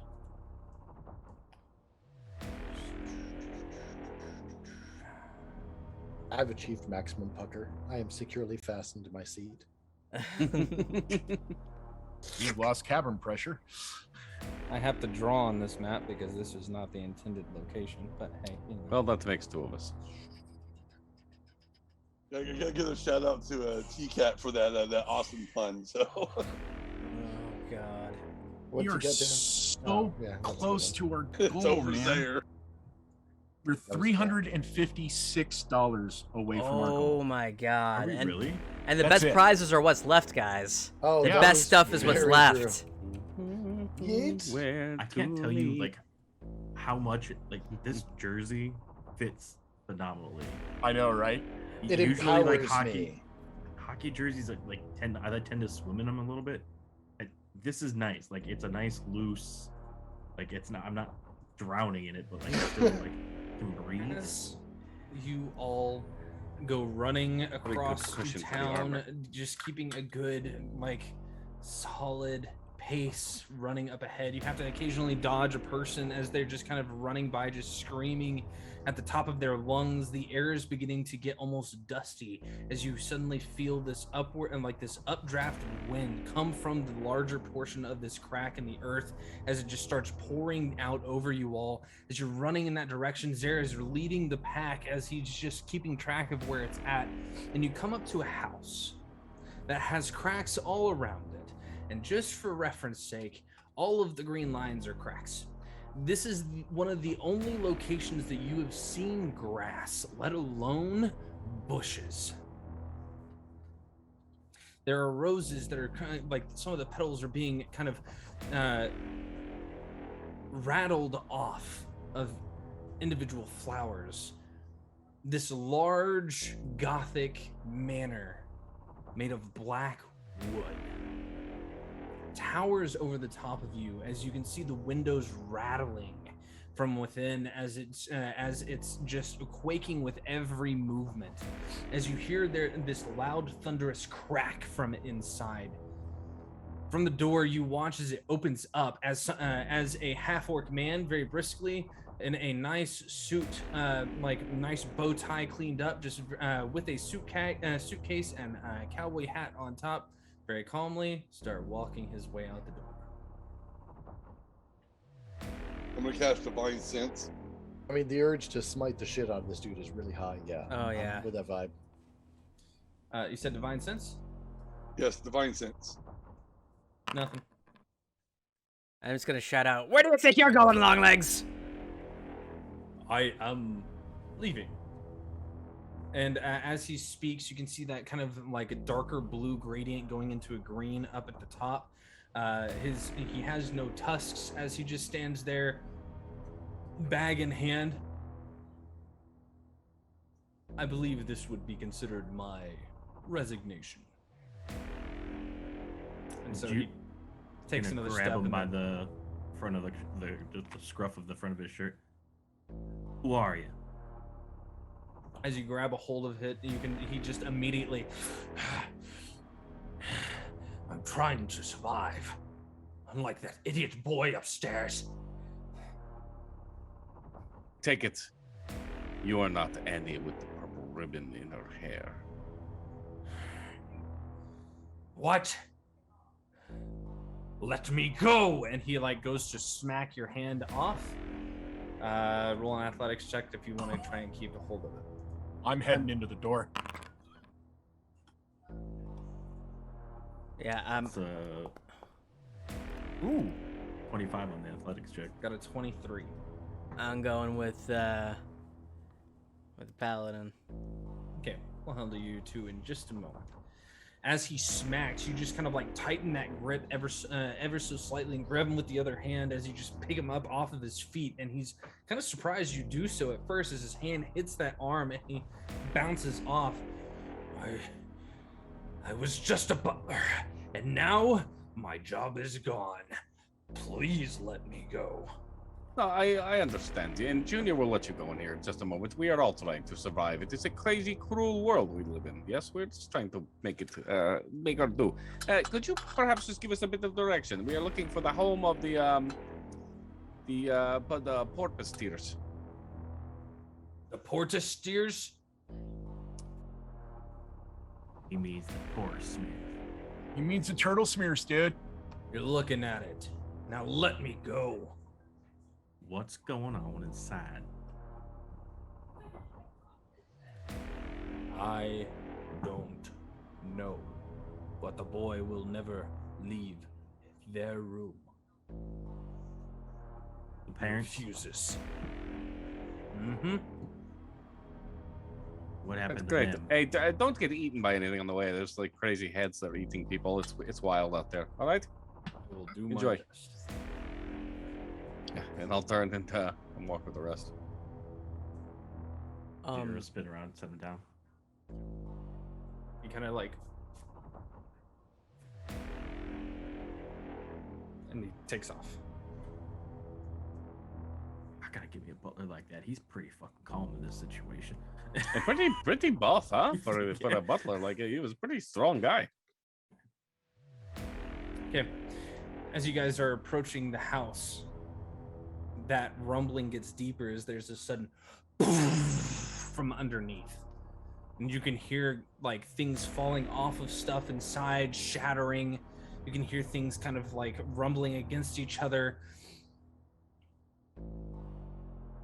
I've achieved maximum pucker. I am securely fastened to my seat. You've lost cabin pressure. I have to draw on this map because this is not the intended location, but hey, you know. Well, that makes two of us. I gotta give a shout out to T-Cat for that awesome pun. So Oh God. What'd You're you get, Dan? so Oh, yeah, that's a good close one. to our it's goal, over man. there. We're That was $356 away from our Oh goal. my Are God. we And, really? and the That's best it. prizes are what's left, guys. Oh, The yeah. that best was stuff is what's very left. true. Yeet. Where I can't to tell you lead? like how much like this jersey fits phenomenally. I know, right? It Usually, empowers hockey me. jerseys I tend to swim in them a little bit. This is nice. Like it's a nice loose. Like it's not. I'm not drowning in it, but like still like can breathe. As you all go running across cushion for the town, armor. just keeping a good, like, solid pace running up ahead. You have to occasionally dodge a person as they're just kind of running by, just screaming at the top of their lungs. The air is beginning to get almost dusty as you suddenly feel this upward and like this updraft wind come from the larger portion of this crack in the earth as it just starts pouring out over you all. As you're running in that direction, Zara is leading the pack as he's just keeping track of where it's at. And you come up to a house that has cracks all around it. And just for reference sake, all of the green lines are cracks. This is one of the only locations that you have seen grass, let alone bushes. There are roses that are kind of like some of the petals are being kind of rattled off of individual flowers. This large Gothic manor made of black wood towers over the top of you as you can see the windows rattling from within as it's just quaking with every movement as you hear this loud thunderous crack from inside. From the door you watch as it opens up as a half-orc man very briskly in a nice suit, like nice bow tie cleaned up, just with a suitcase and a cowboy hat on top, very calmly start walking his way out the door. I'm gonna cast Divine Sense. I mean, the urge to smite the shit out of this dude is really high. Yeah. Oh, I'm yeah. with that vibe. You said Divine Sense? Yes, Divine Sense. Nothing. I'm just gonna shout out, "Where do you think you're going, Longlegs?" I am leaving. And as he speaks, you can see that kind of like a darker blue gradient going into a green up at the top. He has no tusks as he just stands there, bag in hand. I believe this would be considered my resignation. And so he takes another grab step him and by then- the front of the scruff of the front of his shirt. Who are you? As you grab a hold of it, he just immediately, I'm trying to survive. Unlike that idiot boy upstairs. Take it. You are not Annie with the purple ribbon in her hair. What? Let me go! And he like goes to smack your hand off. Roll an athletics check if you want to try and keep a hold of it. I'm heading into the door. Yeah, It's ooh, 25 on the athletics check. Got a 23. I'm going with the paladin. Okay, we'll handle you two in just a moment. As he smacks, you just kind of like tighten that grip ever so slightly and grab him with the other hand as you just pick him up off of his feet. And he's kind of surprised you do so at first as his hand hits that arm and he bounces off. I was just a butler, and now my job is gone. Please let me go. No, I understand. And Junior will let you go in here in just a moment. We are all trying to survive. It is a crazy, cruel world we live in. Yes, we're just trying to make it, make our do. Could you perhaps just give us a bit of direction? We are looking for the home of the porpoise tears. The Porta steers? He means the poor Smith. He means the turtle smears, dude. You're looking at it. Now let me go. What's going on inside? I don't know. But the boy will never leave their room. The parents? Refuses. Mm-hmm. What happened That's to great. them? Hey, don't get eaten by anything on the way. There's like crazy heads that are eating people. It's wild out there. All right. I will do Enjoy. my best. Yeah, and I'll turn and walk with the rest. Zero spin around, set him down. He kind of like, and he takes off. I gotta give me a butler like that. He's pretty fucking calm in this situation. Pretty buff, huh? For Yeah. a butler, like he was a pretty strong guy. Okay. As you guys are approaching the house, that rumbling gets deeper as there's a sudden from underneath. And you can hear like things falling off of stuff inside, shattering. You can hear things kind of like rumbling against each other.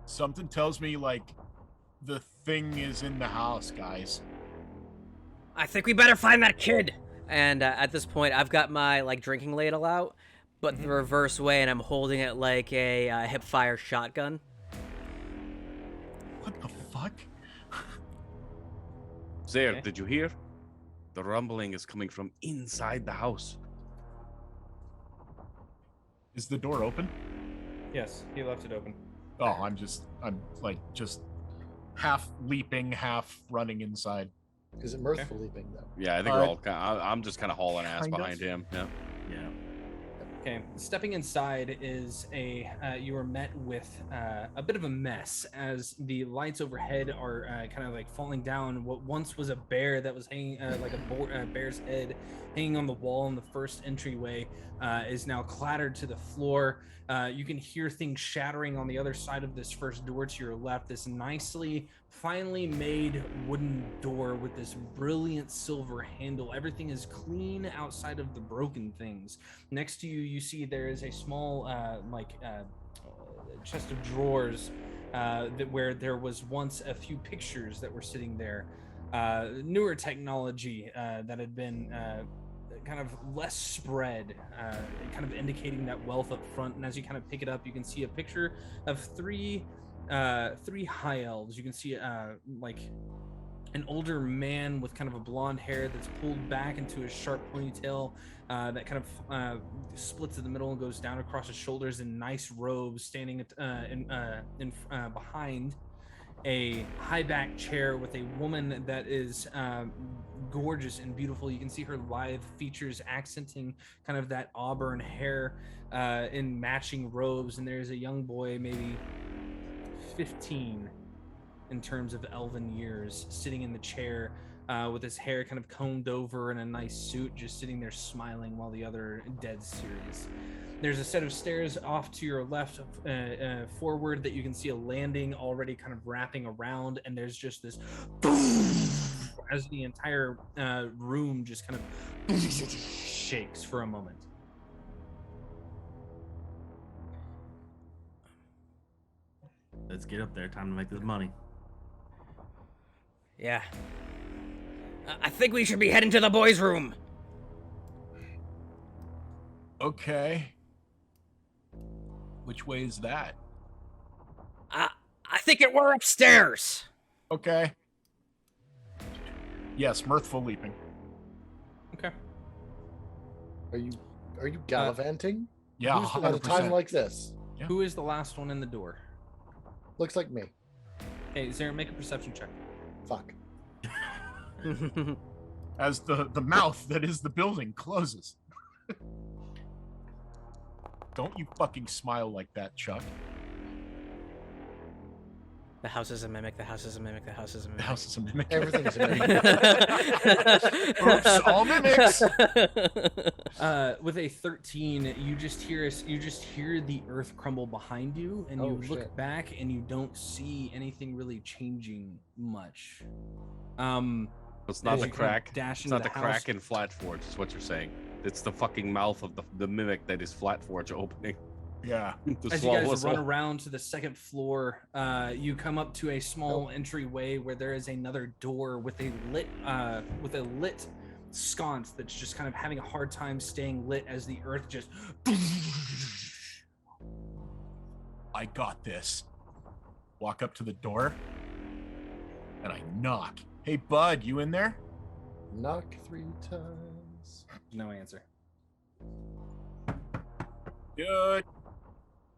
Something tells me like the thing is in the house, guys. I think we better find that kid. And at this point, I've got my like drinking ladle out, but the reverse way, and I'm holding it like a hip-fire shotgun. What the fuck? There, Okay. did you hear? The rumbling is coming from inside the house. Is the door open? Yes, he left it open. Oh, I'm like just half leaping, half running inside. Is it mirthful leaping though? Yeah, I think we're all kind of, I'm just kind of hauling ass Kind of. behind him. Yeah. Yeah. Okay, stepping inside is you are met with a bit of a mess as the lights overhead are kind of like falling down. What once was a bear that was hanging like a bear's head hanging on the wall in the first entryway is now clattered to the floor. You can hear things shattering on the other side of this first door to your left. This nicely, finely made wooden door with this brilliant silver handle. Everything is clean outside of the broken things. Next to you, you see there is a small chest of drawers where there was once a few pictures that were sitting there. Newer technology that had been kind of less spread, kind of indicating that wealth up front. And as you kind of pick it up, you can see a picture of three high elves. You can see like an older man with kind of a blonde hair that's pulled back into a sharp ponytail that kind of splits in the middle and goes down across his shoulders in nice robes, standing behind a high back chair with a woman that is gorgeous and beautiful. You can see her lithe features accenting kind of that auburn hair in matching robes. And there's a young boy, maybe 15 in terms of elven years, sitting in the chair with his hair kind of combed over in a nice suit, just sitting there smiling while the other dead serious. There's a set of stairs off to your left forward that you can see a landing already kind of wrapping around, and there's just this as the entire room just kind of shakes for a moment. Let's get up there. Time to make this money. Yeah. I think we should be heading to the boys' room. Okay. Which way is that? I think it were upstairs. Okay. Yes, mirthful leaping. Okay. Are you gallivanting? Yeah, Who's at a time 100%. like this? Yeah. Who is the last one in the door? Looks like me. Hey, Zara, make a perception check. Fuck. As the mouth that is the building closes. Don't you fucking smile like that, Chuck. The house is a mimic. The house is a mimic. The house is a The mimic. house is a mimic. Everything is a mimic. Oops, all mimics. With a 13, you just hear the earth crumble behind you, and you Oh, look shit. back and you don't see anything really changing much. It's not as the you kind of crack. dash It's into not the house. crack in Flatforge. Is what you're saying. It's the fucking mouth of the mimic that is Flatforge opening. Yeah. to As you swallow guys us run all. around to the second floor, you come up to a small entryway where there is another door with a lit sconce that's just kind of having a hard time staying lit as the earth just. I got this. Walk up to the door, and I knock. Hey, bud, you in there? Knock 3 times. No answer. Good.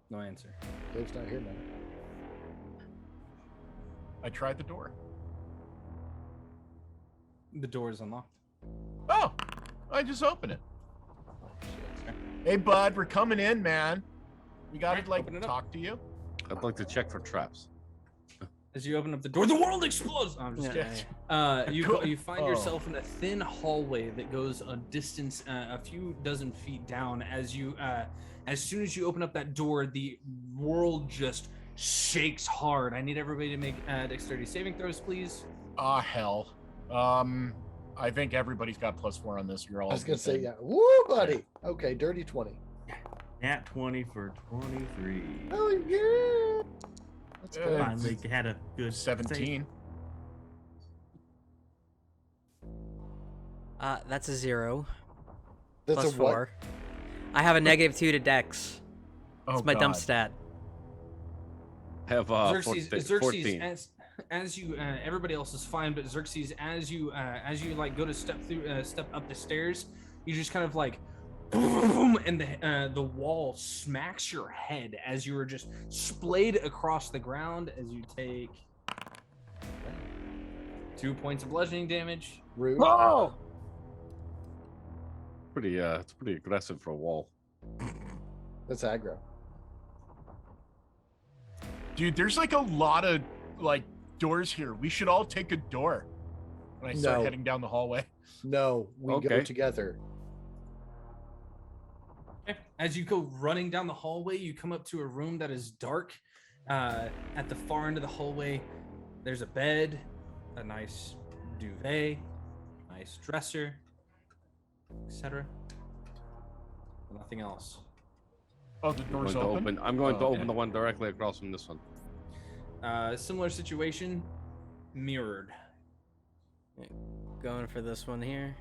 No answer. Dave's not here, man. I tried the door. The door is unlocked. Oh, I just opened it. Oh, shit. Hey, bud, we're coming in, man. We gotta Alright, like open it up. talk to you. I'd like to check for traps. As you open up the door, the world explodes. Oh, I'm just Yeah. kidding. You Cool. you find Oh. yourself in a thin hallway that goes a distance, a few dozen feet down. As soon as you open up that door, the world just shakes hard. I need everybody to make dexterity saving throws, please. Ah, hell. I think everybody's got +4 on this. You're all. I was gonna say, within. yeah. Woo, buddy. Okay, dirty 20. Nat 20 for 23. Oh yeah. That's Yeah. good. Finally had a good 17. That's a 0. That's Plus a what? 4. I have a -2 to Dex. Oh, It's my dumb God. stat. Have Xerxes, 14. as you everybody else is fine, but Xerxes, as you like go to step up the stairs, you just kind of like boom, and the wall smacks your head as you are just splayed across the ground as you take 2 points of bludgeoning damage. Rude. It's pretty aggressive for a wall. That's aggro. Dude, there's like a lot of like doors here. We should all take a door. When I start No. heading down the hallway. No, we go Okay. together. As you go running down the hallway, you come up to a room that is dark. At the far end of the hallway, there's a bed, a nice duvet, nice dresser, etc. Nothing else. Oh, the door's I'm going to open. I'm going to Oh, open okay. the one directly across from this one. Similar situation, mirrored. Going for this one here.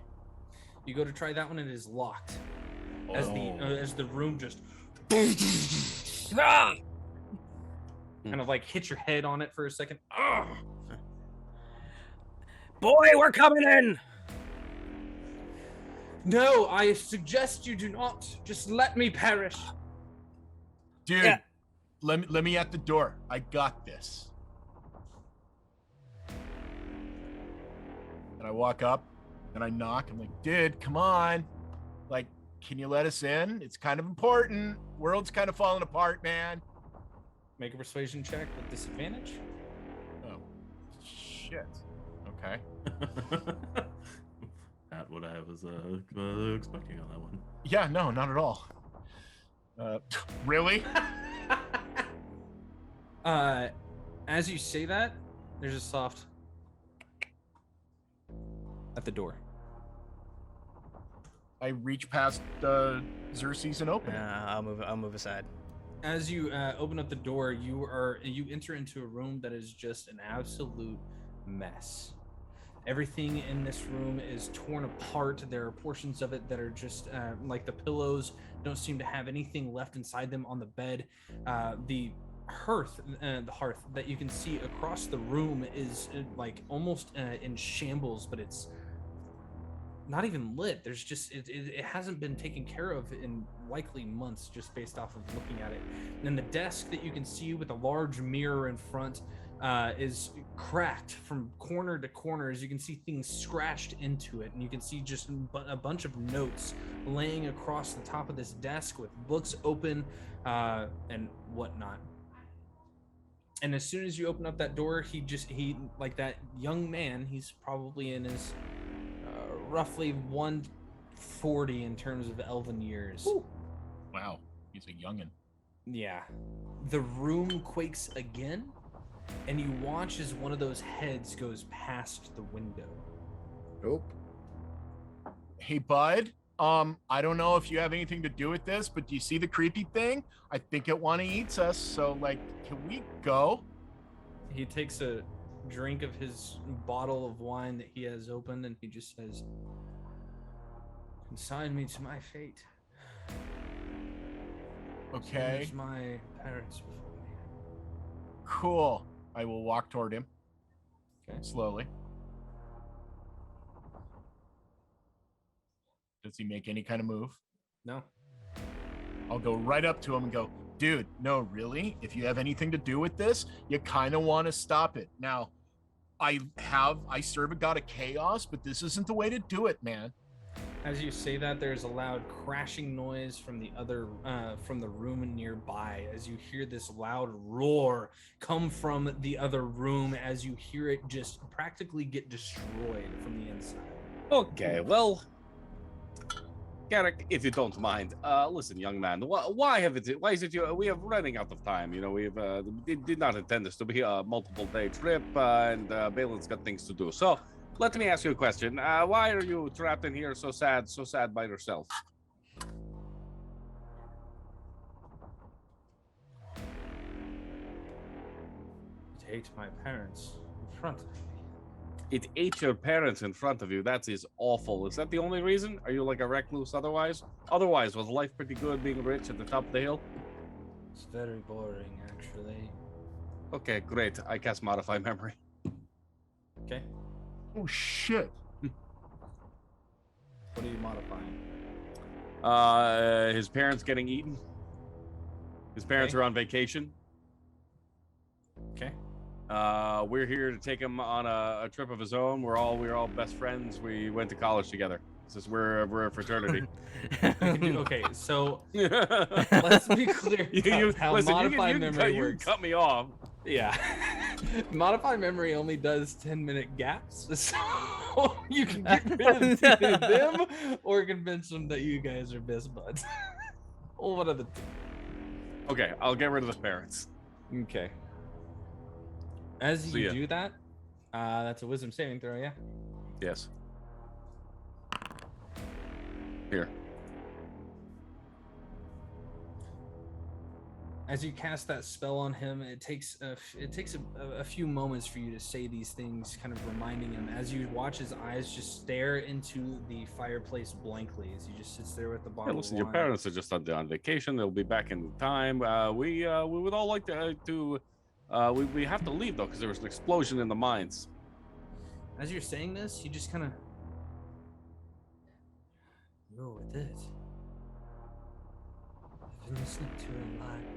You go to try that one, and it is locked. As the room just kind of like hit your head on it for a second. Boy, we're coming in! No, I suggest you do not. Just let me perish. Dude, Yeah. let me at the door. I got this. And I walk up and I knock. I'm like, dude, come on. Like, can you let us in? It's kind of important. World's kind of falling apart, man. Make a persuasion check with disadvantage. Oh, shit. Okay. Not what I was expecting on that one. Yeah, no, not at all. Really? As you say that, there's a soft at the door. I reach past Xerxes and open it. I'll move aside. As you open up the door, you enter into a room that is just an absolute mess. Everything in this room is torn apart. There are portions of it that are just like the pillows don't seem to have anything left inside them on the bed. The hearth that you can see across the room is like almost in shambles, but it's not even lit. There's just it hasn't been taken care of in likely months, just based off of looking at it. And then the desk that you can see with a large mirror in front is cracked from corner to corner, as you can see things scratched into it, and you can see just a bunch of notes laying across the top of this desk with books open and whatnot. And as soon as you open up that door, he like that young man. He's probably in his roughly 140 in terms of elven years. Ooh. Wow, he's a youngin. Yeah. The room quakes again, and you watch as one of those heads goes past the window. Nope. Hey, bud. I don't know if you have anything to do with this, but do you see the creepy thing? I think it want to eat us. So, like, can we go? He takes a drink of his bottle of wine that he has opened, and he just says, "Consign me to my fate. Okay. There's my parents before me." Cool. I will walk toward him. Okay. Slowly. Does he make any kind of move? No. I'll go right up to him and go, dude, no, really? If you have anything to do with this, you kind of want to stop it. Now, I serve a god of chaos, but this isn't the way to do it, man. As you say that, there's a loud crashing noise from the other from the room nearby. As you hear this loud roar come from the other room, as you hear it just practically get destroyed from the inside. Okay, well, Garrick, if you don't mind, listen, young man, why is it we are running out of time? You know, we did not intend this to be a multiple day trip, and Balin's got things to do. So let me ask you a question. Why are you trapped in here so sad by yourself? It ate my parents in front of me. It ate your parents in front of you. That is awful. Is that the only reason? Are you like a recluse otherwise? Otherwise, was life pretty good being rich at the top of the hill? It's very boring, actually. Okay, great. I cast Modify Memory. Okay. Oh, shit. What are you modifying? His parents getting eaten. His parents Okay. are on vacation. Okay. We're here to take him on a trip of his own. We're all best friends. We went to college together. We're a fraternity. Okay, so let's be clear about how listen, modify you memory can works. cut me off. Yeah. Modify memory only does 10-minute gaps, so you can get rid of either them or convince them that you guys are best buds. Well, one of the two. Okay, I'll get rid of the parents. Okay. As See you ya. do that, that's a wisdom saving throw, yeah? Yes. Here. As you cast that spell on him, it takes a few moments for you to say these things, kind of reminding him as you watch his eyes just stare into the fireplace blankly as he just sits there with the bottle. Yeah, listen, of your wine. parents are just on vacation. They'll be back in time. We would all like to we have to leave though because there was an explosion in the mines. As you're saying this, you just kind of go with it. I've been listening to him lie.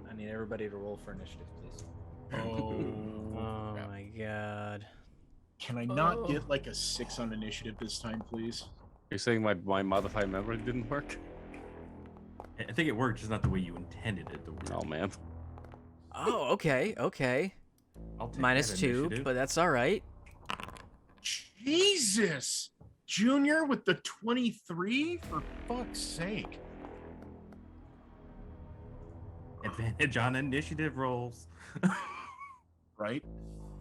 I need everybody to roll for initiative, please. Oh crap. my god. Can I not get like a 6 on initiative this time, please? You're saying my Modify Memory didn't work? I think it worked, just not the way you intended it to work. Oh man. Oh, okay, okay. I'll take Minus that 2, initiative. but that's all right. Jesus! Junior with the 23? For fuck's sake. Advantage on initiative rolls. Right?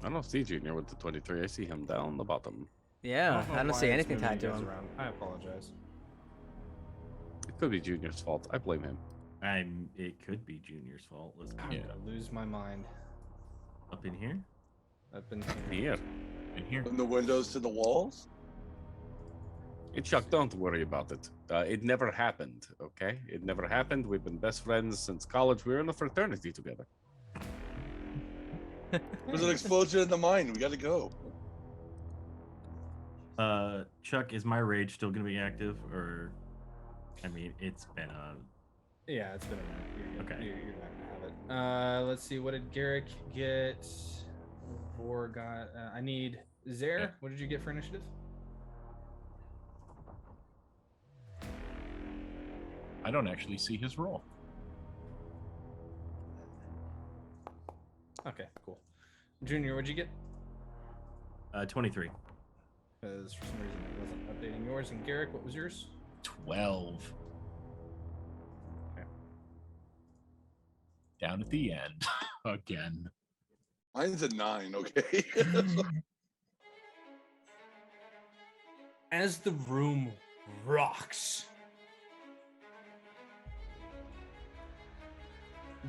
I don't see Junior with the 23. I see him down the bottom. Yeah, I don't why see it's anything moving tied to you guys him. around. I apologize. It could be Junior's fault. I blame him. It could be Junior's fault. Let's I'm be gonna lose my mind. up in here. I've been Yeah. In here. From the windows to the walls. Hey, Chuck, don't worry about it. It never happened, okay? It never happened. We've been best friends since college. We were in a fraternity together. There's an explosion in the mine. We got to go. Chuck, is my rage still gonna be active, or? I mean, it's been a. Yeah, it's been a minute. You're good. Okay. You're not gonna have it. Let's see. What did Garrick get? Vor got. I need Zare. Yeah. What did you get for initiative? I don't actually see his roll. Okay, cool. Junior, what'd you get? 23. Because for some reason it wasn't updating yours. And Garrick, what was yours? 12. Okay. Down at the end again. Mine's a 9. Okay. As the room rocks,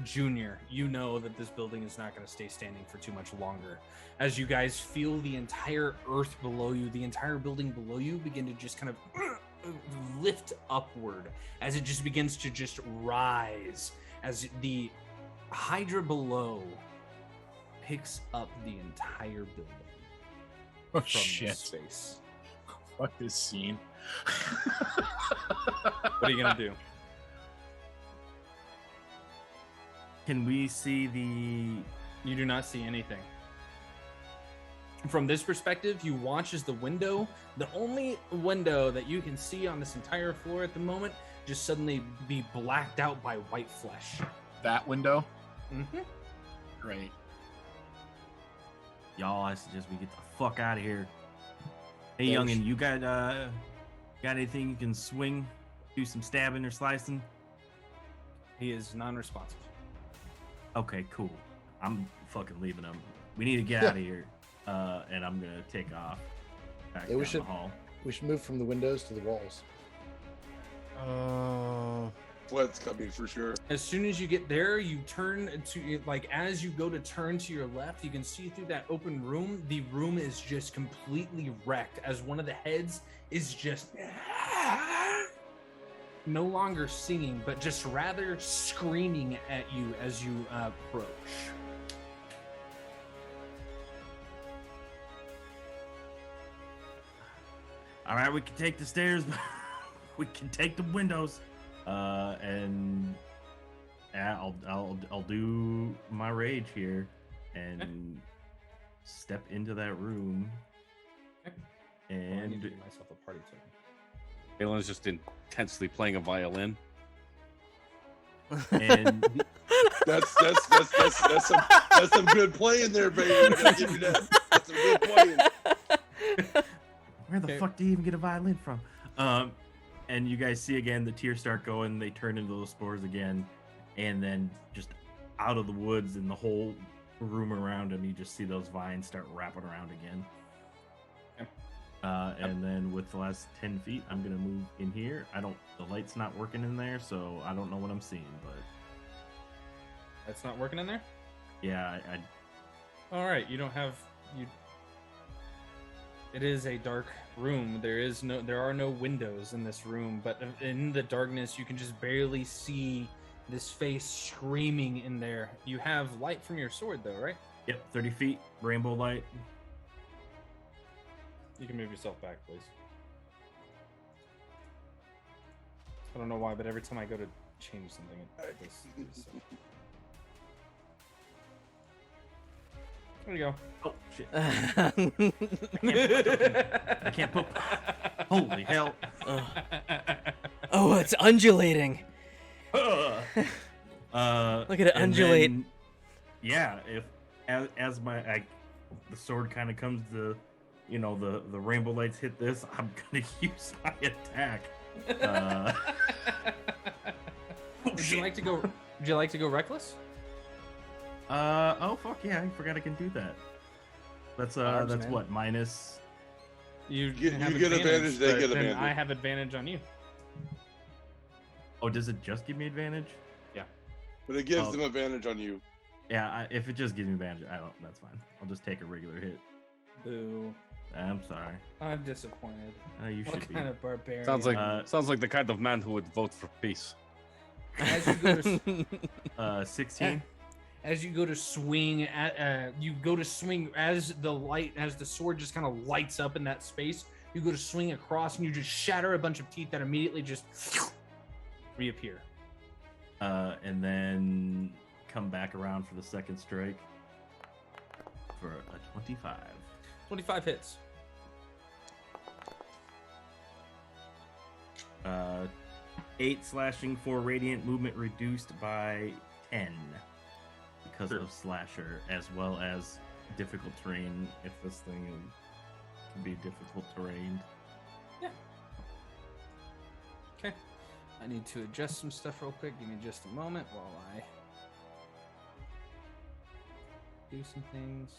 Junior, you know that this building is not going to stay standing for too much longer. As you guys feel the entire earth below you, the entire building below you begin to just kind of lift upward as it just begins to just rise as the Hydra below picks up the entire building Oh, from shit. this space. Fuck this scene. What are you going to do? Can we see the? You do not see anything. From this perspective, you watch as the only window that you can see on this entire floor at the moment, just suddenly be blacked out by white flesh. That window? Mm-hmm. Great. Y'all, I suggest we get the fuck out of here. Hey, Yeah, we youngin, should- you got anything you can swing, do some stabbing or slicing? He is non-responsive. Okay, cool. I'm fucking leaving him. We need to get out of here, and I'm gonna take off back Yeah, we down should- the hall. We should move from the windows to the walls. Sweat's coming for sure. As soon as you get there, you turn to, like, as you go to turn to your left, you can see through that open room, the room is just completely wrecked as one of the heads is just no longer singing, but just rather screaming at you as you approach. All right, we can take the stairs, but we can take the windows. And yeah, I'll do my rage here and step into that room. Okay. Well, I need And to give myself a party token. Balin's just intensely playing a violin. and That's some good playing there, baby. I gotta give you that. That's some good playing. where the Okay. fuck do you even get a violin from? And you guys see again the tears start going, they turn into those spores again, and then just out of the woods and the whole room around him, you just see those vines start wrapping around again. Okay. And then with the last 10 feet, I'm gonna move in here. The light's not working in there, so I don't know what I'm seeing, but That's not working in there? yeah, All right, you don't have you. It is a dark room. There are no windows in this room, but in the darkness, you can just barely see this face screaming in there. You have light from your sword, though, right? yep, 30 feet, rainbow light. You can move yourself back, please. I don't know why, but every time I go to change something, it does so. There you go. Oh shit! I can't put. Holy hell! Oh, it's undulating. Look Look at it undulate. Yeah, if as the sword kind of comes to, the rainbow lights hit this, I'm gonna use my attack. Would you like to go? Would you like to go reckless? Oh fuck yeah! I forgot I can do that. That's Arms, that's man. what minus. You get have advantage, they but get then advantage. I have advantage on you. Oh, does it just give me advantage? But it gives Oh. them advantage on you. Yeah, if it just gives me advantage, that's fine. I'll just take a regular hit. Boo! I'm sorry. I'm disappointed. You What should be. kind of barbarian? Sounds like Uh, the kind of man who would vote for peace. As you go to 16. as you go to swing at as the sword just kind of lights up in that space, you go to swing across and you just shatter a bunch of teeth that immediately just reappear. And then come back around for the second strike. for a 25. 25 hits. 8 slashing for radiant movement reduced by 10 because of slasher, as well as difficult terrain if this thing can be difficult terrain. Yeah. Okay. I need to adjust some stuff real quick. Give me just a moment while I do some things.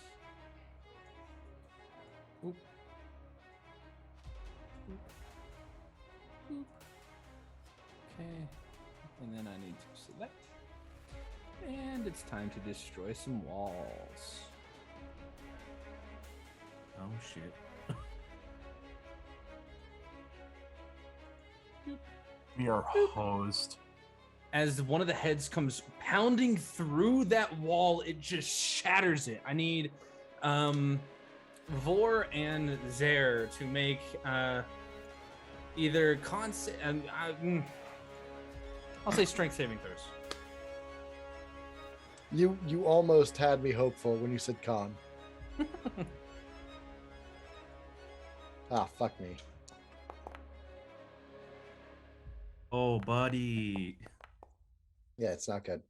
Oop. Oop. Oop. Okay. And then I need to select. And it's time to destroy some walls. Oh shit. We are hosed. As one of the heads comes pounding through that wall, it just shatters it. I need Vor and Zer to make either I'll say strength saving throws. You almost had me hopeful when you said con. Ah, fuck me. Oh, buddy. Yeah, it's not good.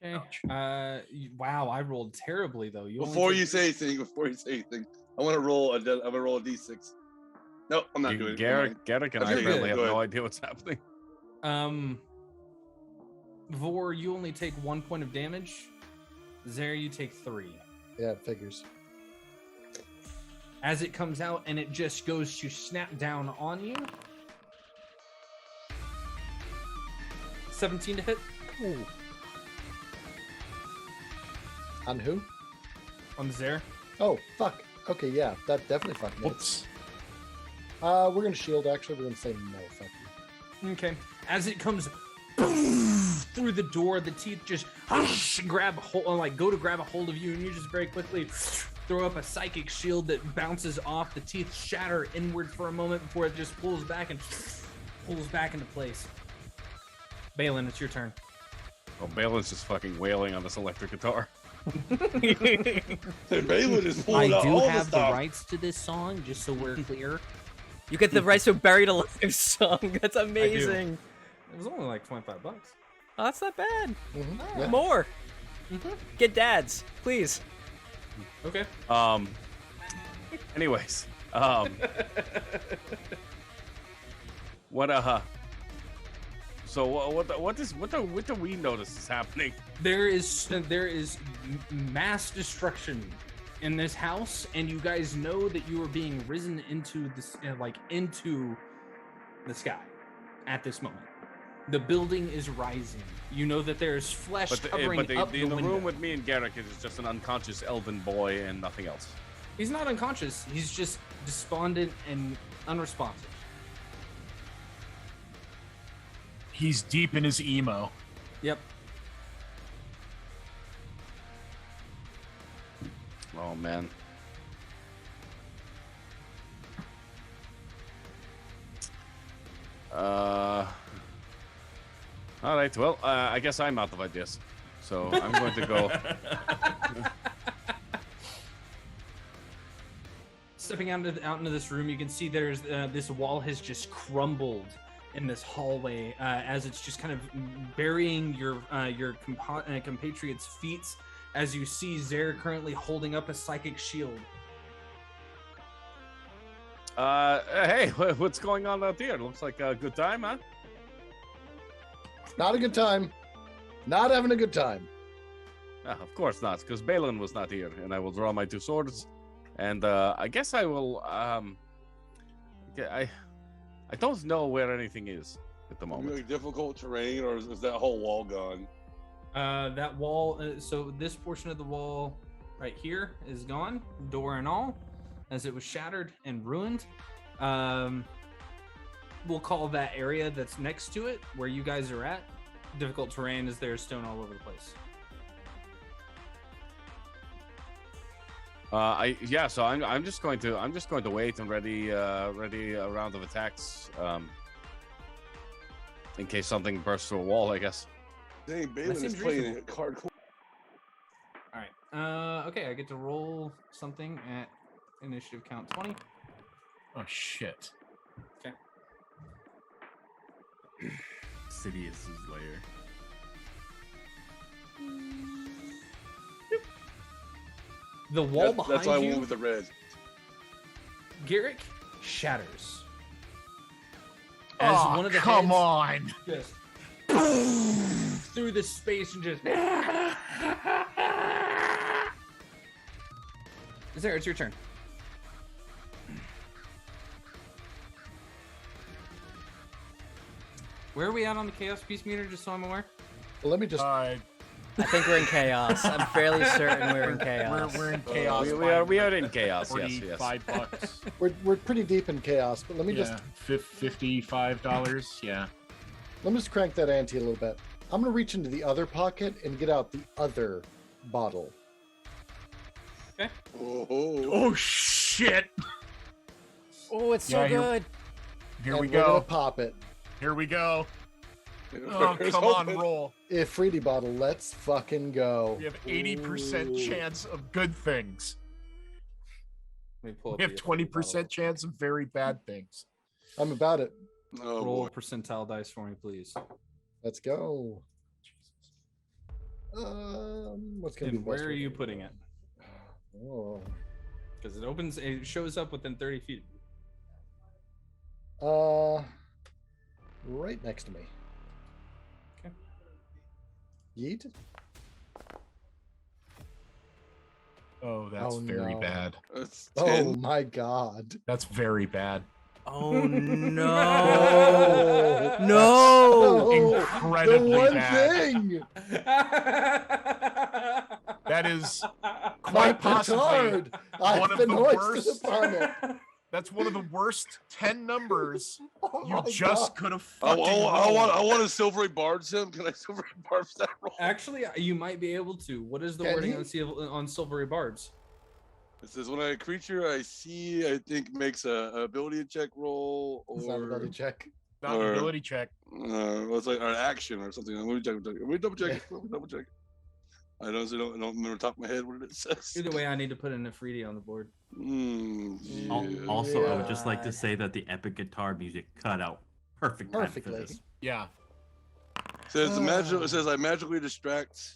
Okay. Wow, I rolled terribly though. Before you say anything, I want to roll a d6. No, I'm not doing it. Garrick and I Okay, apparently good. have Go no ahead. idea what's happening. Vor, you only take 1 point of damage. Zer, you take 3. Yeah, it figures. As it comes out and it just goes to snap down on you. 17 to hit. Ooh. On who? On Zer. Oh, fuck. Okay, yeah, that definitely fucking hits. We're gonna shield, actually. We're gonna say no, fuck you. Okay. As it comes through the door, the teeth just grab a hold, go to grab a hold of you, and you just very quickly throw up a psychic shield that bounces off. The teeth shatter inward for a moment before it just pulls back into place. Balin, it's your turn. Oh, Balin's just fucking wailing on this electric guitar. Hey, Balin is I pulling out do all the have the stuff. rights to this song, just so we're clear. You get the rights to Buried Alive song. That's amazing. It was only like $25. Oh, that's not bad. Mm-hmm. Yeah. More. Get dads, please. Okay. Anyways, so what do we notice is happening? There is mass destruction in this house, and you guys know that you are being risen into this into the sky at this moment. The building is rising. You know that there is flesh covering up the in the window. room with me and Garrick is just an unconscious elven boy and nothing else. He's not unconscious. He's just despondent and unresponsive. He's deep in his emo. Yep. Oh man. All right. Well, I guess I'm out of ideas, so I'm going to go. Stepping out into this room, you can see there's this wall has just crumbled in this hallway as it's just kind of burying your compatriots' feet. As you see Zer currently holding up a psychic shield. Hey, what's going on out there? Looks like a good time, huh? Not a good time. Not having a good time. Of course not, because Balin was not here, and I will draw my 2 swords, and I guess I will. I don't know where anything is at the moment. Really difficult terrain, or is that whole wall gone? That wall. So this portion of the wall right here is gone, door and all, as it was shattered and ruined. We'll call that area that's next to it, where you guys are at, difficult terrain, as there's stone all over the place. So I'm just going to wait and ready a round of attacks, in case something bursts through a wall, I guess. Dang, Balin is seems playing reasonable. it hardcore. All right. Okay, I get to roll something at initiative count 20. Oh shit. Okay. Sidious's lair. The wall That's behind why I you, went with the red. Garrick, shatters. As Oh, one of the come heads on. just through the space and just. Zara, it's your turn. Where are we at on the chaos piece meter, just so I'm aware? Well, let me just. Uh, I think we're in chaos. I'm fairly certain we're in chaos. we're in chaos. We are in chaos. Yes, yes. $45. We're pretty deep in chaos, but let me just $55. Yeah. let me just crank that ante a little bit. I'm gonna reach into the other pocket and get out the other bottle. Oh, Oh shit. Oh, it's so Yeah, good. Here and we we're gonna go. pop it. Here we go. Oh, Here's come on, hoping. roll. Ifriti bottle, let's fucking go. We have 80% chance of good things. Let me pull up We have the 20% chance of very bad things. I'm about it. Oh, Roll boy. percentile dice for me, please. Let's go. What's gonna be And the best where are way you to- putting it? Oh. Because it shows up within 30 feet. Right next to me. Okay. Yeet. Oh, that's Oh, very no. bad. That's Oh 10. my god. That's very bad. Oh no! Oh. No! No, Incredibly the one bad. thing. That is My quite possibly petard. I've one of been the hoisted worst. upon it. That's one of the worst 10 numbers Oh you my just God. could have I fucking want rolled. to silvery barbs him. Can I silvery barbs that roll? Actually, you might be able to. What is the Can wording he? on silvery barbs? It says when a creature I see, I think makes a ability check roll It's not a or ability check. Not an or- ability check. well, it's like an action or something. Let me check. Let me double check. Let me double check. I don't remember top of my head what it says. Either way, I need to put an Afridi on the board. Also, I would Yeah. just like to say that the epic guitar music cut out perfect time for Perfectly. this. Yeah. It says I magically distract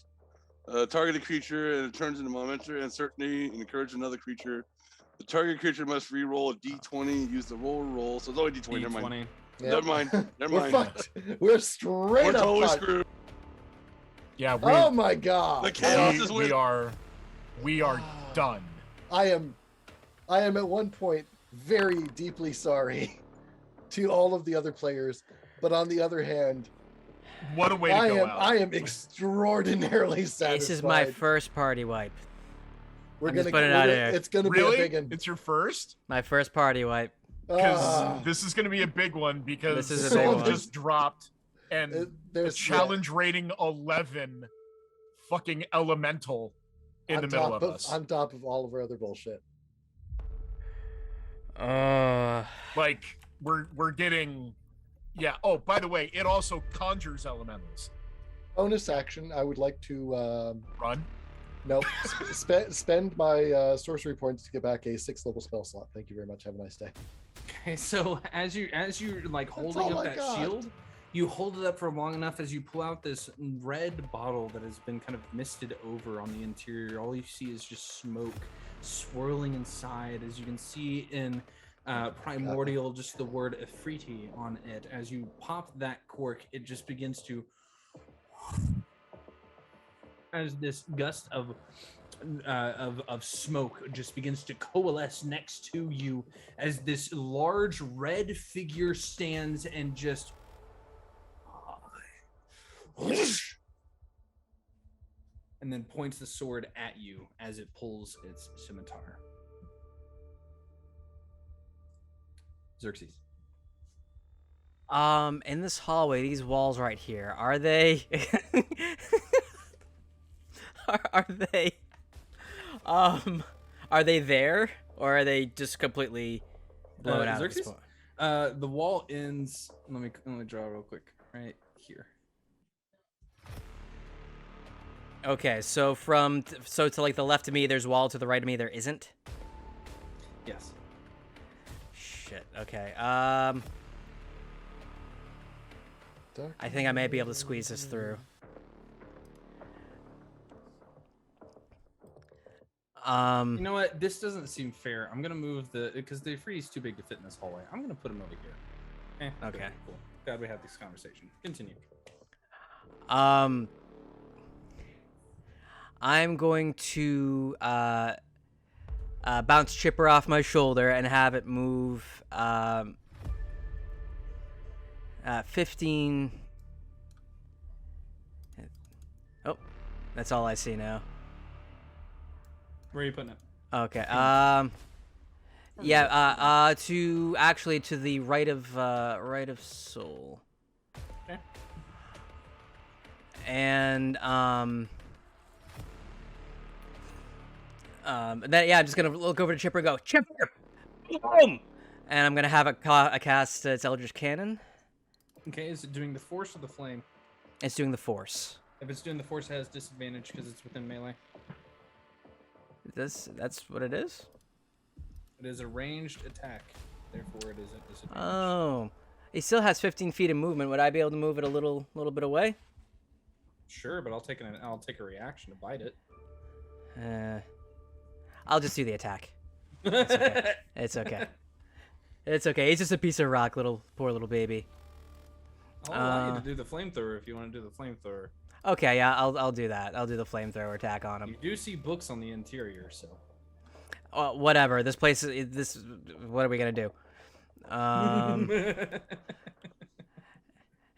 a targeted creature and it turns into momentum and certainty and encourage another creature. The target creature must re-roll a d20, use the roll. So it's only d20. Never mind. D20. Yeah. Never mind. Never We're mind. fucked. We're straight We're up totally fucked. screwed. Yeah, Oh my god. The chaos is we with. are done. I am at one point very deeply sorry to all of the other players, but on the other hand, What a way to go out. I am extraordinarily satisfied. This is my first party wipe. We're I'm gonna just putting it we're out gonna- there. It's gonna Really? be a big one. It's your first? My first party wipe. Because Ah, this is going to be a big one because This is a Soul big one. just dropped and a there's challenge rating 11 fucking elemental in the middle of us. On top of all of our other bullshit. Like we're getting oh, by the way, it also conjures elementals. Bonus action. I would like to Run. nope spend my sorcery points to get back a 6th level spell slot. Thank you very much. Have a nice day. Okay, so as you're like holding all up I that got. shield, you hold it up for long enough as you pull out this red bottle that has been kind of misted over on the interior. All you see is just smoke swirling inside. As you can see in Primordial, just the word Afriti on it. As you pop that cork, it just begins to, as this gust of smoke just begins to coalesce next to you, as this large red figure stands and just and then points the sword at you as it pulls its scimitar. Xerxes. In this hallway, these walls right here, are they are they there, or are they just completely blown out at this Xerxes? point? The wall ends. Let me draw real quick right here. Okay, so so to like the left of me, there's wall. To the right of me, there isn't. Yes. Shit. Okay. I think I may be able to squeeze this through. You know what? This doesn't seem fair. I'm gonna move because the freeze is too big to fit in this hallway. I'm gonna put him over here. Okay. Cool. Glad we had this conversation. Continue. I'm going to bounce Chipper off my shoulder and have it move 15. Oh, that's all I see now. Where are you putting it? Okay. Yeah. To the right of Soul. Okay. And then yeah, I'm just gonna look over to Chipper and go, Chipper, boom, and I'm gonna have it cast its Eldritch Cannon. Okay, is it doing the force or the flame? It's doing the Force. If it's doing the force, it has disadvantage because it's within melee. That's what it is. It is a ranged attack, therefore it is a disadvantage. Oh, it still has 15 feet of movement. Would I be able to move it a little bit away? Sure, but I'll take a reaction to bite it. I'll just do the attack. It's okay. It's okay. It's okay. It's just a piece of rock, poor little baby. I'll allow you to do the flamethrower if you want to do the flamethrower. Okay, yeah, I'll do that. I'll do the flamethrower attack on him. You do see books on the interior, so. Whatever. This place is what are we gonna do?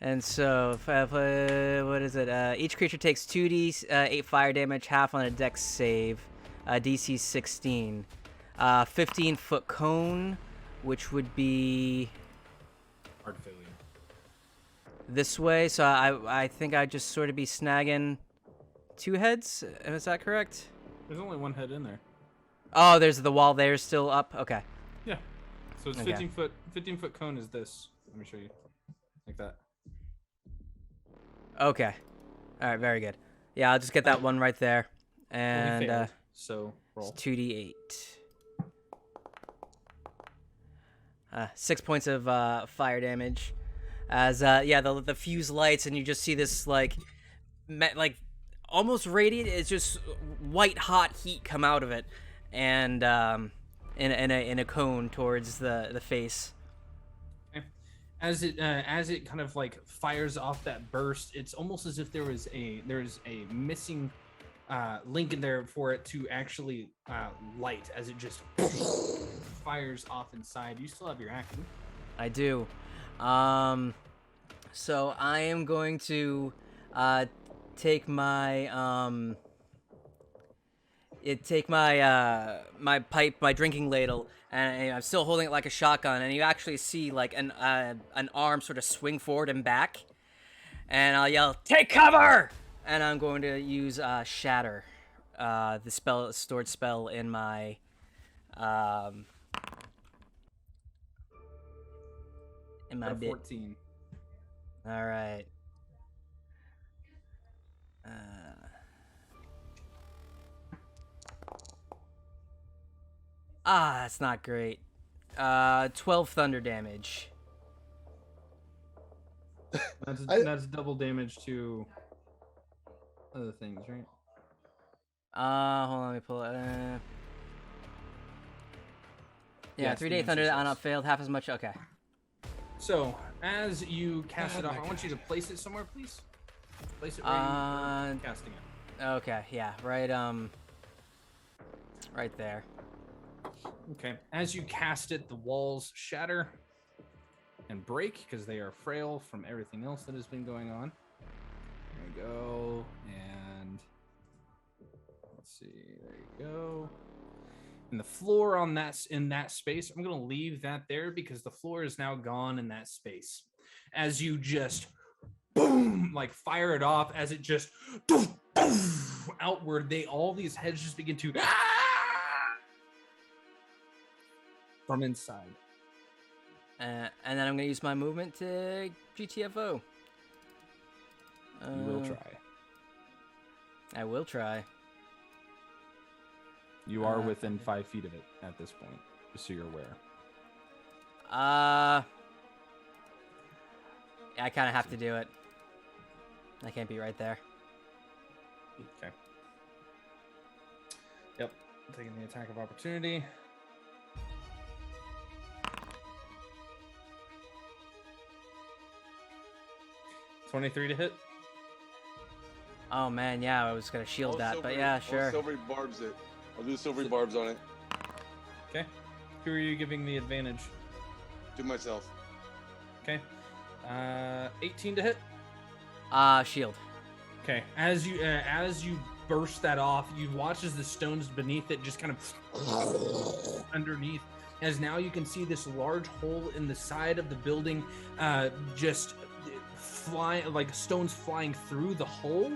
And so, what is it? Each creature takes 2d8 fire damage, half on a dex save. DC 16. 15-foot cone, which would be Hard failure. this way. So I think I'd just sort of be snagging 2 heads. Is that correct? There's only one head in there. Oh, there's the wall there still up. Okay. Yeah. So it's Okay. 15-foot cone is this. Let me show you. Like that. Okay. All right. Very good. Yeah, I'll just get that one right there. Well, And he failed, so roll. 2d8. 6 points of fire damage. As yeah, the fuse lights, and you just see this like almost radiant. It's just white hot heat come out of it, and in a cone towards the face. As it kind of like fires off that burst, it's almost as if there's a missing link in there for it to actually light, as it just fires off inside. You still have your action. I do. So I am going to take my my pipe, my drinking ladle, and I'm still holding it like a shotgun, and you actually see like an arm sort of swing forward and back, and I'll yell, "Take cover!" And I'm going to use Shatter, the stored spell in my bit. 14. All right. That's not great. 12 thunder damage. That's double damage to other things, right? Hold on, let me pull it. Yeah, Yes, 3d8 the thunder answer is on yes. up failed, half as much. Okay. So, as you cast it off, I want you to place it somewhere, please. Place it where you're casting it. Okay, yeah, right there. Okay. As you cast it, the walls shatter and break because they are frail from everything else that has been going on. There we go. And let's see. There you go. And the floor in that space, I'm going to leave that there because the floor is now gone in that space. As you just boom, like fire it off, as it just boom, outward, all these heads just begin to from inside. And then I'm going to use my movement to GTFO. You will try. I will try. You are within 5 feet of it at this point, just so you're aware. Yeah, I kind of have to do it. I can't be right there. Okay. Yep. Taking the attack of opportunity. $23 to hit. Oh man, yeah, I was gonna shield that, but yeah, sure. Silvery barbs it. I'll do silvery barbs on it. Okay. Who are you giving the advantage? To myself. Okay. 18 to hit. Shield. Okay. As you burst that off, you watch as the stones beneath it just kind of underneath. As now you can see this large hole in the side of the building, just flying, like stones flying through the hole.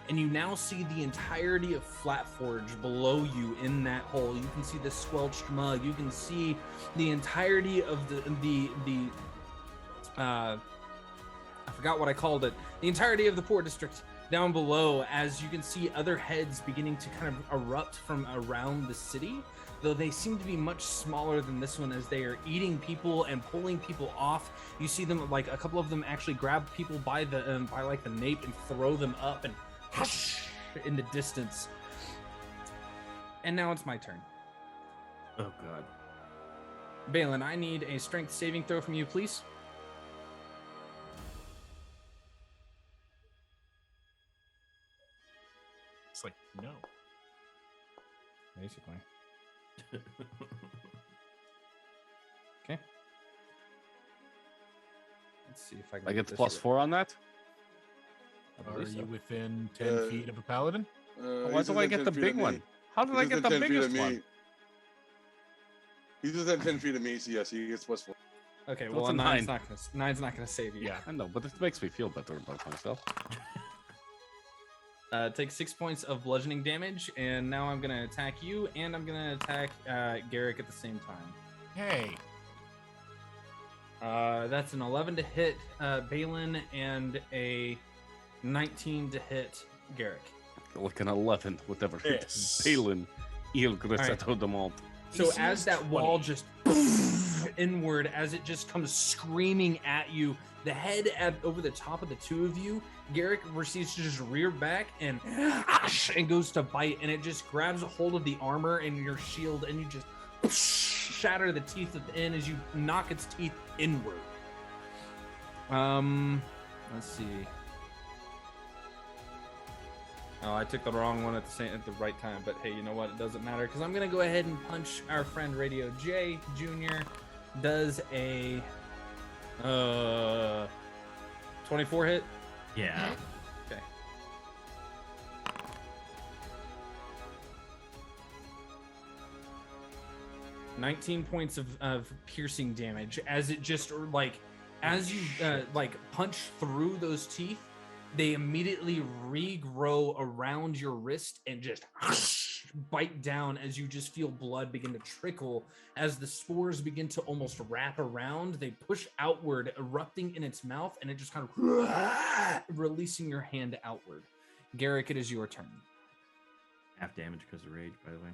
And you now see the entirety of Flatforge below you in that hole. You can see the squelched mug. You can see the entirety of the I forgot what I called it. The entirety of the Port District down below, as you can see other heads beginning to kind of erupt from around the city, though they seem to be much smaller than this one, as they are eating people and pulling people off. You see them, like a couple of them actually grab people by the by like the nape and throw them up and in the distance. And now it's my turn. Oh god. Balin, I need a strength saving throw from you, please. It's like, no. Basically. Okay. Let's see if I can I get get the this plus right. 4 on that. I Are believe so. you within 10 feet of a paladin? Why do I get the big one? How did I get the biggest one? He's within 10 feet of me, so yes, he gets plus 4. Okay, So well, it's a nine's 9. not gonna save you. Yeah. I know, but it makes me feel better about myself. Take 6 points of bludgeoning damage, and now I'm gonna attack you, and I'm gonna attack Garrick at the same time. Hey. That's an 11 to hit Balin and a 19 to hit Garrick. Like an 11, whatever. Yes. Palin, il right. grassetto de mont. So DC as is that 20. wall just inward, as it just comes screaming at you, the head over the top of the two of you, Garrick proceeds to just rear back and goes to bite, and it just grabs a hold of the armor and your shield, and you just shatter the teeth within as you knock its teeth inward. Let's see. Oh, I took the wrong one at the right time, but hey, you know what? It doesn't matter, because I'm gonna go ahead and punch our friend Radio J Jr. Does a 24 hit. Yeah. Okay. $19 points of piercing damage as it just as you punch through those teeth. They immediately regrow around your wrist and just bite down as you just feel blood begin to trickle. As the spores begin to almost wrap around, they push outward, erupting in its mouth, and it just kind of releasing your hand outward. Garrick, it is your turn. Half damage because of rage, by the way.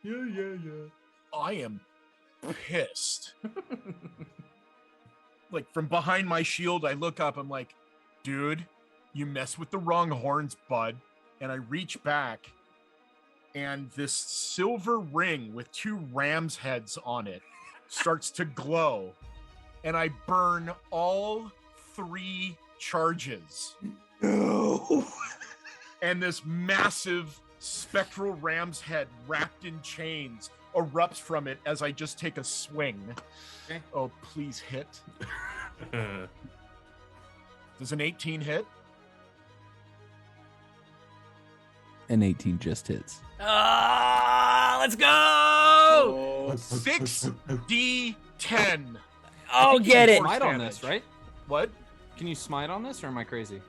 Yeah. I am pissed. Like, from behind my shield, I look up, I'm like, dude, you mess with the wrong horns, bud. And I reach back, and this silver ring with 2 ram's heads on it starts to glow, and I burn all 3 charges. No. And this massive spectral ram's head wrapped in chains erupts from it as I just take a swing. Okay. Oh, please hit. Does an 18 hit? An 18 just hits. Let's go! Oh, 6d10. Oh, get it! Smite on damage. this, right? What? Can you smite on this, or am I crazy?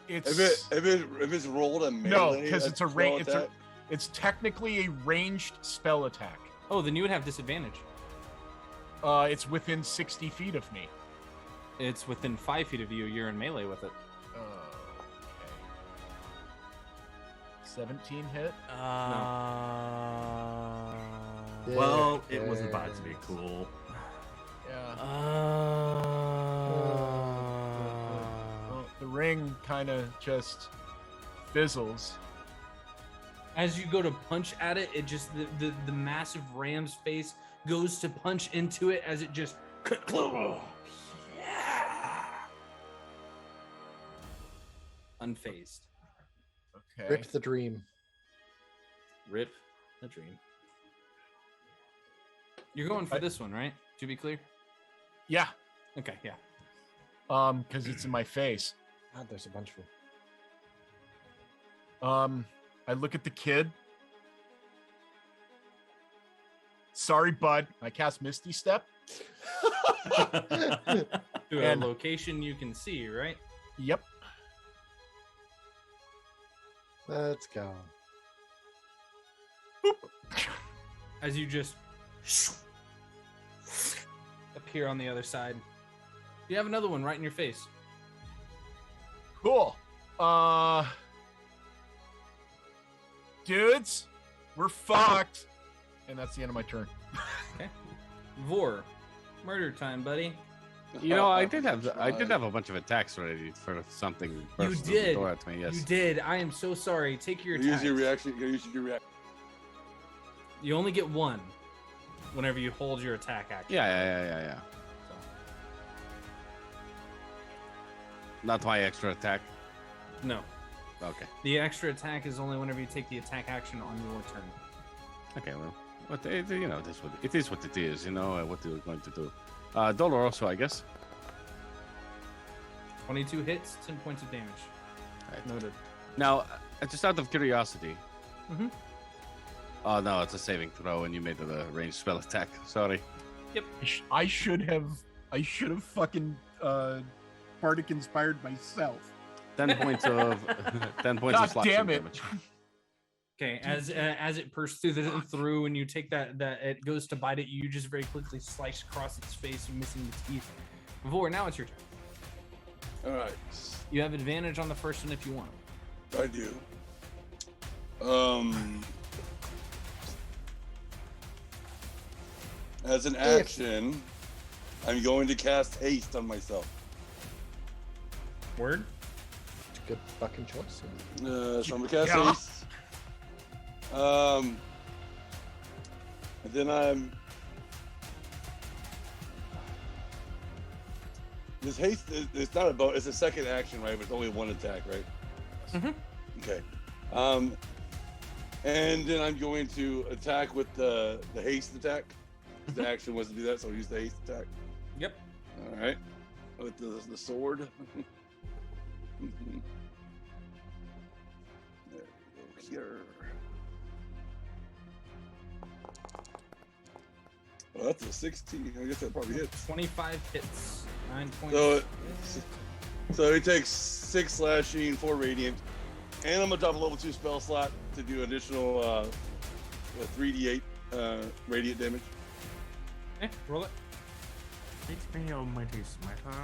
It's if it's rolled a melee, no, because it's a spell range. attack, It's technically a ranged spell attack. Oh, then you would have disadvantage. It's within 60 feet of me. It's within 5 feet of you. You're in melee with it. 17 hit. Yeah, Well, it was about to be cool. Yeah. Well, the ring kind of just fizzles. As you go to punch at it, it just the massive ram's face goes to punch into it as it just unfazed. Okay. Rip the dream. Rip the dream. You're going for this one, right? To be clear. Yeah. Okay, yeah. Because it's in my face. God, there's a bunch of them. I look at the kid. Sorry, bud. I cast Misty Step. To a And- location you can see, right? Yep. Let's go. As you just appear on the other side. You have another one right in your face. Cool. Dudes, we're fucked. And that's the end of my turn. Vor, murder time, buddy. You know, I did have a bunch of attacks ready for something. You burst through the did. door at me, yes. You did. I am so sorry. Take your Use attacks. your reaction. Use your reaction. You only get one whenever you hold your attack action. Yeah. So, Not my extra attack. no. Okay. The extra attack is only whenever you take the attack action on your turn. Okay. Well, but you know, it is what it is. You know what you're going to do. Doloroso, I guess. 22 hits, 10 points of damage. Right. Noted. Now, just out of curiosity. Mhm. Oh no, it's a saving throw, and you made it a ranged spell attack. Sorry. I should have fucking Bardic inspired myself. 10 points of 10 points God of slashing damn it. damage. Okay, as it bursts through and you take that it goes to bite it, you just very quickly slice across its face, missing the teeth. Vor, now it's your turn. All right, You have advantage on the first one if you want. I do. As an action, I'm going to cast haste on myself. Word? It's a good fucking choice. So I'm gonna cast Yeah. haste. And then this haste it's not a bonus, it's a second action, right? But it's only one attack, right? Mhm. Okay. And then I'm going to attack with the haste attack. The action was to do that, so I'll use the haste attack. Yep. All right. With the sword. There we go here. Well, that's a 16. I guess that probably hits. 25 hits, 9 points. So he takes 6 slashing, 4 radiant, and I'm gonna drop a level 2 spell slot to do additional 3d8 radiant damage. Okay, roll it. Makes me almighty smatter.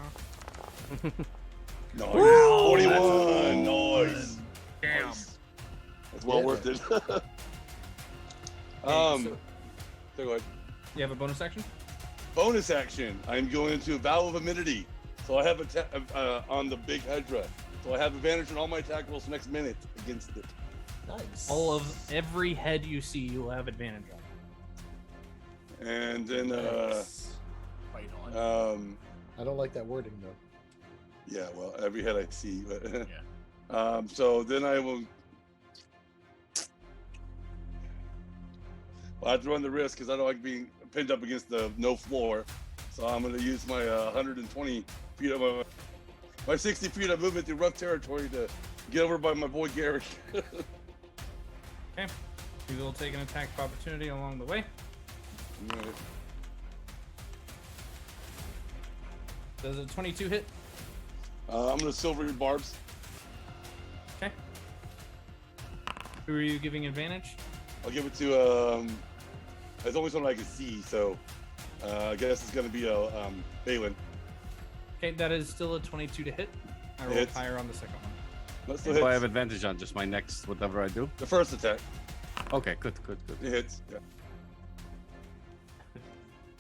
Nice. Wow, 41. Nice. Damn. Nice. That's well Yeah. worth it. so So go ahead. you have a bonus action? Bonus action. I'm going into a Vow of Amenity. So I have on the big Hydra. So I have advantage on all my attack rolls next minute against it. Nice. Every head you see, you will have advantage on. And then Fight on. I don't like that wording though. yeah, well, every head I see. But Yeah. so then I will. Well, I have to run the risk because I don't like being pinned up against the no floor. So I'm going to use my 120 feet of my 60 feet of movement through rough territory to get over by my boy Garrick. Okay. You will take an attack of opportunity along the way. Alright. Does a 22 hit? I'm going to silver your barbs. Okay. Who are you giving advantage? I'll give it to there's only someone I can see, so I guess it's gonna be a Balin. Okay, that is still a 22 to hit. I rolled Hits. higher on the second one. That still So I hits. have advantage on just my next whatever I do. The first attack. Okay, good. It hits. Yeah.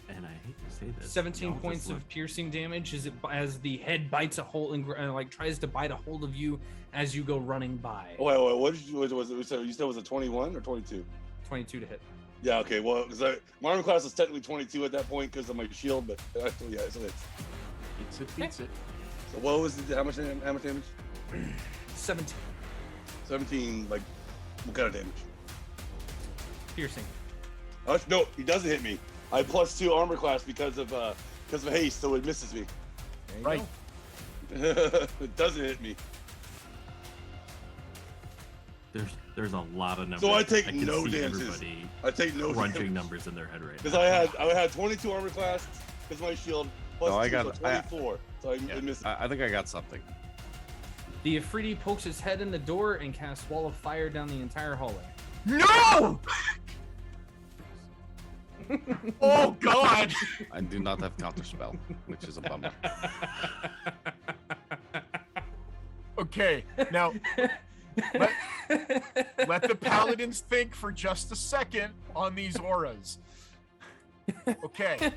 And I hate to say this. 17 y'all points just of piercing damage as the head bites a hole and like tries to bite a hold of you as you go running by. Oh, wait. What did you? Was it? You said it was a 21 or 22? 22 to hit. Yeah. Okay. Well, because my armor class is technically 22 at that point because of my shield, but still, yeah, it still hits. Beats it. So what was it? How much damage? 17 17. Like, what kind of damage? piercing. No, he doesn't hit me. I +2 armor class because of haste, so it misses me. There you Right. go. It doesn't hit me. There's a lot of numbers. So I take can no see damages. everybody I take no crunching damage. numbers in their head right Because now. I had 22 armor class because my shield plus No, I 2, got- so 24. So it misses. I think I got something. The Afridi pokes his head in the door and casts wall of fire down the entire hallway. No! Oh God! I do not have counterspell, which is a bummer. Okay, now let the paladins think for just a second on these auras. Okay,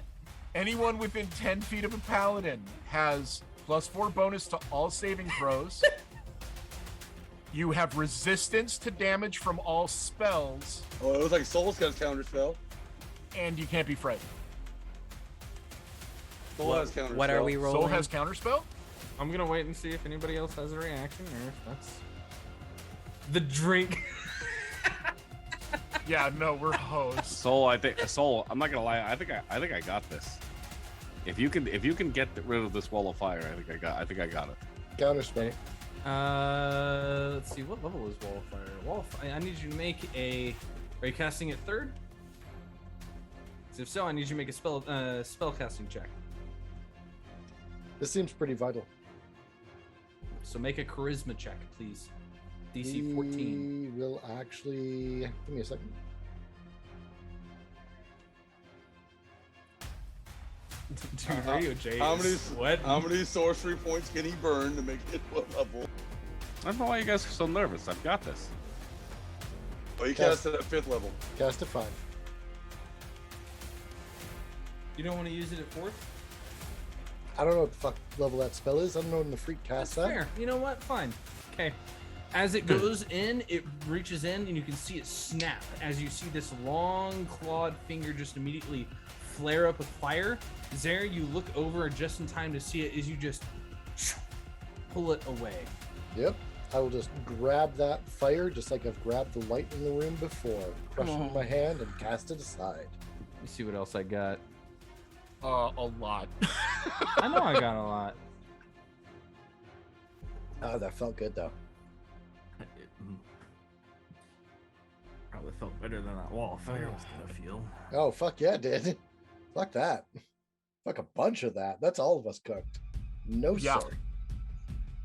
anyone within 10 feet of a paladin has +4 bonus to all saving throws. You have resistance to damage from all spells, Oh, it looks like Soul's got a counter spell. and you can't be frightened. Soul has counter What spell. are we rolling? Soul has counterspell? I'm gonna wait and see if anybody else has a reaction or if that's the drink. Yeah, no, we're hoes. Soul, I'm not gonna lie. I think I got this. If you can get rid of this wall of fire, I think I got it. Counterspell. Let's see, what level is Wall of Fire? Wall of Fire, I need you to make a. Are you casting it third? 'Cause if so, I need you to make a spell casting check. This seems pretty vital. So make a charisma check, please. DC 14. We will actually. Give me a second. Dude, Radio J. How many Sweat. How many sorcery points can he burn to make it one level? I don't know why you guys are so nervous. I've got this. Oh, he Yes. cast it at 5th level. Cast at 5. You don't want to use it at fourth? I don't know what the fuck level that spell is. I don't know when the freak That's casts that. fair. You know what? Fine. Okay. As it goes in, it reaches in, and you can see it snap as you see this long clawed finger just immediately flare up with fire. Zare, you look over just in time to see it as you just pull it away. Yep. I will just grab that fire just like I've grabbed the light in the room before. Crush it in my hand and cast it aside. Let me see what else I got. A lot. I know I got a lot. Oh, that felt good though. Probably felt better than that wall of fire was gonna feel. Oh, fuck yeah, it did. Fuck that. Fuck a bunch of that. That's all of us cooked. No, Yeah. sir.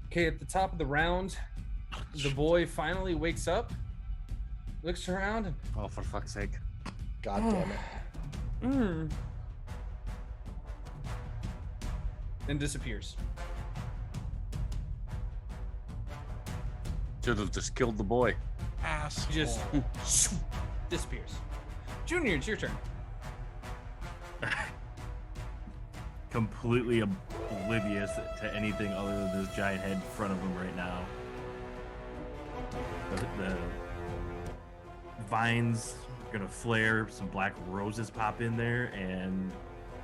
Okay, at the top of the round, the boy finally wakes up, looks around, and Oh, for fuck's sake! God damn it. then disappears. Should have just killed the boy. Ass. Just disappears. Junior, it's your turn. Completely oblivious to anything other than this giant head in front of him right now. The vines are gonna flare, some black roses pop in there, and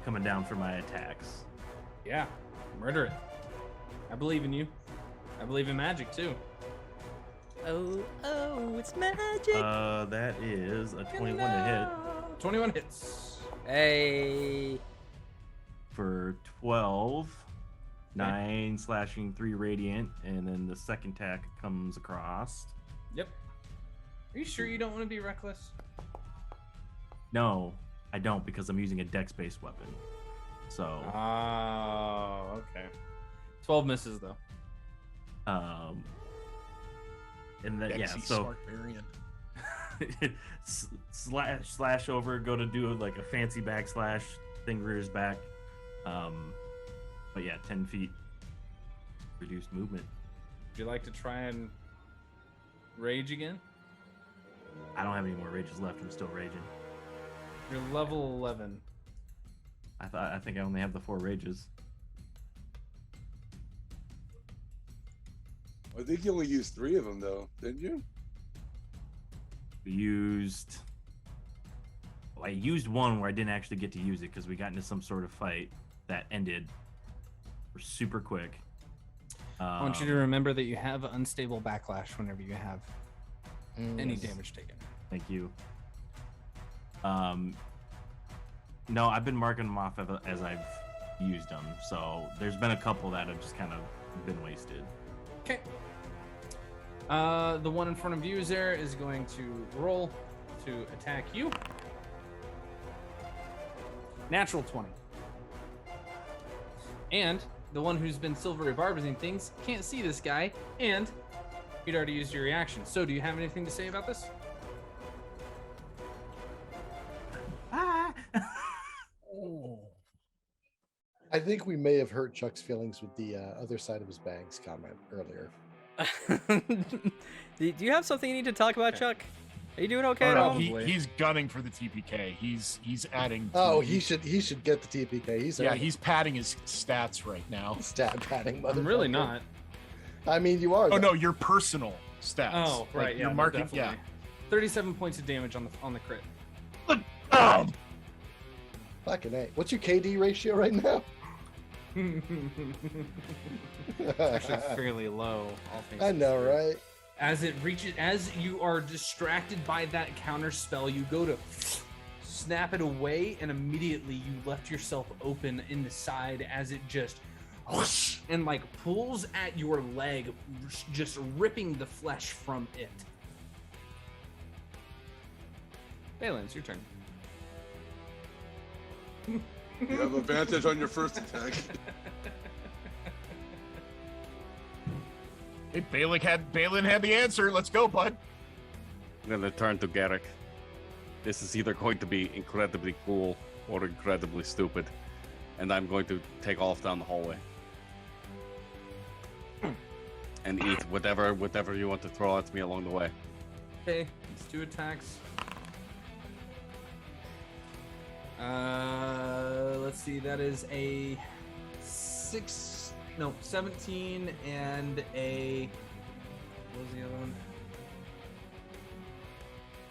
coming down for my attacks. Yeah, murder it. I believe in you. I believe in magic too. Oh, it's magic. That is a 21 to 21 hits. Hey. hit for 12, 9 slashing, 3 radiant, and then the second attack comes across. Yep. Are you sure you don't want to be reckless? No, I don't because I'm using a dex-based weapon. So, Oh, okay. 12 misses though. and that yeah, Dexy so Smartbarian. slash over, go to do like a fancy backslash, thing rears back. But yeah, 10 feet reduced movement. Would you like to try and rage again? I don't have any more rages left. I'm still raging. You're level 11. I think I only have the 4 rages. I think you only used 3 of them, though, didn't you? I used one where I didn't actually get to use it because we got into some sort of fight that ended super quick. I want you to remember that you have unstable backlash whenever you have any damage taken. Thank you. No, I've been marking them off as I've used them, so there's been a couple that have just kind of been wasted. Okay. The one in front of you is going to roll to attack you. Natural 20. And the one who's been silver rebarbing things can't see this guy, and you'd already used your reaction. So do you have anything to say about this? I think we may have hurt Chuck's feelings with the other side of his bags comment earlier. Do you have something you need to talk about, Okay. Chuck? Are you doing okay at No, all? Probably. he's gunning for the TPK. He's adding. Oh, he should get the TPK. He's padding his stats right now. stat padding. I'm really motherfucker. not. I mean, you are. Oh though. no, your personal stats. Oh, right. Like, Yeah, you're no, marking. definitely. 37 points of damage on the crit. Yeah. Fucking A. What's your KD ratio right now? Actually fairly low, all things I know, considered. right? As you are distracted by that counter spell, you go to snap it away, and immediately you left yourself open in the side as it just whoosh, and like pulls at your leg, just ripping the flesh from it. Balin, it's your turn. You have advantage on your first attack. Hey, Balin had the answer. Let's go, bud. I'm gonna turn to Garrick. This is either going to be incredibly cool or incredibly stupid, and I'm going to take off down the hallway and eat whatever you want to throw at me along the way. Okay, it's 2 attacks. Let's see, that is a 17 and a, what was the other one?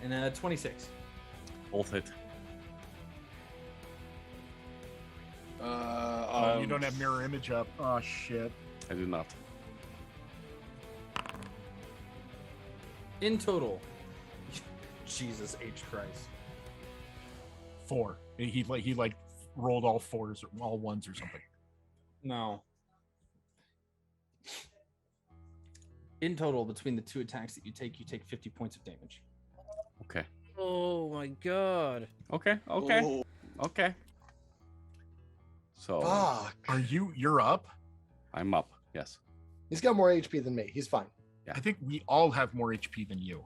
And a 26. Both hit. You don't have mirror image up. Oh shit. I do not. In total, Jesus H. Christ. 4. He rolled all 4s, all 1s or something. No. In total, between the 2 attacks that you take 50 points of damage. Okay. Oh my god. Okay. Oh, Okay. So Fuck. You're up? I'm up. Yes. He's got more HP than me. He's fine. I think we all have more HP than you.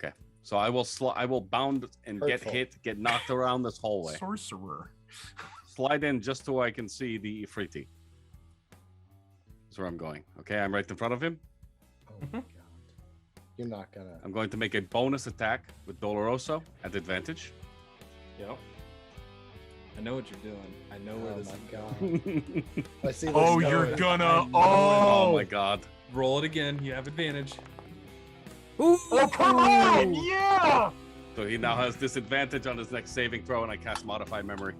Okay. So I will bound and Hurtful. get knocked around this hallway. Sorcerer. Slide in just so I can see the Ifriti. That's where I'm going. Okay, I'm right in front of him. Oh my god. You're not gonna. I'm going to make a bonus attack with Doloroso at advantage. Yep. I know what you're doing. I know where Oh this my is god. going. I see. Oh, this you're going. gonna. I know Oh Oh, my god. Roll it again. You have advantage. Ooh. Oh, come on! Yeah! So he now has disadvantage on his next saving throw, and I cast Modified Memory.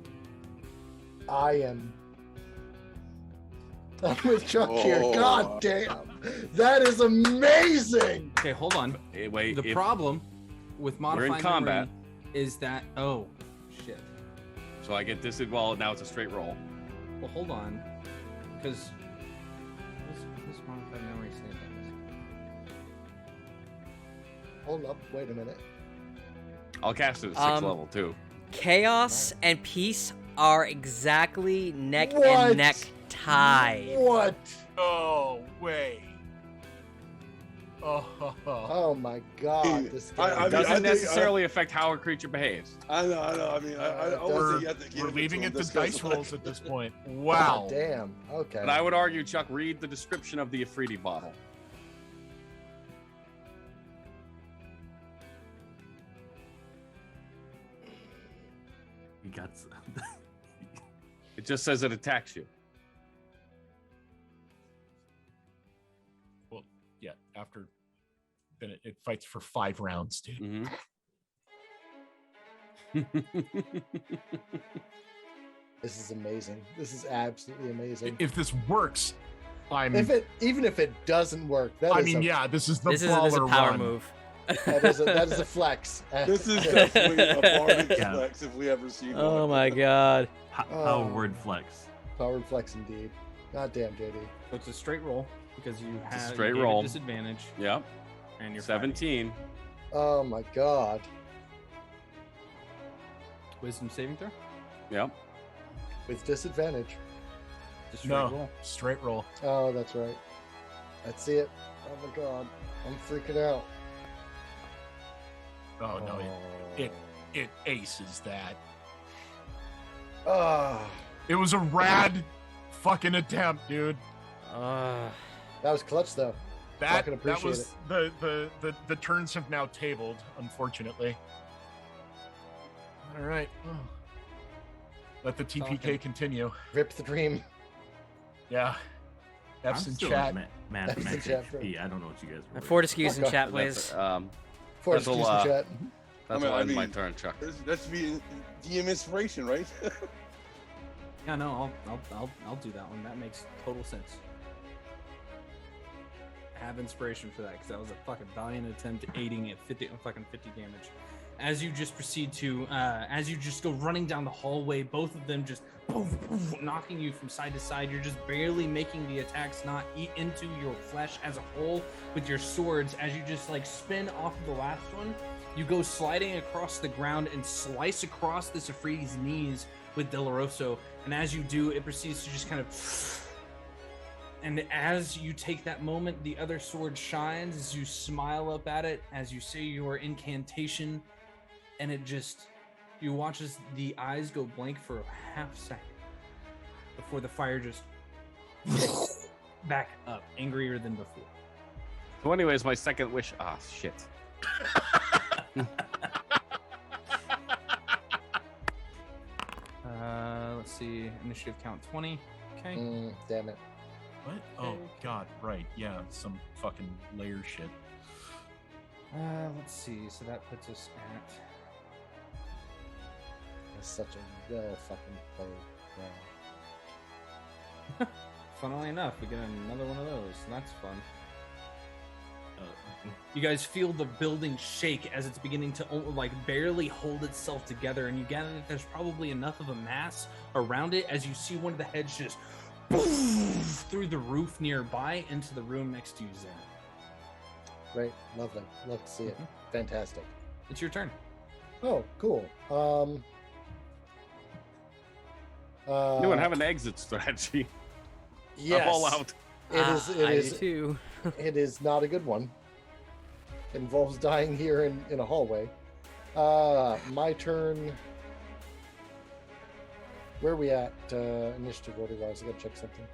I am. I'm with Chuck here. Oh. God damn. That is amazing. Okay, hold on. Hey, wait, The if- problem with We're in modified combat. memory is that shit. so I get well, now it's a straight roll. Well, hold on, because what's modified memory say about this? Hold up. Wait a minute. I'll cast it at 6th level too. Chaos and peace are exactly neck What? and neck tied. What? Oh, way. Oh my god, this I guy. mean, It doesn't think- necessarily affect how a creature behaves. I know. I mean, I We're- always say you have to give We're it leaving to it him. to This guy's dice like- rolls at this point. Wow. God damn. Okay. But I would argue, Chuck, read the description of the Afridi bottle. He got. It just says it attacks you. Well, yeah. After then, it fights for 5 rounds, dude. Mhm. This is amazing. This is absolutely amazing. If this works, I'm. Even if it doesn't work, that I is mean, a, yeah, this is the This is baller a power run. move. that is a flex. This is definitely a bardic Yeah. flex if we ever see one. Oh my god. Oh. Power word flex. powered flex indeed. God damn, JD. So it's a straight roll because you It's a have straight you gave it roll. disadvantage Yep. and you're fighting. 17. Oh my god. Wisdom saving throw. Yep. With disadvantage. Just straight No, roll. straight roll. Oh, that's right. Let's see it. Oh my god. I'm freaking out. Oh no, it aces that. Ah, It was a rad fucking attempt, dude. Uh, that was clutch though. That Fucking appreciate was the turns have now tabled, unfortunately. All right. Let the TPK Talking. continue. Rip the dream. Yeah. I'm F's in still chat. mad That's the Max chat, HP. I don't know what you guys were. Fortescue's in Fuck chat, So please. that's, Force That's a excuse lot. chat. that's I mean, all I ends my mean- turn, Chuck. That's be DM inspiration, right? Yeah, no, I'll do that one. That makes total sense. I have inspiration for that because that was a fucking valiant attempt aiding at 50 damage. As you just proceed to, as you just go running down the hallway, both of them just knocking you from side to side. You're just barely making the attacks not eat into your flesh as a whole with your swords. As you just like spin off of the last one, you go sliding across the ground and slice across this Afridi's knees with Doloroso. And as you do, it proceeds to just kind of. And as you take that moment, the other sword shines as you smile up at it, as you say your incantation, and it just. You watch as the eyes go blank for a half second before the fire just. back up, angrier than before. So, anyways, my second wish. Ah, shit. Let's see. Initiative count 20. Okay. Damn it. What? Oh god, right. Yeah, some fucking layer shit. Let's see. So that puts us at. That's such a well fucking played. Wow. Funnily enough, we get another one of those. And that's fun. You guys feel the building shake as it's beginning to like barely hold itself together, and you gather that there's probably enough of a mass around it as you see one of the heads just through the roof nearby into the room next to you, Zen. Great. Lovely. Love to see it. Fantastic. It's your turn. Oh, cool. You would have an exit strategy. Yes. I'm all out. It is. It I is. do too. It is not a good one. It involves dying here in a hallway. My turn. Where are we at initiative order wise? I gotta check something.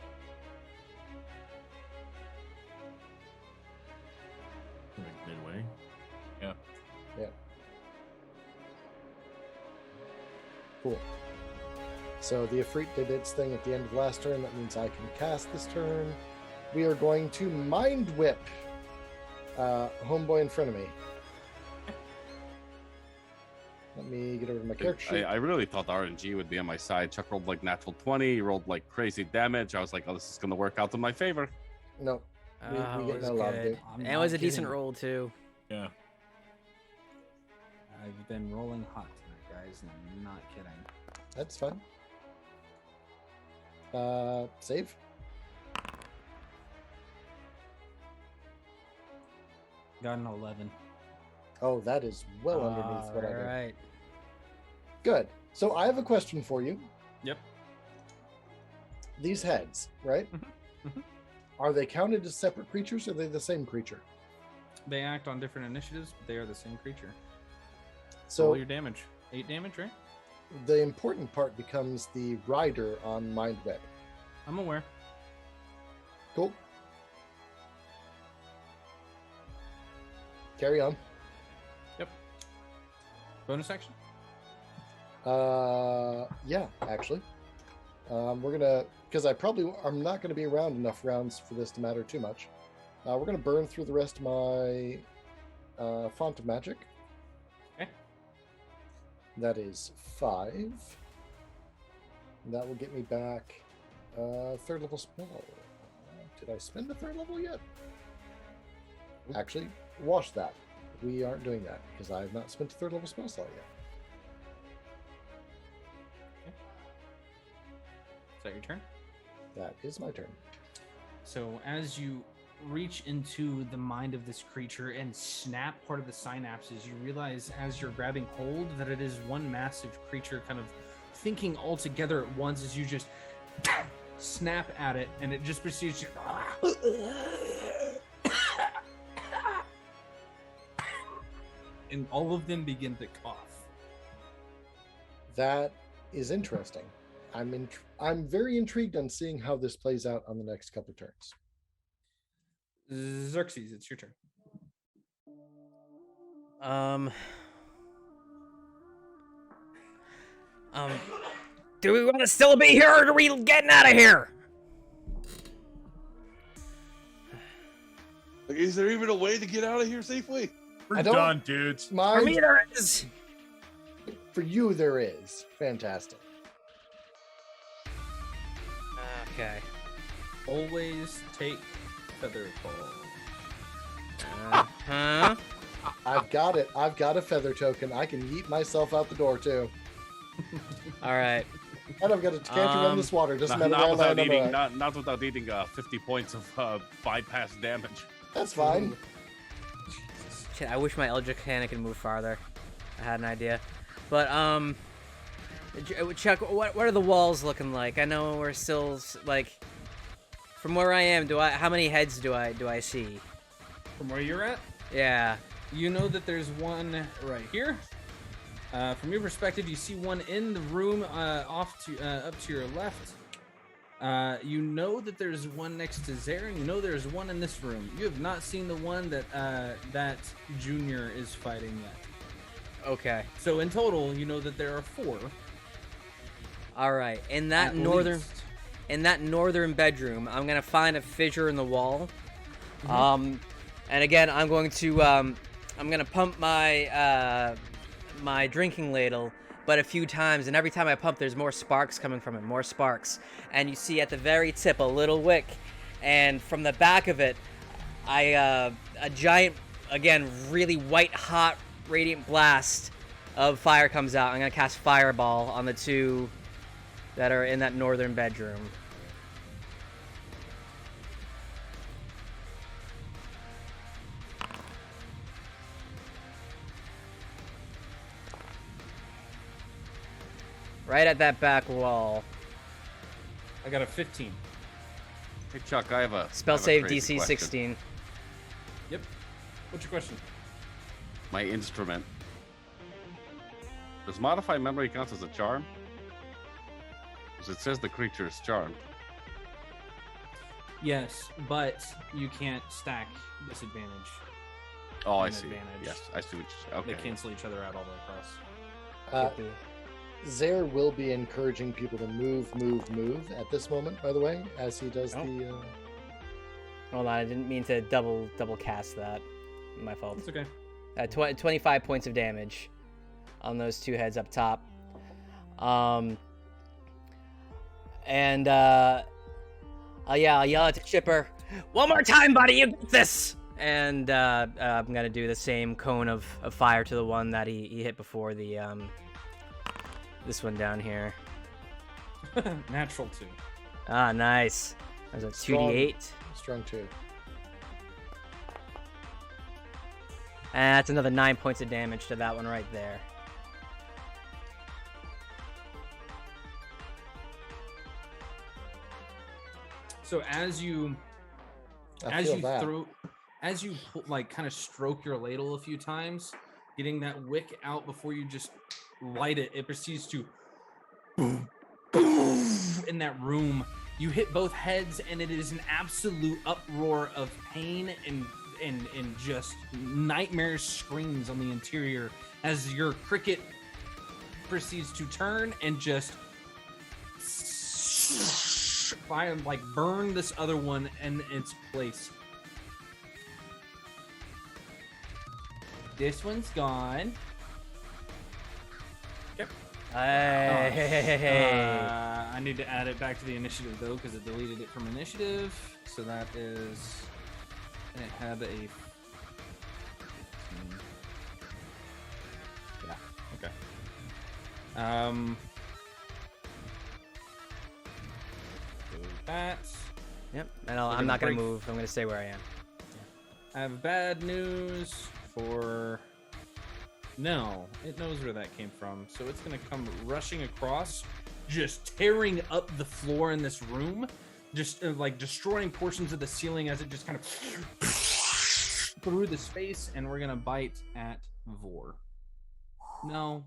Like midway. Cool. So the Ifrit did its thing at the end of last turn. That means I can cast this turn. We are going to Mind Whip homeboy in front of me. Let me get over to my character sheet. I really thought the RNG would be on my side. Chuck rolled like natural 20. He rolled like crazy damage. I was like, oh, this is going to work out to my favor. No, we Oh, get it no was love, good. dude. I'm And it not was a decent kidding. roll too. Yeah. I've been rolling hot tonight, guys, and I'm not kidding. That's fine. Save. Got an 11. Oh, that is well underneath what I did. Alright. Good. So I have a question for you. Yep. These heads, right? Mhm. Are they counted as separate creatures or are they the same creature? they act on different initiatives, but they are the same creature. So Roll your damage. 8 damage, right? the important part becomes the rider on Mind Web. I'm aware. Cool. Carry on. Yep. Bonus action? Yeah, actually. Because I'm not gonna be around enough rounds for this to matter too much. We're gonna burn through the rest of my font of magic. Okay. That is 5. And that will get me back 3rd level spell. Did I spend a 3rd level yet? Actually, wash that. We aren't doing that because I have not spent a 3rd level spell slot yet. Is that your turn? That is my turn. So as you reach into the mind of this creature and snap part of the synapses, you realize as you're grabbing hold that it is one massive creature kind of thinking all together at once as you just snap at it, and it just proceeds to and all of them begin to cough. That is interesting. I'm very intrigued on seeing how this plays out on the next couple of turns. Xerxes, it's your turn. Do we want to still be here, or are we getting out of here? Like, is there even a way to get out of here safely? We're I don't- done, dudes. For me, there is. For you, there is. Fantastic. Okay. Always take feather fall. Huh? I've got it. I've got a feather token. I can yeet myself out the door too. All right. And I've got a decanter around this water. Doesn't matter where I Not without land on eating, the- not without eating 50 points of bypass damage. That's fine. Shit, I wish my Eldritch Cannon could move farther. I had an idea. But, Chuck, what are the walls looking like? I know we're still, like, from where I am, how many heads do I see? From where you're at, Yeah. you know that there's one right here. From your perspective, you see one in the room up to your left. You know that there's one next to Zare, and you know there's one in this room. You have not seen the one that Junior is fighting yet. Okay. So in total, you know that there are 4. All right. In that at northern least. bedroom, I'm gonna find a fissure in the wall. Mm-hmm. And again, I'm gonna pump my my drinking ladle, but a few times, and every time I pump, there's more sparks coming from it, more sparks. And you see at the very tip a little wick, and from the back of it, a giant, again, really white hot radiant blast of fire comes out. I'm gonna cast Fireball on the 2 that are in that northern bedroom. Right at that back wall. I got a 15. Hey Chuck, I have a Spell I have a save crazy DC question. 16. Yep. What's your question? My instrument. Does modify memory count as a charm? Because it says the creature is charmed. Yes, but you can't stack disadvantage. Oh, I An see. advantage. Yes, I see what you're They okay. cancel each other out all the way across. Zare will be encouraging people to move at this moment, by the way, as he does Oh. the... Hold on, I didn't mean to double cast that. My fault. It's okay. 25 points of damage on those 2 heads up top. I'll yell at Chipper, "One more time, buddy, you get this!" And I'm gonna do the same cone of fire to the one that he hit before, the this one down here. Natural 2. Ah, nice. There's a Strong. 2d8. Strong 2. And that's another 9 points of damage to that one right there. So as you I feel that. as you like kind of stroke your ladle a few times, getting that wick out before you just light it, it proceeds to boom, boom in that room. You hit both heads, and it is an absolute uproar of pain and just nightmarish screams on the interior as your cricket proceeds to turn and just fire, like burn this other one in its place. This one's gone. Yep. Hey. I need to add it back to the initiative though, because it deleted it from initiative. So that is, and it had a. Yeah. Okay. That. Yep. And I'm not gonna move. I'm gonna stay where I am. I have bad news for. No, it knows where that came from, so it's gonna come rushing across, just tearing up the floor in this room, just like destroying portions of the ceiling as it just kind of through the space, and we're gonna bite at Vor. No.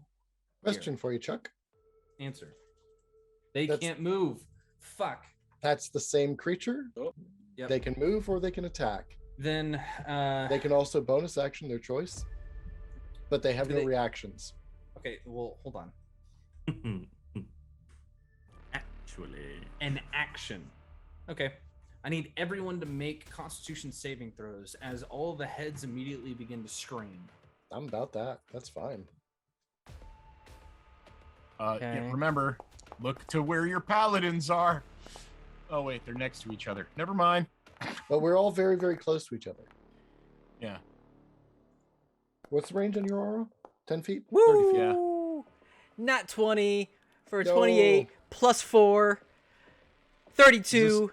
Question for you, Chuck. Answer. They That's- can't move. Fuck. That's the same creature. Oh. Yep. They can move or they can attack. Then They can also bonus action their choice, but they have Do no they- reactions. Okay, well, hold on. Actually, An action. Okay. I need everyone to make Constitution saving throws as all the heads immediately begin to scream. I'm about that. That's fine. Okay. Remember, look to where your paladins are. Oh wait, they're next to each other. Never mind. But we're all very, very close to each other. Yeah. What's the range on your aura? 10 feet? 30 Woo! feet. Yeah. Nat 20 for a No. 28 plus 4. 32.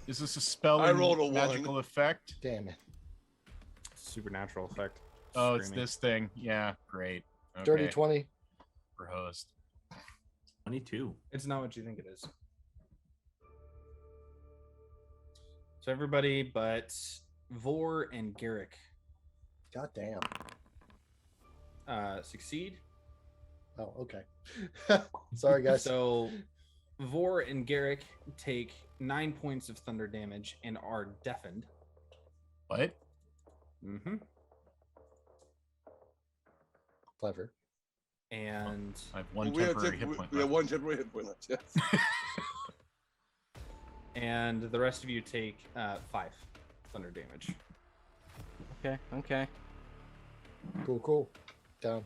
Is this a spell I and rolled a magical 1. effect? Damn it. Supernatural effect. Oh, it's Screaming. this thing. Yeah, great. Okay. Dirty 20. For host. 22. It's not what you think it is. So everybody but Vor and Garrick God damn. succeed. Oh, okay. Sorry, guys. So Vor and Garrick take 9 points of thunder damage and are deafened. What? Mm-hmm. Clever. And I have one We have temporary hit point we have left. one temporary hit point left. Yes. and the rest of you take 5 thunder damage. Okay, okay. Cool, cool. Down.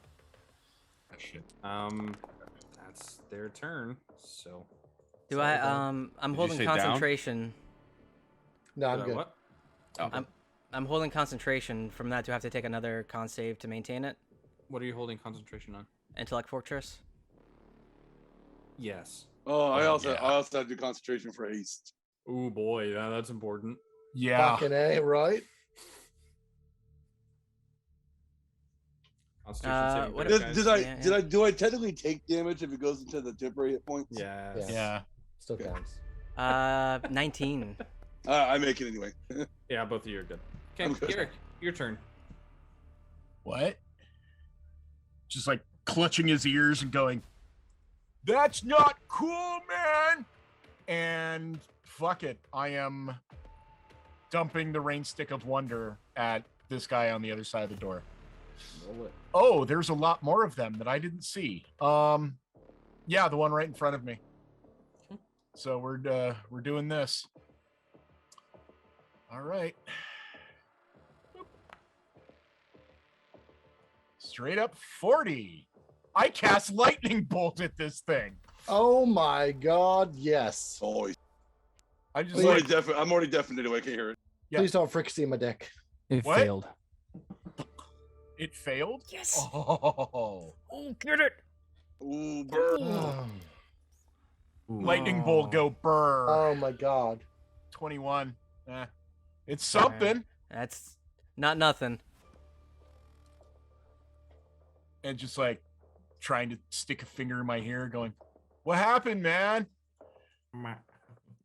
Shit. That's their turn. So Do Sorry, I Bob. I'm Did you holding say down? concentration. No, I'm Did I good. what? Oh. I'm holding concentration. From that, do I have to take another con save to maintain it? What are you holding concentration on? Intellect Fortress? Yes. Oh, I Oh, also yeah. I also have to do concentration for haste. Oh boy, yeah, that's important. Yeah. Fucking A, right? Constitution saving what throw, if- guys. Did Yeah, do I technically take damage if it goes into the temporary hit points? Yes. Yeah. Yeah. Still Okay. counts. 19. I make it anyway. Yeah, both of you are good. I'm Okay, good. Garrick, your turn. What? Just like clutching his ears and going, "That's not cool, man!" And fuck it, I am dumping the rain stick of wonder at this guy on the other side of the door. Roll it. Oh, there's a lot more of them that I didn't see. Yeah, the one right in front of me. So we're doing this. All right. Straight up 40. I cast lightning bolt at this thing. Oh my god, yes. Oh, I just Please. like, I'm already deafened anyway. I can't hear it. Yeah. Please don't fricassee my dick. It What? failed. it failed. Yes. Oh, Oh, get it. Ooh, burn. Oh, lightning bolt go burr. oh my god. 21. It's something. That's not nothing. And just like trying to stick a finger in my hair, going, "What happened, man?"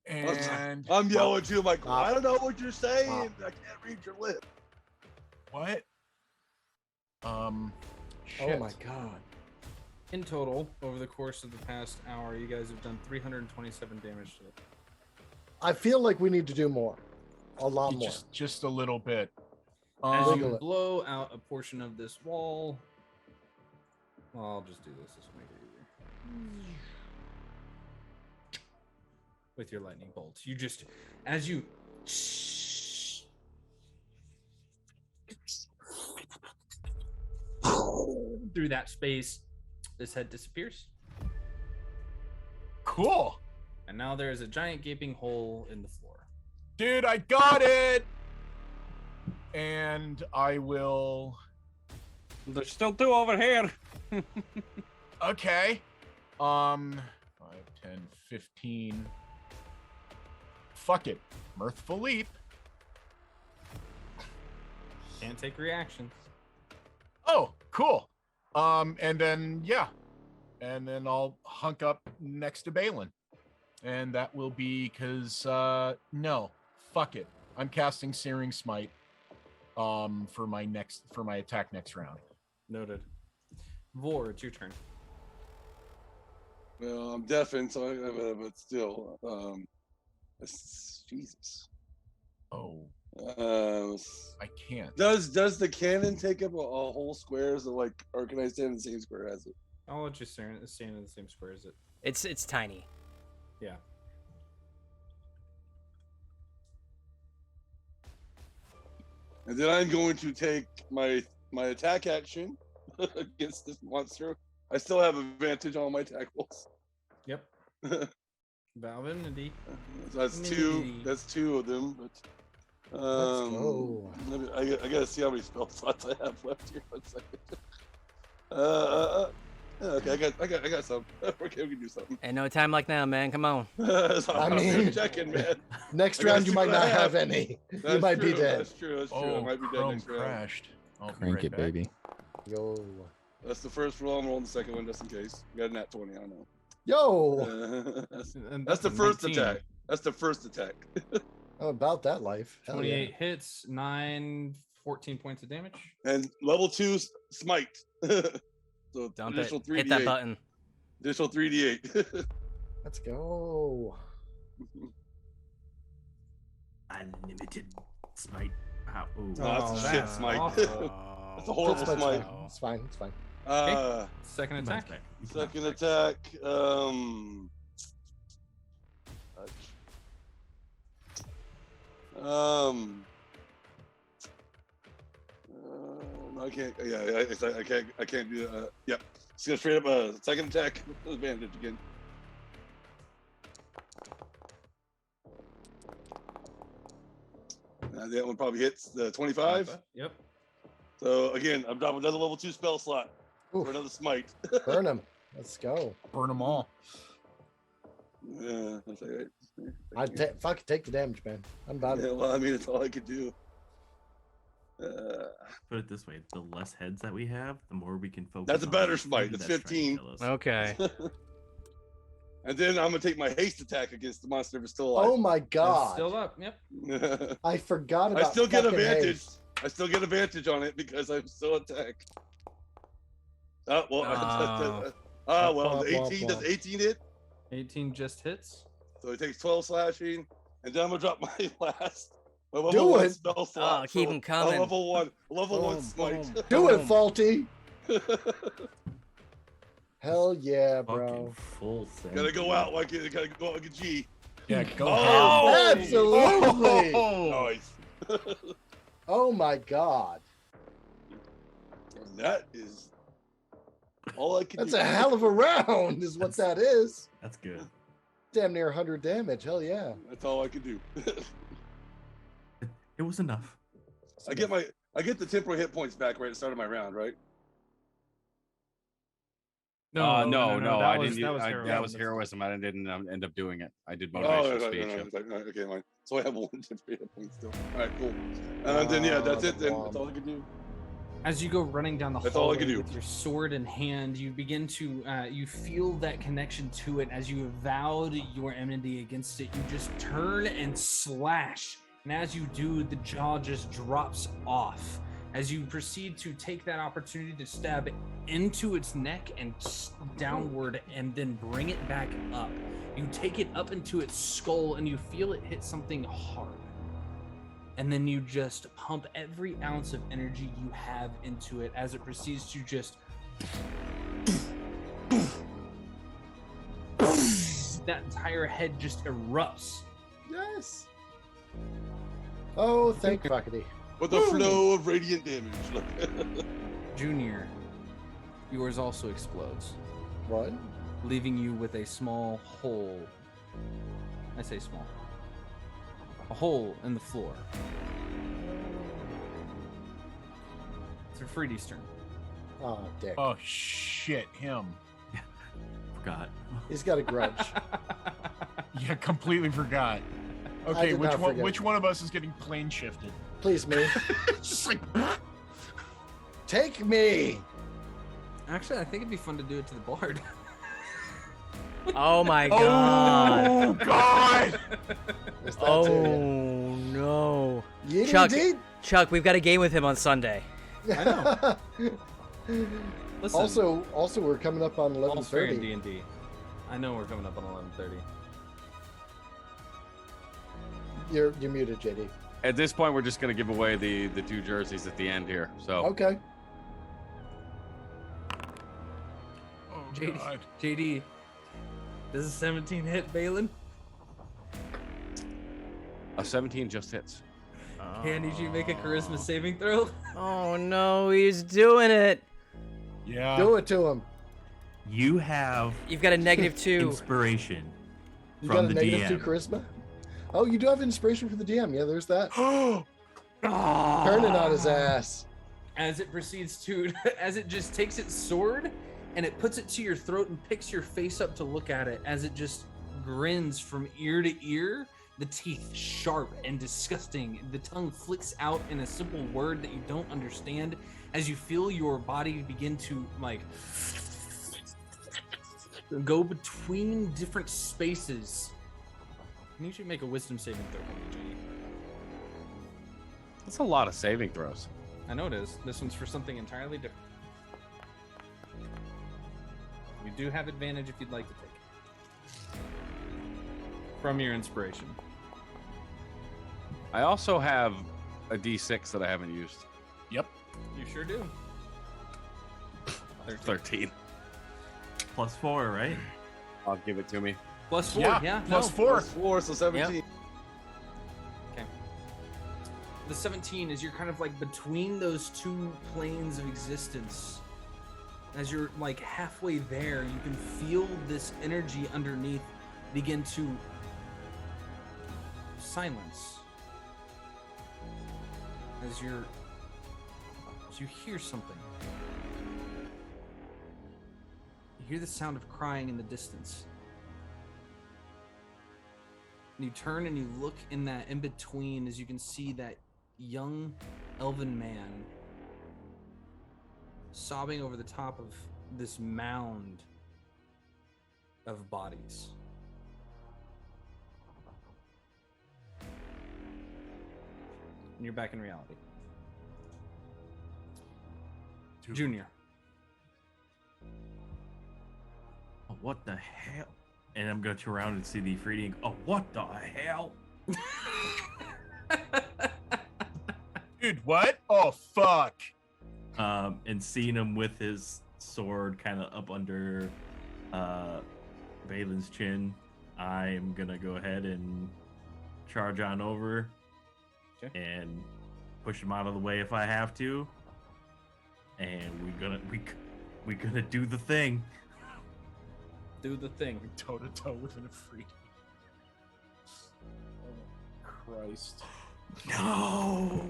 And I'm yelling too. I'm like, Stop. I don't know what you're saying. Stop. I can't read your lip. What? Oh Shit. my god. In total, over the course of the past hour, you guys have done 327 damage to it. I feel like we need to do more. A lot more. Just a little bit. As Wiggle you it. blow out a portion of this wall, well, I'll just do this. This will make it easier. With your lightning bolts, you just, as you through that space, this head disappears, Cool. and now there is a giant gaping hole in the floor. Dude, I got it. And I will. There's still 2 over here. Okay. 5, 10, 15. Fuck it. Mirthful leap. Can't take reactions. Oh, cool. And then yeah. And then I'll hunk up next to Balin. And that will be because no. Fuck it. I'm casting Searing Smite for my attack next round. Noted. Vor, it's your turn. Well, I'm deafened, so but still, Jesus. Oh, Uh, I can't. does the cannon take up a whole square? So like, or can I stand in the same square as it? I'll let you stand in the same square as it. It's tiny. Yeah. And then I'm going to take my attack action against this monster. I still have advantage on my attack rolls. Yep. Valvinity. So that's two. That's 2 of them. But Let's go. I gotta see how many spell slots I have left here. 1 second. Okay, I got some. Okay, we can do something. Ain't no time like now, man. Come on. So I I'm mean- checking, man. Next I gotta round, you see might what I not have have. any. You That's might be true, dead. That's true. That's true. I Oh, might be dead Chrome next round. crashed. I'll be Crank right it, back. baby. Yo. That's the first roll. I'm rolling the second one just in case. You got a nat 20. I know. Yo. That's the a first 19. attack. That's the first attack. I'm about that life. Hell 28 hits, 14 points of damage. And level 2 smite. So Dump it. additional 3d8. Hit that button. Additional 3d8. Yeah. Let's go. Unlimited smite. Wow. Ooh. Oh, that's a shit smite. awful. That's a horrible That's fine. smite. It's fine. It's fine. Second He attack. bounced back. He bounced Second back. attack. I can't. Yeah, I can't do that. Yep. Just gonna straight up second attack with advantage again. That one probably hits the 25. Yep. So again, I'm dropping another level 2 spell slot for Oof. another smite. Burn him. Let's go. Burn them all. Yeah, that's all right. Fuck, take the damage, man. I'm about Yeah, it. well, I mean, it's all I could do. Put it this way: the less heads that we have, the more we can focus. That's a on better the smite. thing It's that's trying to 15. kill us. Okay. And then I'm gonna take my haste attack against the monster if it's still alive. Oh my That's god. still up. Yep. I forgot about I still get fucking advantage. haste. I still get advantage on it because I'm still attacked. Oh well. Oh. Well. Womp, The womp, 18 does womp. 18 hit? 18 just hits. So it takes 12 slashing, and then I'm gonna drop my last. My level Do 1 it. spell slot. Oh, keep so 'em coming. a level one Boom, smite. boom. Do it, Boom. Faulty. Hell yeah, Fucking bro. full send. Gotta go out like it. Gotta go out like a G. Yeah, go Oh! ahead. Absolutely. Nice. Oh my god. And that is all I can That's do. a hell of a round, is what that is. That's good. Damn near 100 damage. Hell yeah. That's all I can do. It was enough. I get the temporary hit points back right at the start of my round, right? No, I didn't. That was heroism. heroism. I didn't end up doing it. I did Oh, motivational no, speech. no, yeah. it's like, okay, fine. So I have 1 temporary hit point still. All right, cool. Then yeah, that's it. Then that's all I can do. As you go running down the That's all I hallway can do. with your sword in hand, you begin to you feel that connection to it. As you have vowed your enmity against it, you just turn and slash. And as you do, the jaw just drops off as you proceed to take that opportunity to stab into its neck and downward and then bring it back up. You take it up into its skull and you feel it hit something hard. And then you just pump every ounce of energy you have into it as it proceeds to just... that entire head just erupts. Yes. Oh, thank fuckity. With a flow of radiant damage. Junior, yours also explodes, What? leaving you with a small hole. I say small. A hole in the floor. It's a Freedy's turn. Oh, dick. Oh shit, him. Forgot. He's got a grudge. Yeah, completely forgot. Okay, did not forget. which one of us is getting plane shifted? Please, me. Just like Take me. Actually, I think it'd be fun to do it to the bard. Oh my god. Oh god! There's that Oh too, no. yeah. Yeet Chuck, indeed. Chuck, we've got a game with him on Sunday. I know. Listen, Also, we're coming up on all fair in 11:30. D&D. I know we're coming up on 11:30. You're muted, JD. At this point, we're just gonna give away the 2 jerseys at the end here. So Okay. Oh JD, god. JD, does a 17 hit Balin? a 17 just hits. Okay, I need you to make a charisma saving throw. Oh no, he's doing it. Yeah. Do it to him. You have You've got a -2. inspiration You from got a the -2 DM. charisma? Oh, you do have inspiration for the DM. Yeah, there's that. Oh. Turning on his ass. As it proceeds to, as it just takes its sword and it puts it to your throat and picks your face up to look at it, as it just grins from ear to ear, the teeth sharp and disgusting. The tongue flicks out in a simple word that you don't understand as you feel your body begin to like go between different spaces. I need you to make a wisdom saving throw, JD. That's a lot of saving throws. I know it is. This one's for something entirely different. You do have advantage if you'd like to take it. From your inspiration. I also have a D6 that I haven't used. Yep. You sure do. 13. +4, right? I'll give it to me. Plus 4, Yeah, yeah. plus no. 4. Plus 4, so 17. The 17 is you're kind of like between those two planes of existence. As you're like halfway there, you can feel this energy underneath begin to silence. As you hear something. You hear the sound of crying in the distance. And you turn and you look in that in between as you can see that young elven man sobbing over the top of this mound of bodies. And you're back in reality. Junior. Oh, what the hell? And I'm gonna turn around and see the Ifriti and go, oh, what the hell? Dude, what? Oh fuck. And seeing him with his sword kind of up under Balin's chin, I'm gonna go ahead and charge on over and push him out of the way if I have to. And we're gonna do the thing. Do the thing. Toe to toe with an Ifriti. Oh Christ. No.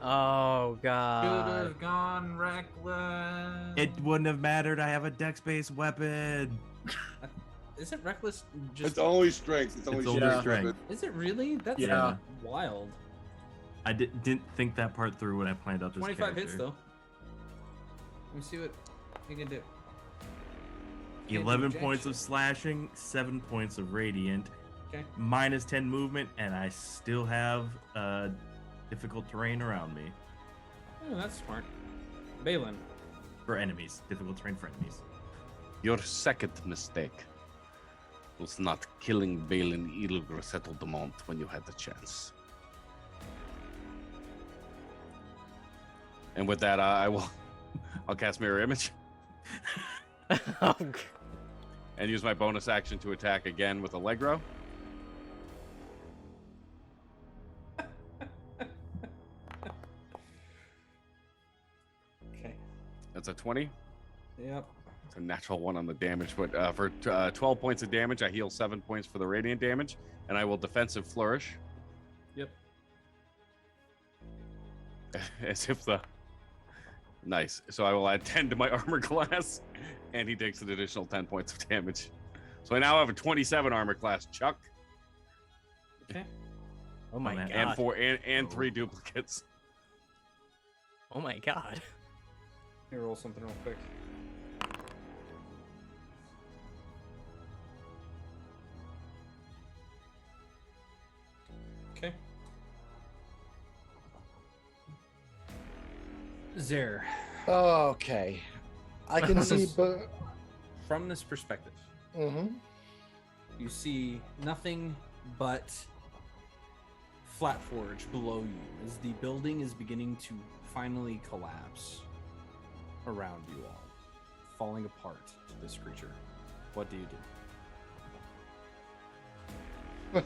Oh Could god. have gone reckless. It wouldn't have mattered. I have a dex-based weapon. Isn't reckless just? It's only strength. It's only It's only strength. strength. Is it really? That's Yeah. wild. I didn't think that part through when I planned out this 25 hits character. though. Let me see what you can do. Can't do 11 jack points shit. of slashing, 7 points of radiant, Okay. minus 10 movement, and I still have difficult terrain around me. Oh, that's smart. Balin. For enemies. Difficult terrain for enemies. Your second mistake was not killing Balin Ilgr Settle Demont when you had the chance. And with that, I'll cast Mirror Image and use my bonus action to attack again with Allegro. Okay. That's a 20. Yep. It's a natural 1 on the damage, but for 12 points of damage, I heal 7 points for the radiant damage, and I will defensive flourish. Yep. As if the... Nice. So I will add 10 to my armor class, and he takes an additional 10 points of damage. So I now have a 27 armor class, Chuck. Okay. Oh my man. god. And 3 duplicates. Oh my god. Let me roll something real quick. Okay. Zer, Okay. I can see, but. from this perspective, Mm-hmm. you see nothing but Flatforge below you as the building is beginning to finally collapse around you all, falling apart to this creature. What do you do?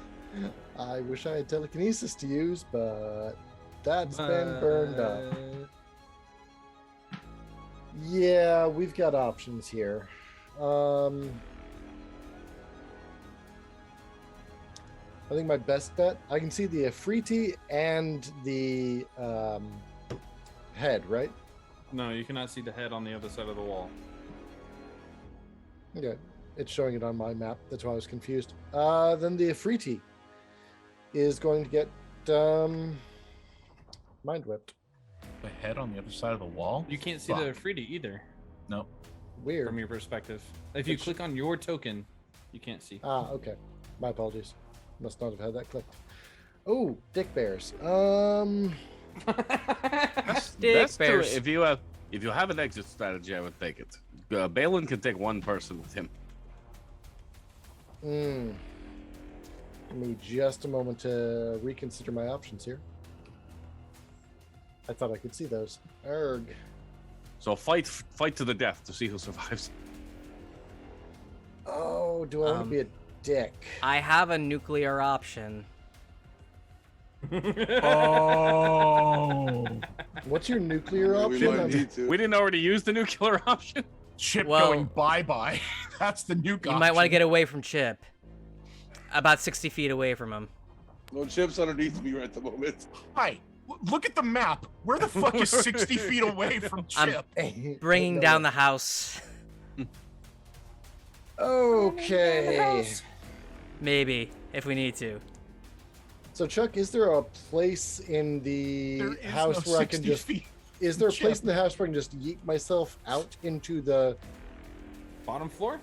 I wish I had telekinesis to use, but that's been burned up. Yeah, we've got options here. I think my best bet, I can see the Afriti and the head, right? No, you cannot see the head on the other side of the wall. Okay, it's showing it on my map. That's why I was confused. Then the Afriti is going to get mind whipped. The head on the other side of the wall? You can't see the Afriti either No. Weird. from your perspective. If you click on your token, you can't see. Okay. My apologies. Must not have had that clicked. Oh, dick bears. Dick bears. If you have an exit strategy, I would take it. Balin can take one person with him. Give me just a moment to reconsider my options here. I thought I could see those. Erg. So fight to the death to see who survives. Oh, do I want to be a dick? I have a nuclear option. Oh. What's your nuclear We option? might need to. We didn't already use the nuclear option. Chip Well- going bye-bye. That's the nuke You might want to get away from Chip. About 60 feet away from him. No chips underneath me right at the moment. Hi. Look at the map. Where the fuck is 60 feet away from Chip? Bringing down the house. Okay. Maybe, if we need to. So, Chuck, is there a place in the There is house no where I can 60 just... feet. Is there a place Chip. in the house where I can just yeet myself out into the... Bottom floor?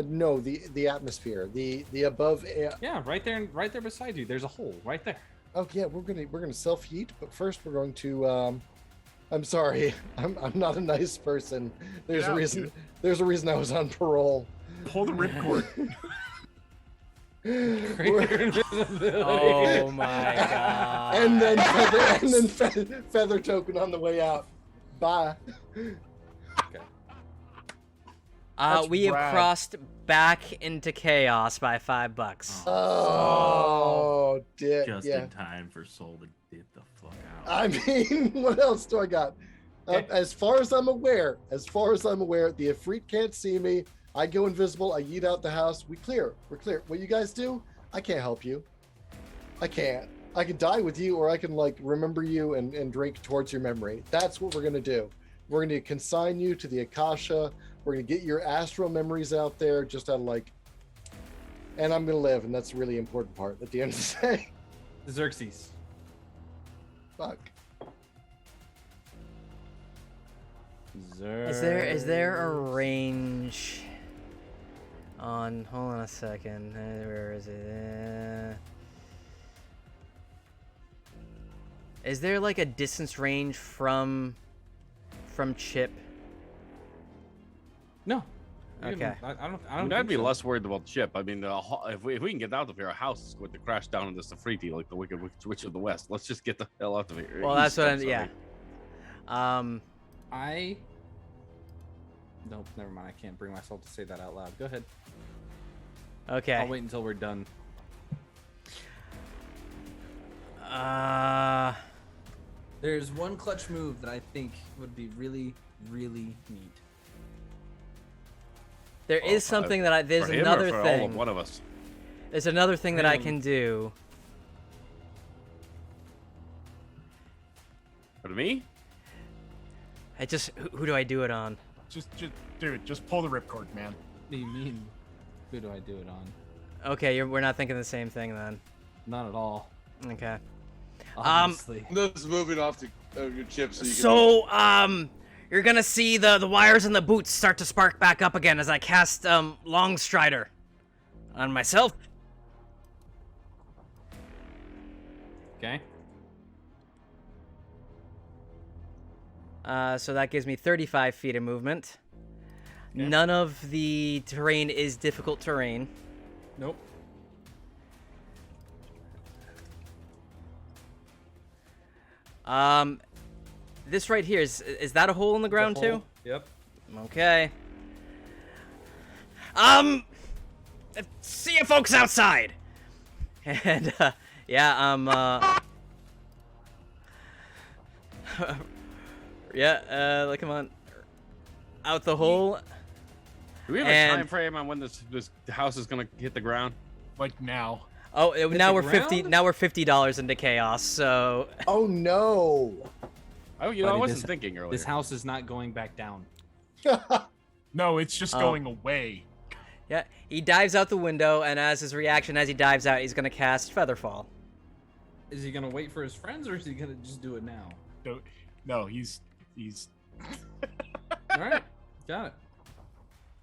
no, the atmosphere. The above... Yeah, right there beside you. There's a hole right there. Oh yeah, we're gonna self yeet, but first we're going to. I'm sorry, I'm not a nice person. There's Yeah, a reason. dude. There's a reason I was on parole. Pull the ripcord. Oh my god. and then feather token on the way out. Bye. That's We have rad. crossed back into chaos by $5. Oh, Just yeah. in time for Soul to get the fuck out. I mean, what else do I got? Okay. As far as I'm aware, the Ifrit can't see me. I go invisible. I yeet out the house. We're clear. What you guys do? I can't help you. I can't. I can die with you, or I can like remember you and drink towards your memory. That's what we're gonna do. We're gonna consign you to the Akasha. We're gonna get your astral memories out there, just out of like. And I'm gonna live, and that's a really important part at the end of the day. Xerxes. Fuck. Is there a range on? Hold on a second. Where is it? Is there like a distance range from Chip? No. Okay. I don't. I'd think be so. less worried about the ship. I mean, if we can get out of here, our house is going to crash down into Safriti like the Wicked Witch of the West. Let's just get the hell out of here. Well, that's East, what I'm I'm. sorry. Yeah. Nope. Never mind. I can't bring myself to say that out loud. Go ahead. Okay. I'll wait until we're done. There's one clutch move that I think would be really, really neat. There is something that there's For him or another for all thing. of one of us. There's another thing that I can do. For me? I just who do I do it on? Just dude, just pull the ripcord, man. What do you mean? Who do I do it on? Okay, we're not thinking the same thing then. Not at all. Okay. Obviously. Just moving off to your chips. So, you So you're gonna see the wires in the boots start to spark back up again as I cast Longstrider on myself. Okay. So that gives me 35 feet of movement. Okay. None of the terrain is difficult terrain. Nope. This right here is that a hole in the ground too? Yep. Okay. See you folks outside. And yeah, yeah, like, come on, out the hole. Do we have a time frame on when this house is gonna hit the ground? Like now. Oh, now the we're ground? Now we're $50 into chaos. So Oh no! Oh, you know, I Buddy, wasn't this- thinking earlier. This house is not going back down. No, it's just Oh. going away. yeah, he dives out the window, and as his reaction, as he dives out, he's gonna cast Featherfall. Is he gonna wait for his friends, or is he gonna just do it now? No, he's All right, got it.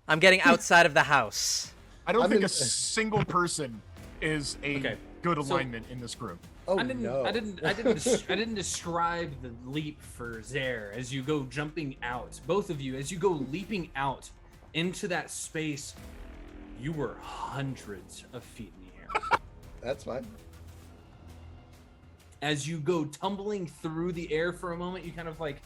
I'm getting outside of the house. I don't I'm think in- a single person is a Okay, good so- alignment in this group. Oh I didn't. no! I didn't describe the leap for Zare as you go jumping out. Both of you, as you go leaping out into that space, you were hundreds of feet in the air. That's fine. As you go tumbling through the air for a moment, you kind of like,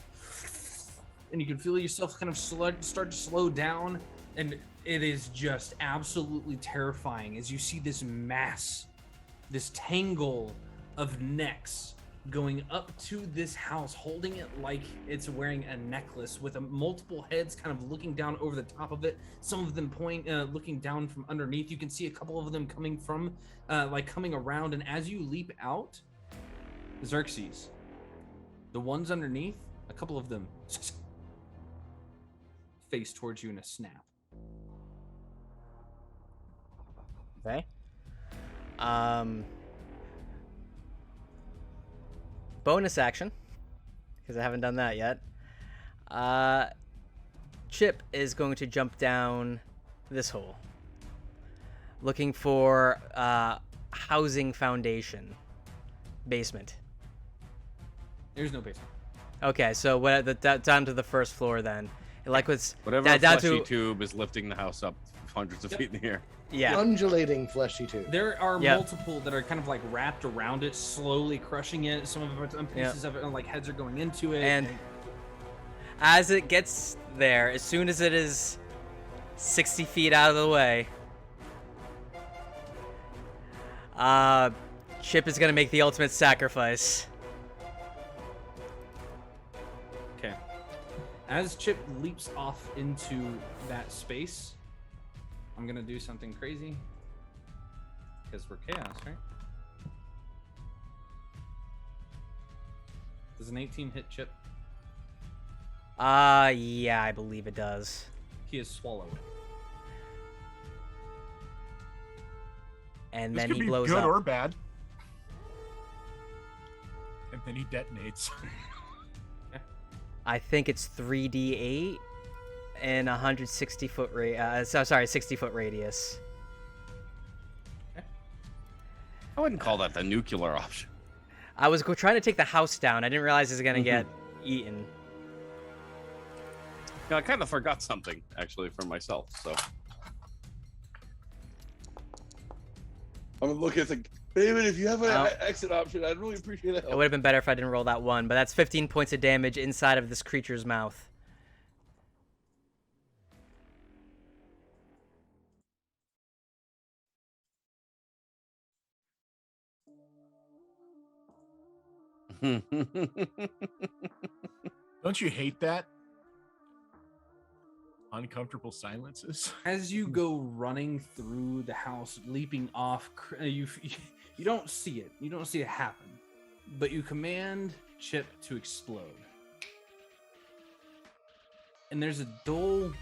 and you can feel yourself kind of start to slow down, and it is just absolutely terrifying as you see this mass, this tangle of necks going up to this house, holding it like it's wearing a necklace with multiple heads kind of looking down over the top of it. Some of them looking down from underneath. You can see a couple of them coming from, coming around, and as you leap out, Xerxes, the ones underneath, a couple of them face towards you in a snap. Okay. Bonus action, because I haven't done that yet. Chip is going to jump down this hole, looking for housing foundation, basement. There's no basement. Okay, so down to the first floor then. Like what's Whatever down fleshy to tube is lifting the house up hundreds of feet in the air. yeah. Undulating fleshy tube. There are Yep. multiple that are kind of like wrapped around it, slowly crushing it. Some pieces of it, like heads are going into it. And as it gets there, as soon as it is 60 feet out of the way, Chip is gonna make the ultimate sacrifice. Okay. As Chip leaps off into that space, I'm gonna do something crazy because we're chaos, right? Does an 18 hit Chip? Yeah, I believe it does. He is swallowed. And This then could he be blows good up. or bad. And then he detonates. I think it's 3d8 and 160 foot 60 foot radius. I wouldn't call that the nuclear option. I was trying to take the house down. I didn't realize it was gonna get eaten. I kind of forgot something actually for myself. So I'm gonna look at the David. If you have an exit option, I'd really appreciate it. It would have been better if I didn't roll that 1, but that's 15 points of damage inside of this creature's mouth. Don't you hate that? Uncomfortable silences. As you go running through the house, leaping off, you don't see it. You don't see it happen, but you command Chip to explode, and there's a dull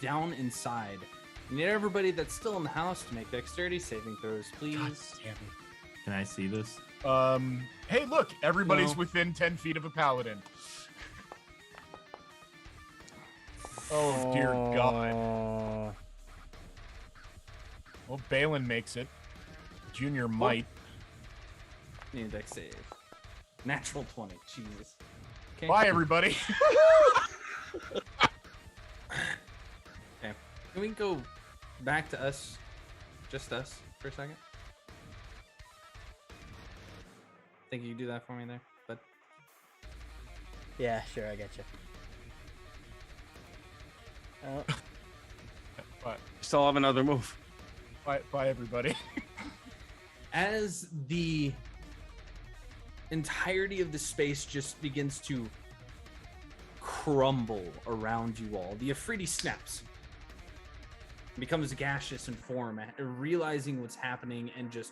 down inside. You need everybody that's still in the house to make dexterity saving throws, please. God damn it. Can I see this? Hey, look, everybody's No. within 10 feet of a paladin. Oh, dear God. Well, Balin makes it. Junior might. Need a dex save. Natural 20. Jesus. Okay. Bye, everybody. Okay. Can we go back to us? Just us for a second? Think you can do that for me there? But Yeah, sure, I get you. Bye, still have another move. bye, everybody. as the entirety of the space just begins to crumble around you all, the Afridi snaps, becomes gaseous in form, realizing what's happening, and just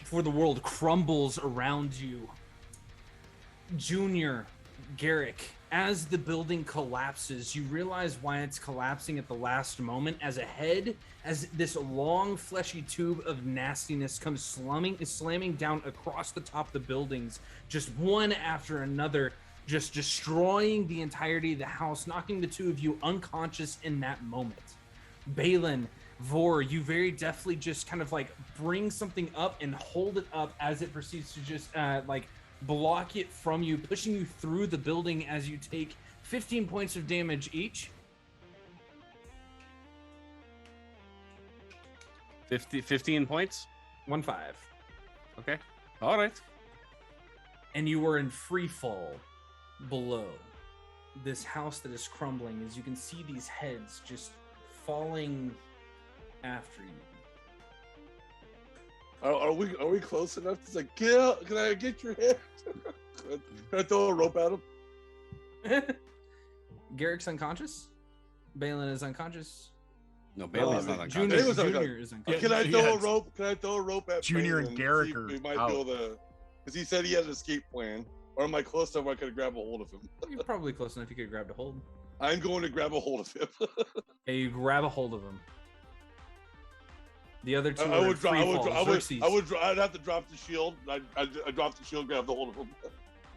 for the world crumbles around you. Junior, Garrick, as the building collapses, you realize why it's collapsing at the last moment. As this long fleshy tube of nastiness comes slamming down across the top of the buildings, just one after another, just destroying the entirety of the house, knocking the two of you unconscious in that moment. Balin, Vor, you very deftly just kind of like bring something up and hold it up as it proceeds to just block it from you, pushing you through the building as you take 15 points of damage each. 15 points? 1-5. Okay. All right. And you are in free fall below this house that is crumbling, as you can see these heads just falling after you. Are we close enough to say, can I get your head? Can I throw a rope at him? Garrick's unconscious. Balin is unconscious. No, Bailey's not unconscious. Bailey's Junior is unconscious. Can I throw Yeah. a rope? Can I throw a rope at Junior Balin and Garrick see if are we might out. be able to, because he said he had an escape plan. Or am I close enough where I could grab a hold of him? You're probably close enough. You could grab a hold. I'm going to grab a hold of him. Okay, you grab a hold of him. The other two I are would free fall. Xerxes. I'd have to drop the shield. I drop the shield, grab the hold of him.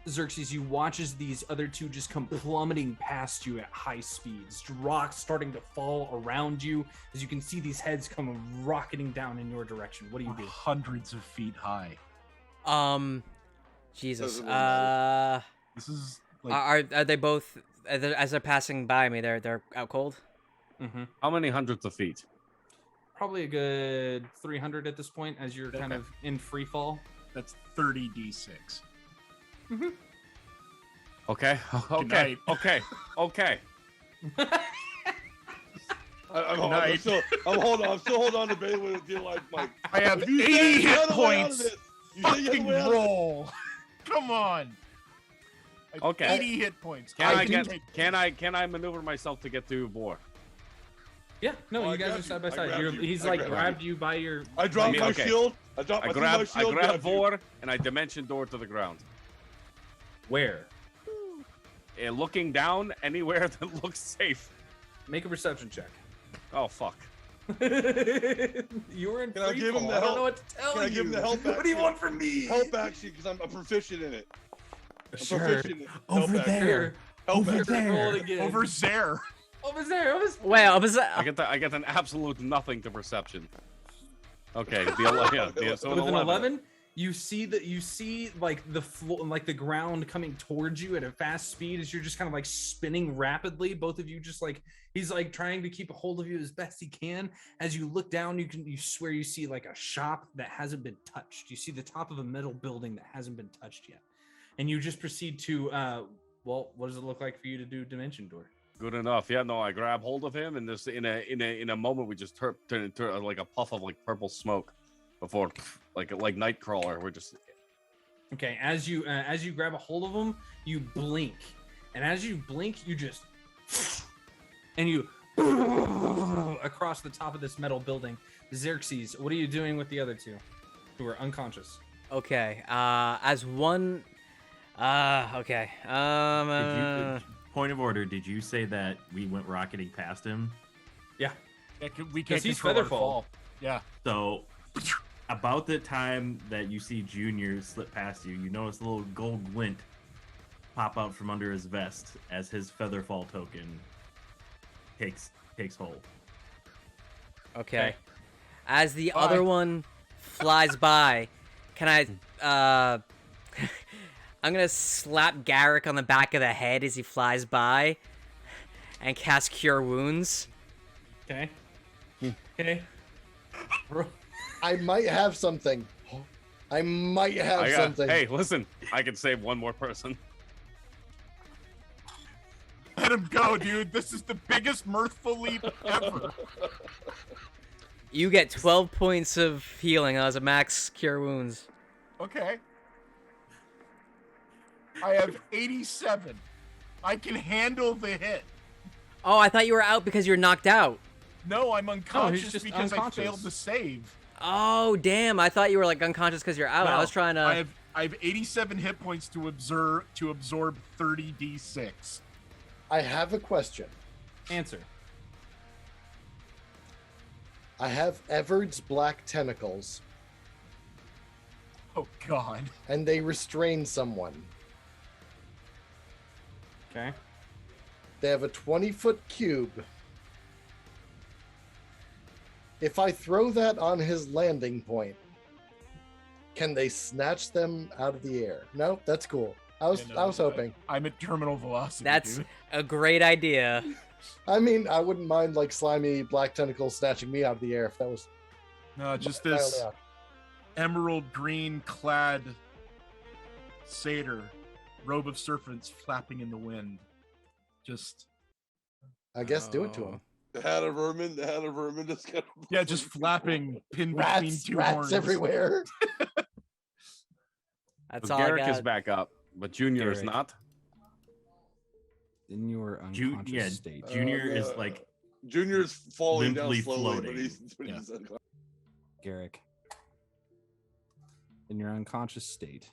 Xerxes, you watch as these other two just come plummeting past you at high speeds. Rocks starting to fall around you as you can see these heads come rocketing down in your direction. What do you do? Hundreds of feet high. Jesus. Doesn't matter. This is like Are they both as they're passing by me? They're out cold. Mm-hmm. How many hundreds of feet? Probably a good 300 at this point, as you're kind Okay. of in free fall. that's 30d6. Okay. Okay. night. Okay. Okay. I'm Night. still holding on to Bailey with deal like Mike. I have You 80 said you hit had a way out of points. this. You said you had a Fucking way out of this. roll. Come on. I have Okay. 80 hit points. Can I can get? take- Can I maneuver myself to get to Vor? Yeah, no, Oh, I you guys grabbed are side you. by I side. grabbed you. He's I like grabbed grabbed you by your. I dropped my Okay. shield. I I grab grab Vor and I dimension door to the ground. Where? Looking down anywhere that looks safe. Make a perception check. Oh fuck. You were in Can I free give him fall. the I don't help? know what to tell Can I you. give him the help What do you action? want from me? Help action, because I'm proficient in it. I'm Sure. proficient in it. Over Help action. there. Over Roll it again. Over there. Over there. Wait, I get an absolute nothing to perception. Okay, so With an 11, you see like the floor, like the ground coming towards you at a fast speed as you're just kind of like spinning rapidly. Both of you just like he's like trying to keep a hold of you as best he can. As you look down, you swear you see like a shop that hasn't been touched. You see the top of a metal building that hasn't been touched yet, and you just proceed to well, what does it look like for you to do Dimension Door? Good enough. Yeah, no, I grab hold of him, and this in a moment we just turn into like a puff of like purple smoke before like Nightcrawler. We're just okay. As you grab a hold of him, you blink, and as you blink, you just and you across the top of this metal building. Xerxes, what are you doing with the other two who are unconscious? Okay. As one. Okay. Point of order, did you say that we went rocketing past him? Yeah. We can't he's control our Featherfall. fall. Yeah. So, about the time that you see Junior slip past you, you notice a little gold glint pop out from under his vest as his Featherfall token takes hold. Okay. As the other one flies by, can I I'm gonna slap Garrick on the back of the head as he flies by and cast Cure Wounds. Okay. Okay. I might have something. I might have something. Hey, listen, I can save one more person. Let him go, dude. This is the biggest mirthful leap ever. You get 12 points of healing as a max Cure Wounds. Okay. I have 87. I can handle the hit. Oh, I thought you were out because you were knocked out. No, I'm unconscious just because unconscious. I failed to save. Oh, damn. I thought you were like unconscious because you're out. No, I was trying to... I have 87 hit points to absorb 30d6. I have a question. Answer. I have Everard's black tentacles, Oh, God. and they restrain someone. Okay. They have a 20-foot cube. If I throw that on his landing point, can they snatch them out of the air? No, that's cool. I was hoping. I'm at terminal velocity, That's dude. a great idea. I mean, I wouldn't mind like slimy black tentacles snatching me out of the air if that was. No, just my this only option. emerald green clad satyr, robe of serpents flapping in the wind. Just I guess do it to him. The hat of vermin just kind of yeah, just flapping pinned between Rats, two rats horns everywhere. That's So all Garrick I got. is back up, but Junior is Garrick. not. In your unconscious state. Junior is like Junior's falling down limply slowly, floating. but Yeah. he's unconscious. Garrick. In your unconscious state.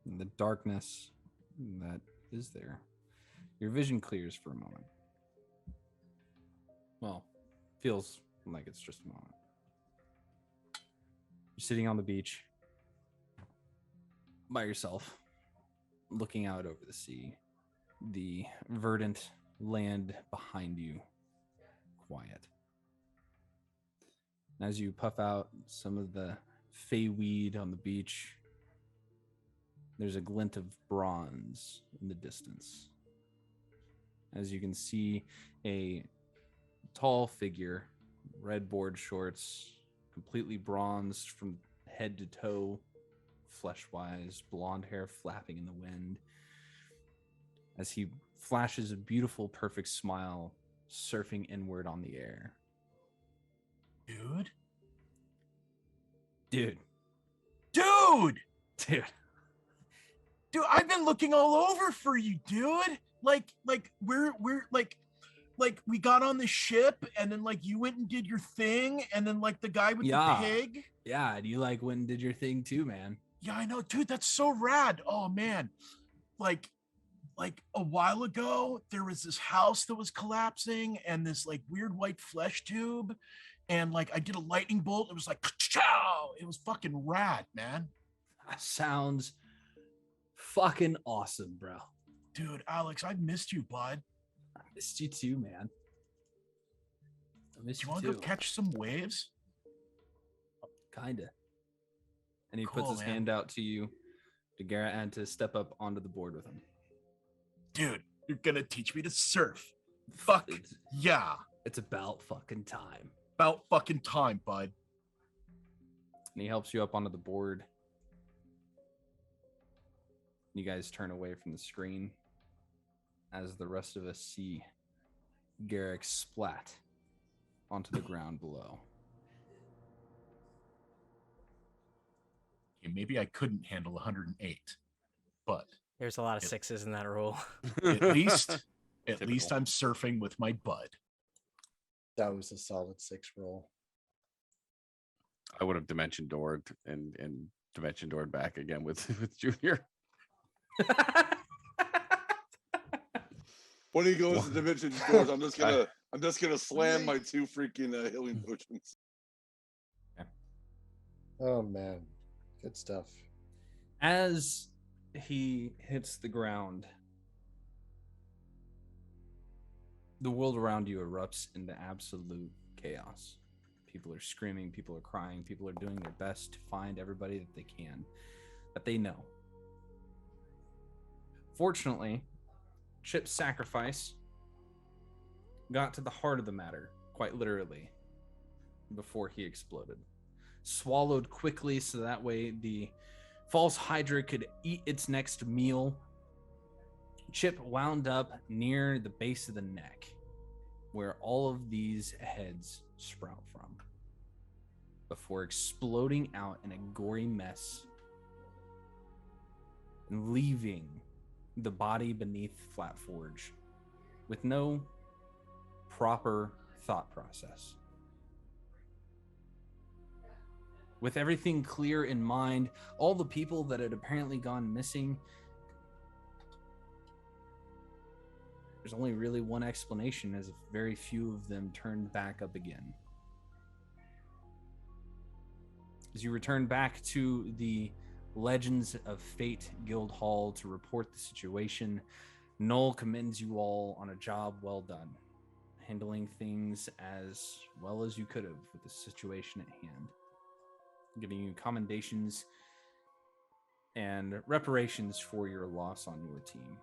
In the darkness that is there. Your vision clears for a moment. Well, feels like it's just a moment. You're sitting on the beach by yourself, looking out over the sea. The verdant land behind you, quiet. And as you puff out some of the fey weed on the beach, there's a glint of bronze in the distance. As you can see, a tall figure, red board shorts, completely bronzed from head to toe, flesh-wise, blonde hair flapping in the wind, as he flashes a beautiful, perfect smile, surfing inward on the air. Dude. Dude. Dude! Dude. Dude, I've been looking all over for you, dude. Like we're like we got on the ship and then like you went and did your thing and then like the guy with the pig. Yeah, and you like went and did your thing too, man. Yeah, I know, dude. That's so rad. Oh man, like a while ago, there was this house that was collapsing and this like weird white flesh tube, and like I did a lightning bolt. It was like, chow! It was fucking rad, man. That sounds fucking awesome, bro. Dude, Alex, I've missed you, bud. I missed you too, man. I missed Do you you want to too. go catch some waves? Kinda. And he Cool, puts his man. hand out to you, to Garrett, and to step up onto the board with him. Dude, you're gonna teach me to surf. Fuck yeah. It's about fucking time. About fucking time, bud. And he helps you up onto the board. You guys turn away from the screen as the rest of us see Garrick splat onto the ground below. Okay, maybe I couldn't handle 108, but There's a lot of sixes in that roll. at least Typical. I'm surfing with my bud. That was a solid 6 roll. I would have dimension doored and dimension doored back again with Junior. When he goes to dimension doors, I'm just gonna slam my 2 freaking healing potions. Oh man, good stuff. As he hits the ground, the world around you erupts into absolute chaos. People are screaming, people are crying, people are doing their best to find everybody that they can, that they know. Fortunately, Chip's sacrifice got to the heart of the matter, quite literally, before he exploded. Swallowed quickly so that way the false Hydra could eat its next meal. Chip wound up near the base of the neck, where all of these heads sprout from, before exploding out in a gory mess and leaving the body beneath Flatforge with no proper thought process. With everything clear in mind, all the people that had apparently gone missing, there's only really one explanation, as very few of them turned back up again. As you return back to the Legends of Fate Guild Hall to report the situation, Noel commends you all on a job well done, handling things as well as you could have with the situation at hand, giving you commendations and reparations for your loss on your team.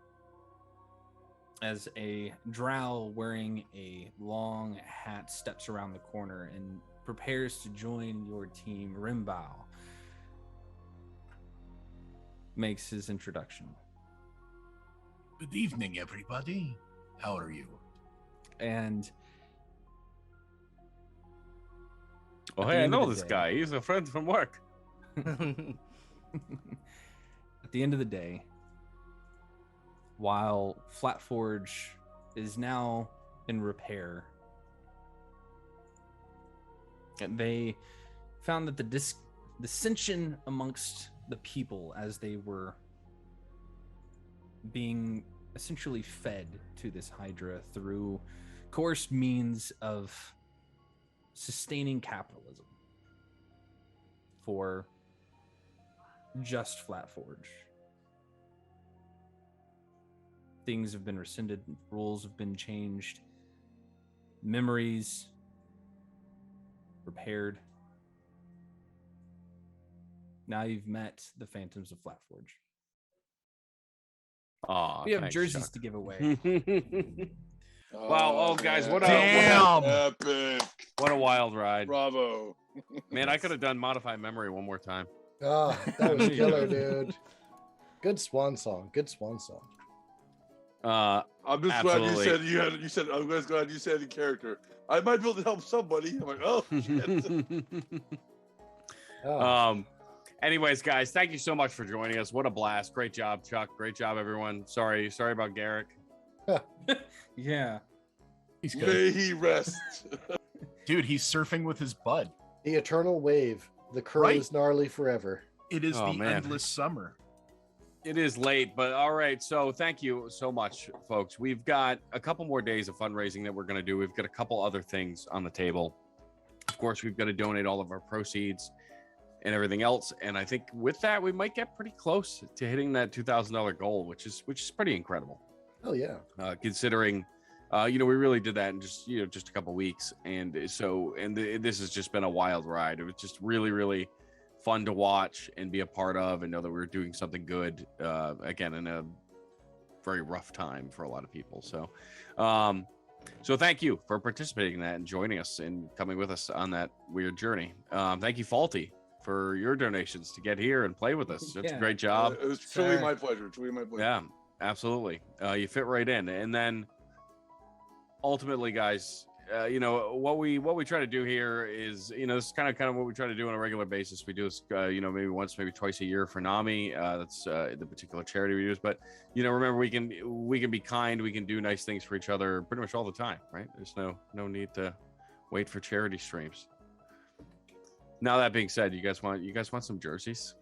As a drow wearing a long hat steps around the corner and prepares to join your team, Rimbow makes his introduction. Good evening, everybody. How are you? And Oh, At the hey, I end of know the this day- guy. He's a friend from work. at the end of the day, while Flatforge is now in repair, they found that the dissension amongst the people, as they were being essentially fed to this Hydra through coerced means of sustaining capitalism for just Flatforge. Things have been rescinded, rules have been changed, memories repaired. Now you've met the Phantoms of Flatforge. Aw, We have thanks, jerseys Chuck. to give away. Wow, oh, guys, man. what a- Damn! Epic. What a wild ride. Bravo. Man, I could have done Modified Memory one more time. Ah, that was There you killer, go. dude. Good swan song. Good swan song. I'm just Absolutely. glad you said I'm just glad you said the character. I might be able to help somebody. I'm like, oh shit. Ah, Anyways, guys, thank you so much for joining us. What a blast. Great job, Chuck. Great job, everyone. Sorry about Garrick. Yeah. He's good. May he rest. Dude, he's surfing with his bud. the eternal wave. The curl Right. is gnarly forever. It is Oh, the man. endless summer. It is late, but all right. So thank you so much, folks. We've got a couple more days of fundraising that we're going to do. We've got a couple other things on the table. Of course, we've got to donate all of our proceeds and everything else. And I think with that, we might get pretty close to hitting that $2,000 goal, which is pretty incredible. Oh yeah. Considering, we really did that in just a couple weeks, and so this has just been a wild ride. It was just really, really fun to watch and be a part of, and know that we were doing something good. Again, in a very rough time for a lot of people. So, so thank you for participating in that and joining us and coming with us on that weird journey. Thank you, Faulty, for your donations to get here and play with us. That's a great job. It was truly my pleasure. Truly my pleasure. Yeah, absolutely. You fit right in. And then ultimately, guys, what we try to do here is, this is kind of what we try to do on a regular basis. We do this, maybe once, maybe twice a year for NAMI. That's the particular charity we use. But remember, we can be kind. We can do nice things for each other pretty much all the time, right? There's no need to wait for charity streams. Now that being said, you guys want some jerseys?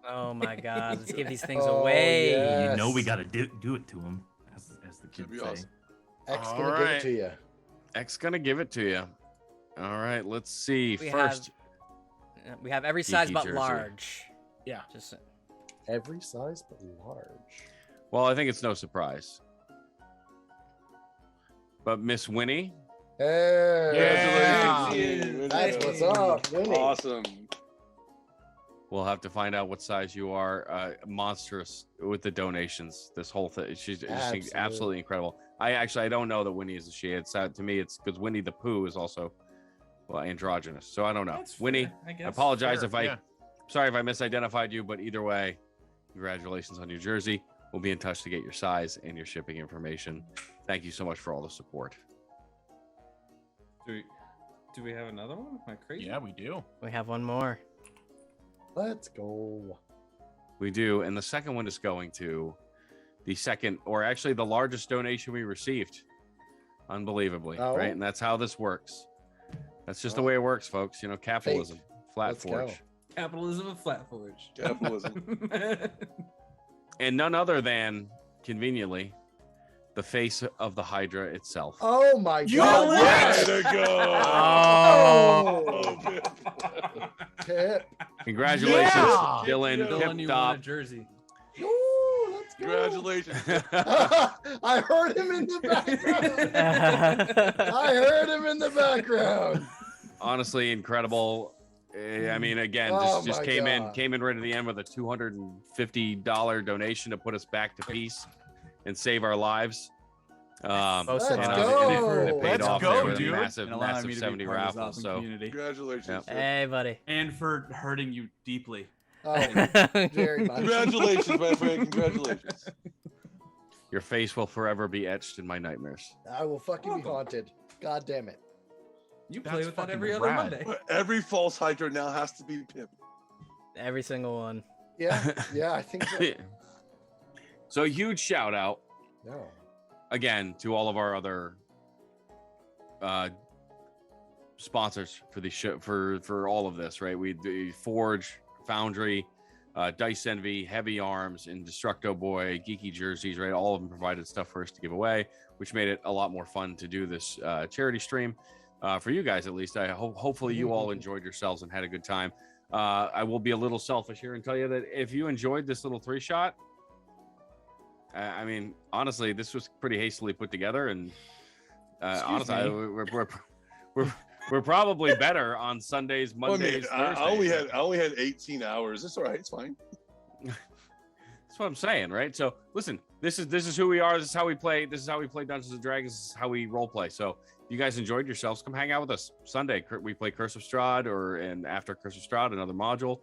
Oh my God! Let's give these things away. Yes. We got to do it to them, as the kids say. Awesome. X All gonna give right. it to you. X gonna give it to you. All right, let's see. We have every size Geeky but jersey. large. Yeah. Just Every size but large. Well, I think it's no surprise. But Miss Winnie, Hey, Congratulations. that's what's up, Winnie. Awesome. we'll have to find out what size you are. Monstrous with the donations. This whole thing, she's absolutely incredible. I don't know that Winnie is a she. It's to me, it's because Winnie the Pooh is also androgynous. So I don't know. That's Winnie, fair, I guess. I apologize Fair, if I yeah. sorry if I misidentified you, but either way, congratulations on your jersey. We'll be in touch to get your size and your shipping information. Thank you so much for all the support. Do we have another one? Am I crazy? Yeah, we do. we have one more. Let's go. We do, and the second one is going to the second, or actually the largest donation we received. Unbelievably, Oh. right? And that's how this works. That's just the way it works, folks. Capitalism, Let's go. Flatforge, Capitalism of Flatforge. Capitalism. and none other than, conveniently, the face of the Hydra itself. Oh my You God! lit! Yes! Way to go. Oh, Oh, Pip. Congratulations, Yeah! Dylan, Dylan, you Pip want a Top. jersey. Ooh, let's go. Congratulations. I heard him in the background. I heard him in the background. Honestly, incredible. I mean, again, Oh just my came God. in right at the end with a $250 donation to put us back to peace and save our lives. Most Let's of us. go. It paid Let's off go, there with a dude. massive, And allowing massive me to be 70 part of this raffle. awesome So community. Congratulations. Yep. Hey, buddy. And for hurting you deeply. Oh, very much. Congratulations, my friend. Congratulations. your face will forever be etched in my nightmares. I will fucking be haunted. God damn it. You That's play with that fucking every other rad. Monday. But every false Hydra now has to be Pip. Every single one. Yeah, yeah, I think so. So a huge shout out No. again to all of our other sponsors for the show, for all of this, right? We do Forge, Foundry, Dice Envy, Heavy Arms, and Destructo Boy, Geeky Jerseys, right? All of them provided stuff for us to give away, which made it a lot more fun to do this charity stream for you guys, at least. I hopefully you all enjoyed yourselves and had a good time. I will be a little selfish here and tell you that if you enjoyed this little 3-shot, I mean, honestly, this was pretty hastily put together, and honestly, we're probably better on Sundays, Well, Mondays, I Thursdays. only had 18 hours. It's all right. It's fine. That's what I'm saying, right? So listen, this is who we are. This is how we play. This is how we play Dungeons and Dragons. This is how we role play. So if you guys enjoyed yourselves, come hang out with us. Sunday, we play Curse of Strahd, and after Curse of Strahd, another module.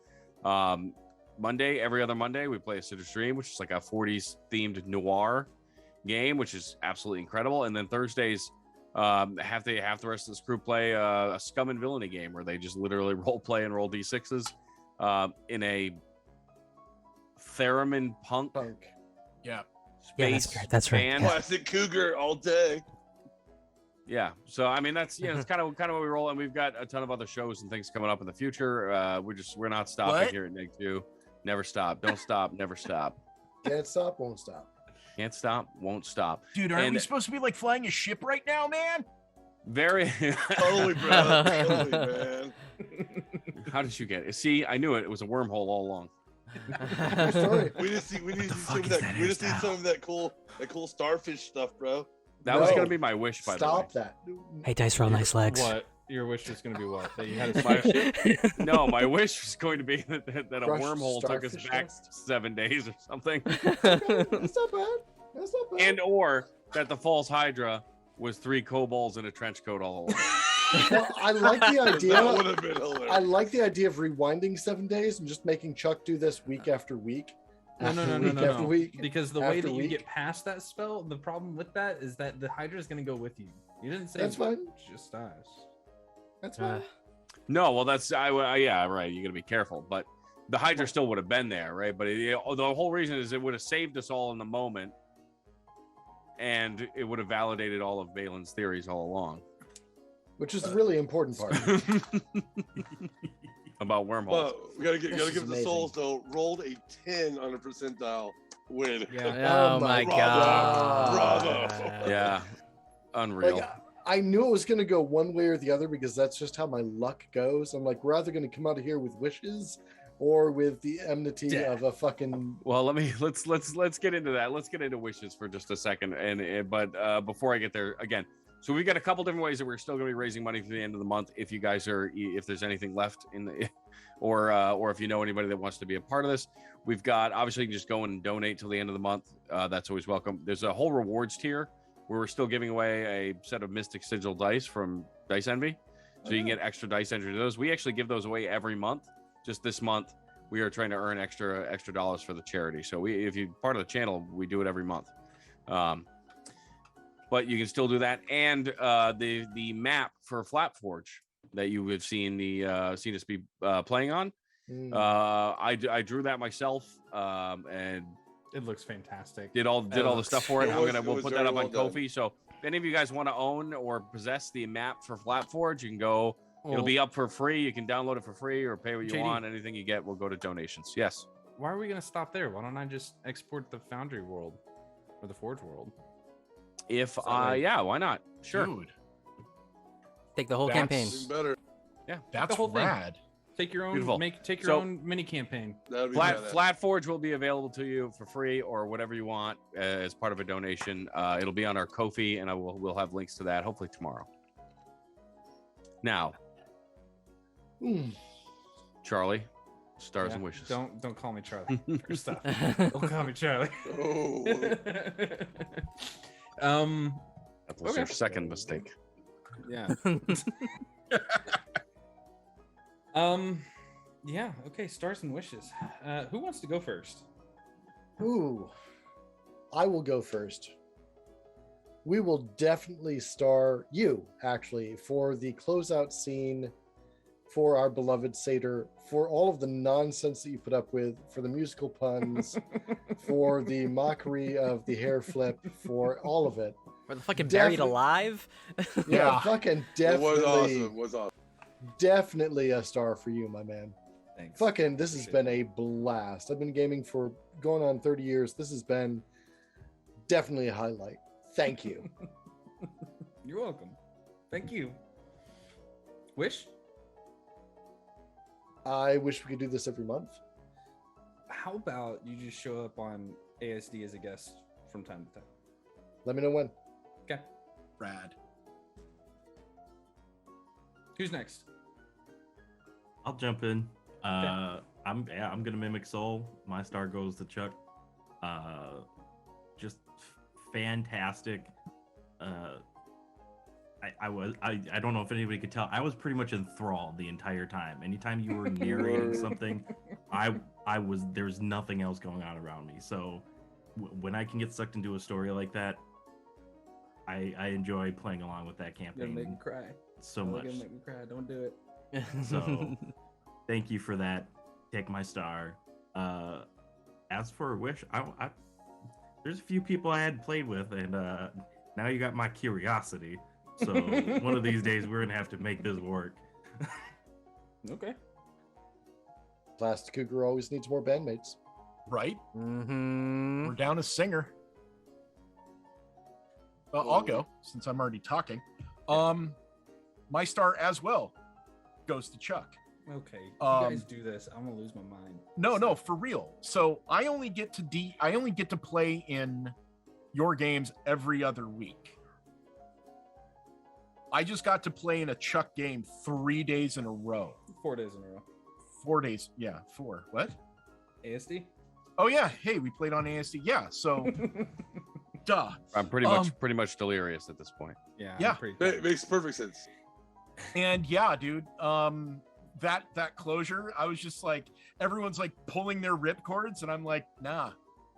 Monday, every other Monday, we play a Sitter Stream, which is like a 40s themed noir game, which is absolutely incredible. And then Thursdays, half the rest of this crew play a Scum and Villainy game where they just literally role play and roll d6s in a theremin punk Yeah. space. That's right. band. Classic Cougar all day. Yeah. So I mean, that's it's kind of what we roll, and we've got a ton of other shows and things coming up in the future. We're not stopping What? here at Neg 2. Never stop. Don't stop. Never stop. Can't stop, won't stop. Can't stop. Won't stop. Dude, aren't we And- supposed to be like flying a ship right now, man? Very. Totally, bro. Totally, man. How did you get it? See, I knew it. It was a wormhole all along. True story. We just need some of that. We just need some of that cool starfish stuff, bro. That was No. gonna be my wish, by the way. Stop that. Hey, dice roll, nice legs. What? Your wish was going to be what? That you had a My- spaceship? No, my wish was going to be that a Crushed wormhole took us starfish back dust? 7 days or something, That's not bad. That's not bad. and or that the false Hydra was 3 kobolds in a trench coat all along. Well, I like the That would idea. have been hilarious. I like the idea of rewinding 7 days and just making Chuck do this week after week. No, week after week. Because the way after that you week. get past that spell, the problem with that is that the Hydra is going to go with you. You didn't say That's fine. Just us. That's fine. No, well, that's yeah, right. You got to be careful, but the Hydra still would have been there, right? But the whole reason is it would have saved us all in the moment, and it would have validated all of Valen's theories all along Which is the really important part. about wormholes. Well, we gotta This give is the souls though. Rolled a 10 on a percentile win. Yeah. Oh my Bravo. god. Bravo. Yeah, unreal. Like, I knew it was going to go one way or the other because that's just how my luck goes. I'm like, we're either going to come out of here with wishes or with the enmity Yeah. of a fucking. Well, let's get into that. Let's get into wishes for just a second, but before I get there again, so we've got a couple different ways that we're still going to be raising money through the end of the month. If you guys are, if there's anything left in the, or if you know anybody that wants to be a part of this, we've got obviously you can just go and donate till the end of the month. That's always welcome. There's a whole rewards tier where we're still giving away a set of Mystic Sigil dice from Dice Envy, so you can get extra dice entry to those. We actually give those away every month. Just this month, we are trying to earn extra dollars for the charity. So if you're part of the channel, we do it every month. But you can still do that, and the map for Flatforge that you have seen seen us be playing on. I drew that myself, and It looks fantastic. did all the stuff for it. We'll put that up on very well Ko-fi. So if any of you guys want to own or possess the map for Flatforge, you can go. It'll be up for free. You can download it for free or pay what you JD. want. Anything you get will go to donations. Yes. Why are we going to stop there? Why don't I just export the Foundry world or the Forge world? If right? yeah, why not? Sure. Dude, Take the whole That's- campaign. Even better. Yeah, that's the whole thing. rad. Take your own, Beautiful. take your So- own mini campaign. That'd be badass. Flatforge will be available to you for free or whatever you want as part of a donation. It'll be on our Ko-fi, and we'll have links to that hopefully tomorrow. Now, Charlie, stars Yeah, and wishes. Don't call me Charlie. First off, don't call me Charlie. Oh. That was your second mistake. Yeah. Yeah. Okay. Stars and wishes. Who wants to go first? Ooh, I will go first. We will definitely star you, actually, for the closeout scene for our beloved Satyr, for all of the nonsense that you put up with, for the musical puns, for the mockery of the hair flip, for all of it. We're fucking buried Definitely- alive. Yeah, fucking It definitely, was awesome. It was awesome. definitely a star for you, my man. Thanks. Fucking, this has Appreciate been a blast. I've been gaming for going on 30 years. This has been definitely a highlight. Thank you. You're welcome. Thank you. Wish? I wish we could do this every month. How about you just show up on ASD as a guest from time to time? Let me know when. Okay. Rad. Who's next? I'll jump in. I'm gonna mimic Soul. My star goes to Chuck. Just fantastic. I don't know if anybody could tell. I was pretty much enthralled the entire time. Anytime you were narrating something, I was there's nothing else going on around me. So when I can get sucked into a story like that, I enjoy playing along with that You're gonna make me campaign cry. so You're much. gonna make me cry. Don't do it. So thank you for that. Take my star. As for Wish, I there's a few people I hadn't played with, and now you got my curiosity. So one of these days we're gonna have to make this work. Okay. Plastic Cougar always needs more bandmates. Right? Mm-hmm. We're down a singer. I'll go since I'm already talking. My star as well goes to Chuck. Okay, if you guys do this, I'm gonna lose my mind. No, for real. So I only get to play in your games every other week. I just got to play in a Chuck game 3 days in a row. 4 days in a row. 4 days, yeah, 4. What? ASD? Oh yeah, hey, we played on ASD. Yeah, so duh. I'm pretty much delirious at this point. Yeah. It makes perfect sense. And yeah, dude, that closure, I was just like, everyone's like pulling their rip cords, and I'm like, nah,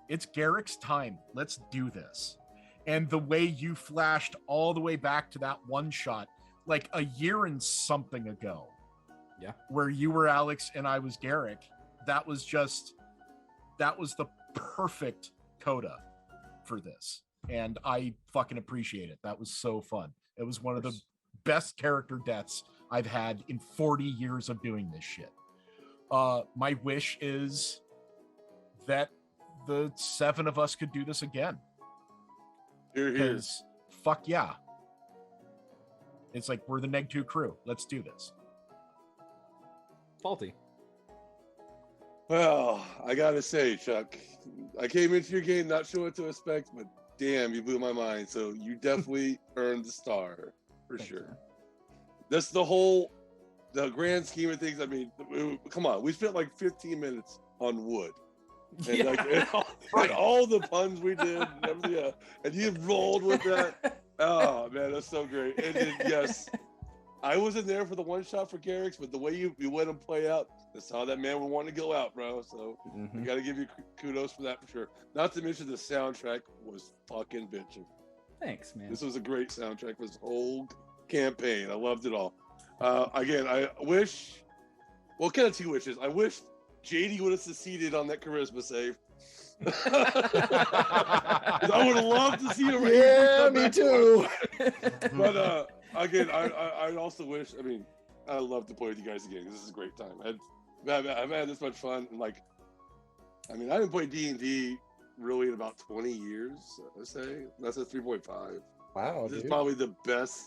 it's Garrick's time. Let's do this. And the way you flashed all the way back to that one shot, like a year and something ago, yeah, where you were Alex and I was Garrick, that was the perfect coda for this. And I fucking appreciate it. That was so fun. It was one of the best character deaths I've had in 40 years of doing this shit. My wish is that the 7 of us could do this again. Because fuck yeah. It's like, we're the Neg 2 crew. Let's do this. Faulty. Well, I gotta say, Chuck, I came into your game not sure what to expect, but damn, you blew my mind. So you definitely earned the star for sure. That's the grand scheme of things. I mean, come on, we spent like 15 minutes on wood. And and all the puns we did, and everything, and you rolled with that. Oh man, that's so great. And then, yes, I wasn't there for the one shot for Garrick's, but the way you went and play out, that's how that man would want to go out, bro. So I got to give you kudos for that for sure. Not to mention the soundtrack was fucking bitching. Thanks, man. This was a great soundtrack for this whole campaign. I loved it all. Again, I wish, well, kind of 2 wishes. I wish JD would have succeeded on that charisma save. I would have loved to see him. Yeah, me too. But again, I also wish. I mean, I love to play with you guys again. This is a great time. I've had this much fun. And like, I mean, I haven't played D&D really in about 20 years. I say that's a 3.5. Wow, This dude. is probably the best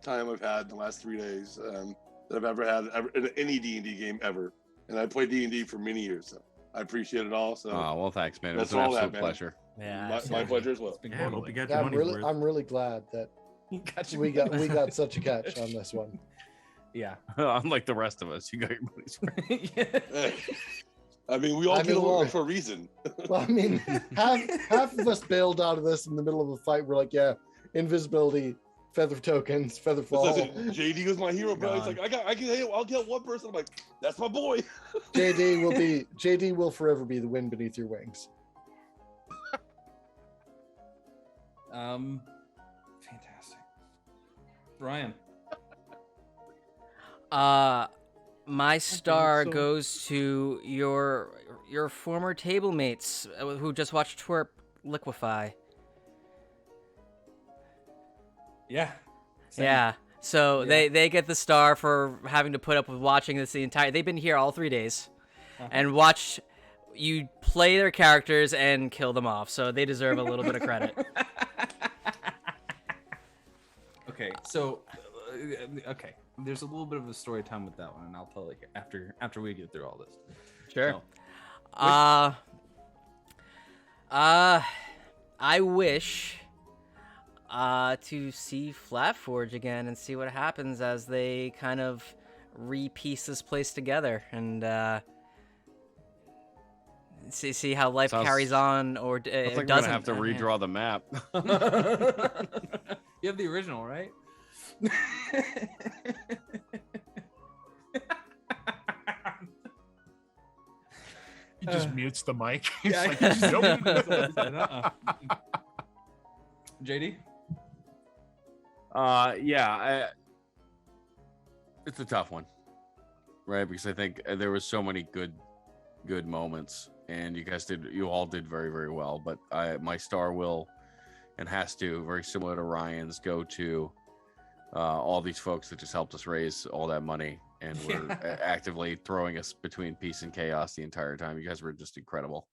time I've had in the last 3 days that I've ever had in any D&D game ever. And I played D&D for many years, so I appreciate it all. So, Oh, well, thanks, man. It was That's an all that, absolute man. pleasure. Yeah, my pleasure as well. Yeah, I hope you got Yeah, your money's worth. I'm really glad that Gotcha. we got such a catch on this one. Yeah. Unlike the rest of us, you got your money's worth. Yeah. I mean, we all get along for a reason. Well, I mean, half of us bailed out of this in the middle of a fight. We're like, yeah, invisibility, feather tokens, feather fall. JD was my hero, bro. He's like, I'll get one person. I'm like, that's my boy. JD will forever be the wind beneath your wings. Fantastic. Ryan. My star goes to your former table mates who just watched Twerp liquefy. Yeah. Same. Yeah. So Yeah. they get the star for having to put up with watching this the entire. They've been here all 3 days, and watch you play their characters and kill them off. So they deserve a little bit of credit. Okay, so okay, there's a little bit of a story time with that one, and I'll tell you after we get through all this. Sure. So, I wish to see Flatforge again and see what happens as they kind of re-piece this place together and see how life carries on or I think we're doesn't. gonna have to redraw the map. you have the original, right? He just mutes the mic. He's Yeah, like, I- nope. JD. It's a tough one, right? Because I think there was so many good moments, and you all did very, very well. But my star will and has to, very similar to Ryan's, go to all these folks that just helped us raise all that money and were actively throwing us between peace and chaos the entire time. You guys were just incredible.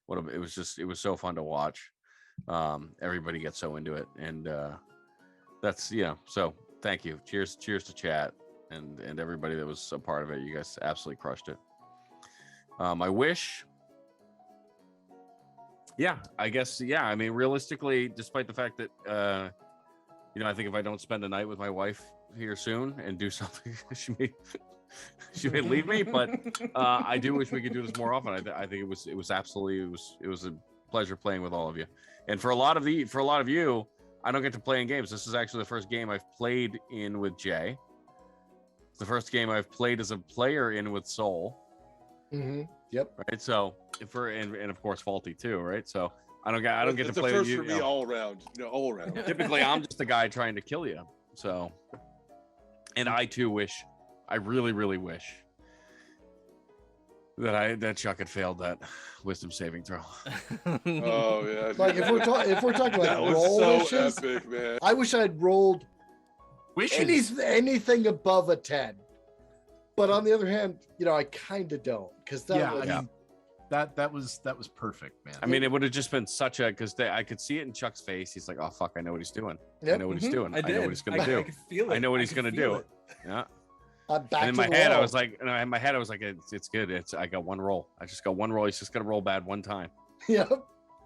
It was so fun to watch. Everybody gets so into it, and that's so thank you. Cheers to chat. and everybody that was a part of it. You guys absolutely crushed it. I wish. Yeah, I guess. Yeah, I mean, realistically, despite the fact that I think if I don't spend a night with my wife here soon and do something, she may leave me. But I do wish we could do this more often. I think it was a pleasure playing with all of you. And for a lot of you, I don't get to play in games. This is actually the first game I've played in with Jay. It's the first game I've played as a player in with Soul. Mm-hmm. Yep. Right. So and of course Faulty too. Right. So I don't get to play the with first you. for me all around. All around. Typically, I'm just the guy trying to kill you. So, and I too wish, I really, really wish that Chuck had failed that wisdom saving throw. Oh yeah. Like if we're talking like that was roll so wishes, epic, man. I wish I'd rolled Wishes. anything above a 10. But on the other hand, I kind of don't, because that Yeah, was, I mean, that was perfect, man. I mean, it would have just been such a because I could see it in Chuck's face. He's like, "Oh fuck, I know what he's doing. I Yep. know what he's doing. I know what he's gonna I do. could feel it. I know what he's could gonna feel do." it. Yeah. back And in to my the head, I wall. was like, it's good. I got one roll. I just got one roll. He's just gonna roll bad one time. Yep.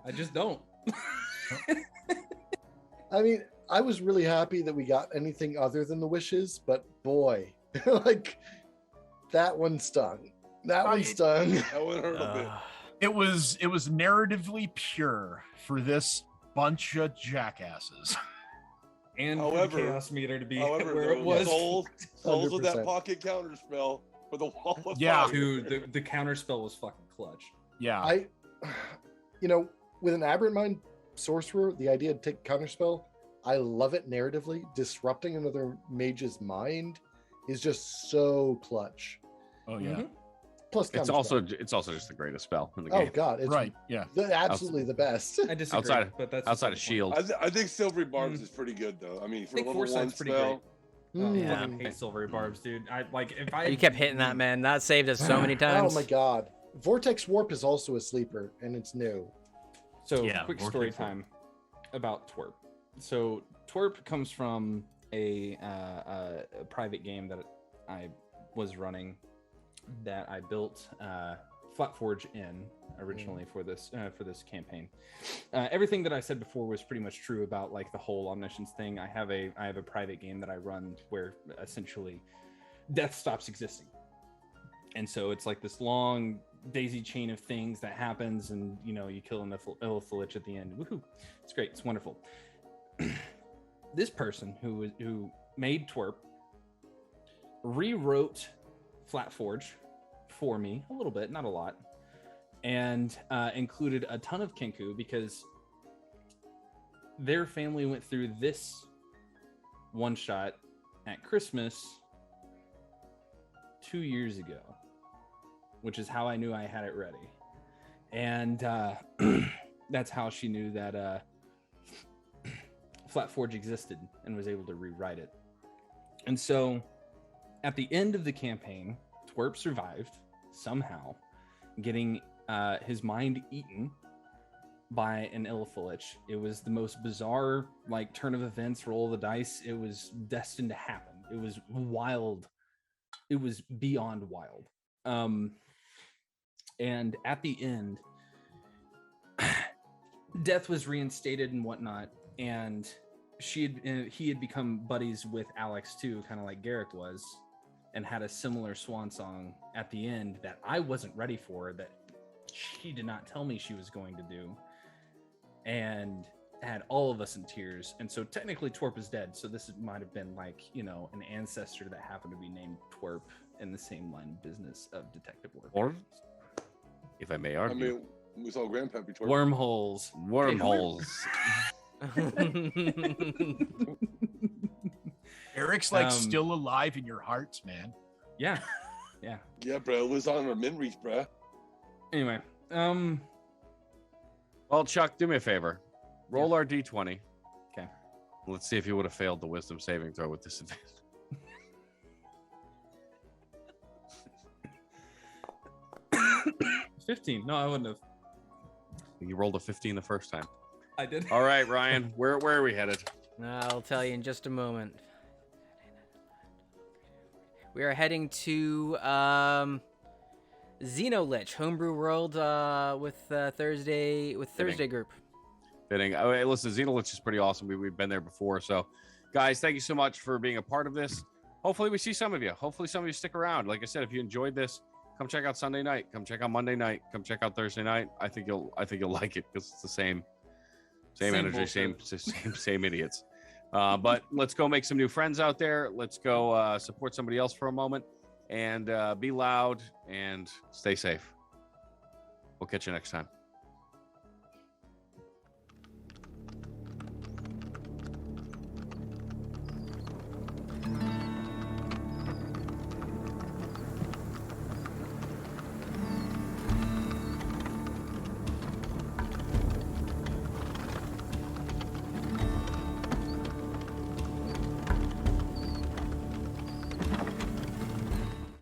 I just don't. I mean, I was really happy that we got anything other than the wishes, but boy, like that one stung. That one stung. That would hurt a bit. It was narratively pure for this bunch of jackasses. And However- the chaos meter to be However, where it was. souls with that 100%. pocket counter spell for the wall of Yeah. fire. Dude, the counter spell was fucking clutch. Yeah. With an Aberrant Mind sorcerer, the idea to take counterspell, I love it narratively. Disrupting another mage's mind is just so clutch. Oh yeah. Mhm. Plus, It's counterspell. also just the greatest spell in the Oh game. god, it's Right. Yeah. absolutely the best. I disagree. Outside- but that's Outside beside of the Shield. I think Silvery Barbs is pretty good though. I mean, for think level one Foresight's pretty spell. point. I Yeah. fucking hate silvery barbs, dude. I like if I You kept hitting that, man. That saved us so many times. Oh my god. Vortex Warp is also a sleeper, and it's new. So, Yeah, quick Vortex story Warp. time about Twerp. So, Twerp comes from a private game that I was running that I built Flatforge in originally for this campaign. Everything that I said before was pretty much true about like the whole omniscience thing. I have a private game that I run where essentially death stops existing, and so it's like this long daisy chain of things that happens, and you kill an Illithillich at the end. Woohoo! It's great. It's wonderful. This person who made Twerp rewrote Flatforge for me a little bit, not a lot, and included a ton of Kenku because their family went through this one shot at Christmas 2 years ago, which is how I knew I had it ready. And that's how she knew that Flatforge existed and was able to rewrite it. And so at the end of the campaign, Twerp survived somehow, getting his mind eaten by an Illithillich. It was the most bizarre like turn of events, roll of the dice. It was destined to happen. It was wild. It was beyond wild. And at the end, death was reinstated and whatnot, and he had become buddies with Alex too, kind of like Garrick was, and had a similar swan song at the end that I wasn't ready for, that she did not tell me she was going to do, and had all of us in tears. And so technically Twerp is dead, so this might have been like an ancestor that happened to be named Twerp in the same line of business of detective work. Or, if I may I argue, mean, we saw Grandpappy Twerp. Wormholes. wormholes. Eric's like Um, still alive in your hearts, man. Yeah. Yeah, bro. It was on our memories, bro. Anyway, Well, Chuck, do me a favor. Roll our d20. Okay. Let's see if you would have failed the wisdom saving throw with disadvantage. 15. No, I wouldn't have. You rolled a 15 the first time. I did. All right, Ryan, where are we headed? I'll tell you in just a moment. We are heading to Xenolich Homebrew World with Thursday group. Fitting. Oh, hey, listen, Xenolich is pretty awesome. We've been there before. So, guys, thank you so much for being a part of this. Hopefully, we see some of you. Hopefully, some of you stick around. Like I said, if you enjoyed this, come check out Sunday night. Come check out Monday night. Come check out Thursday night. I think you'll like it because it's the same energy, bullshit. same idiots. But let's go make some new friends out there. Let's go support somebody else for a moment, and be loud and stay safe. We'll catch you next time.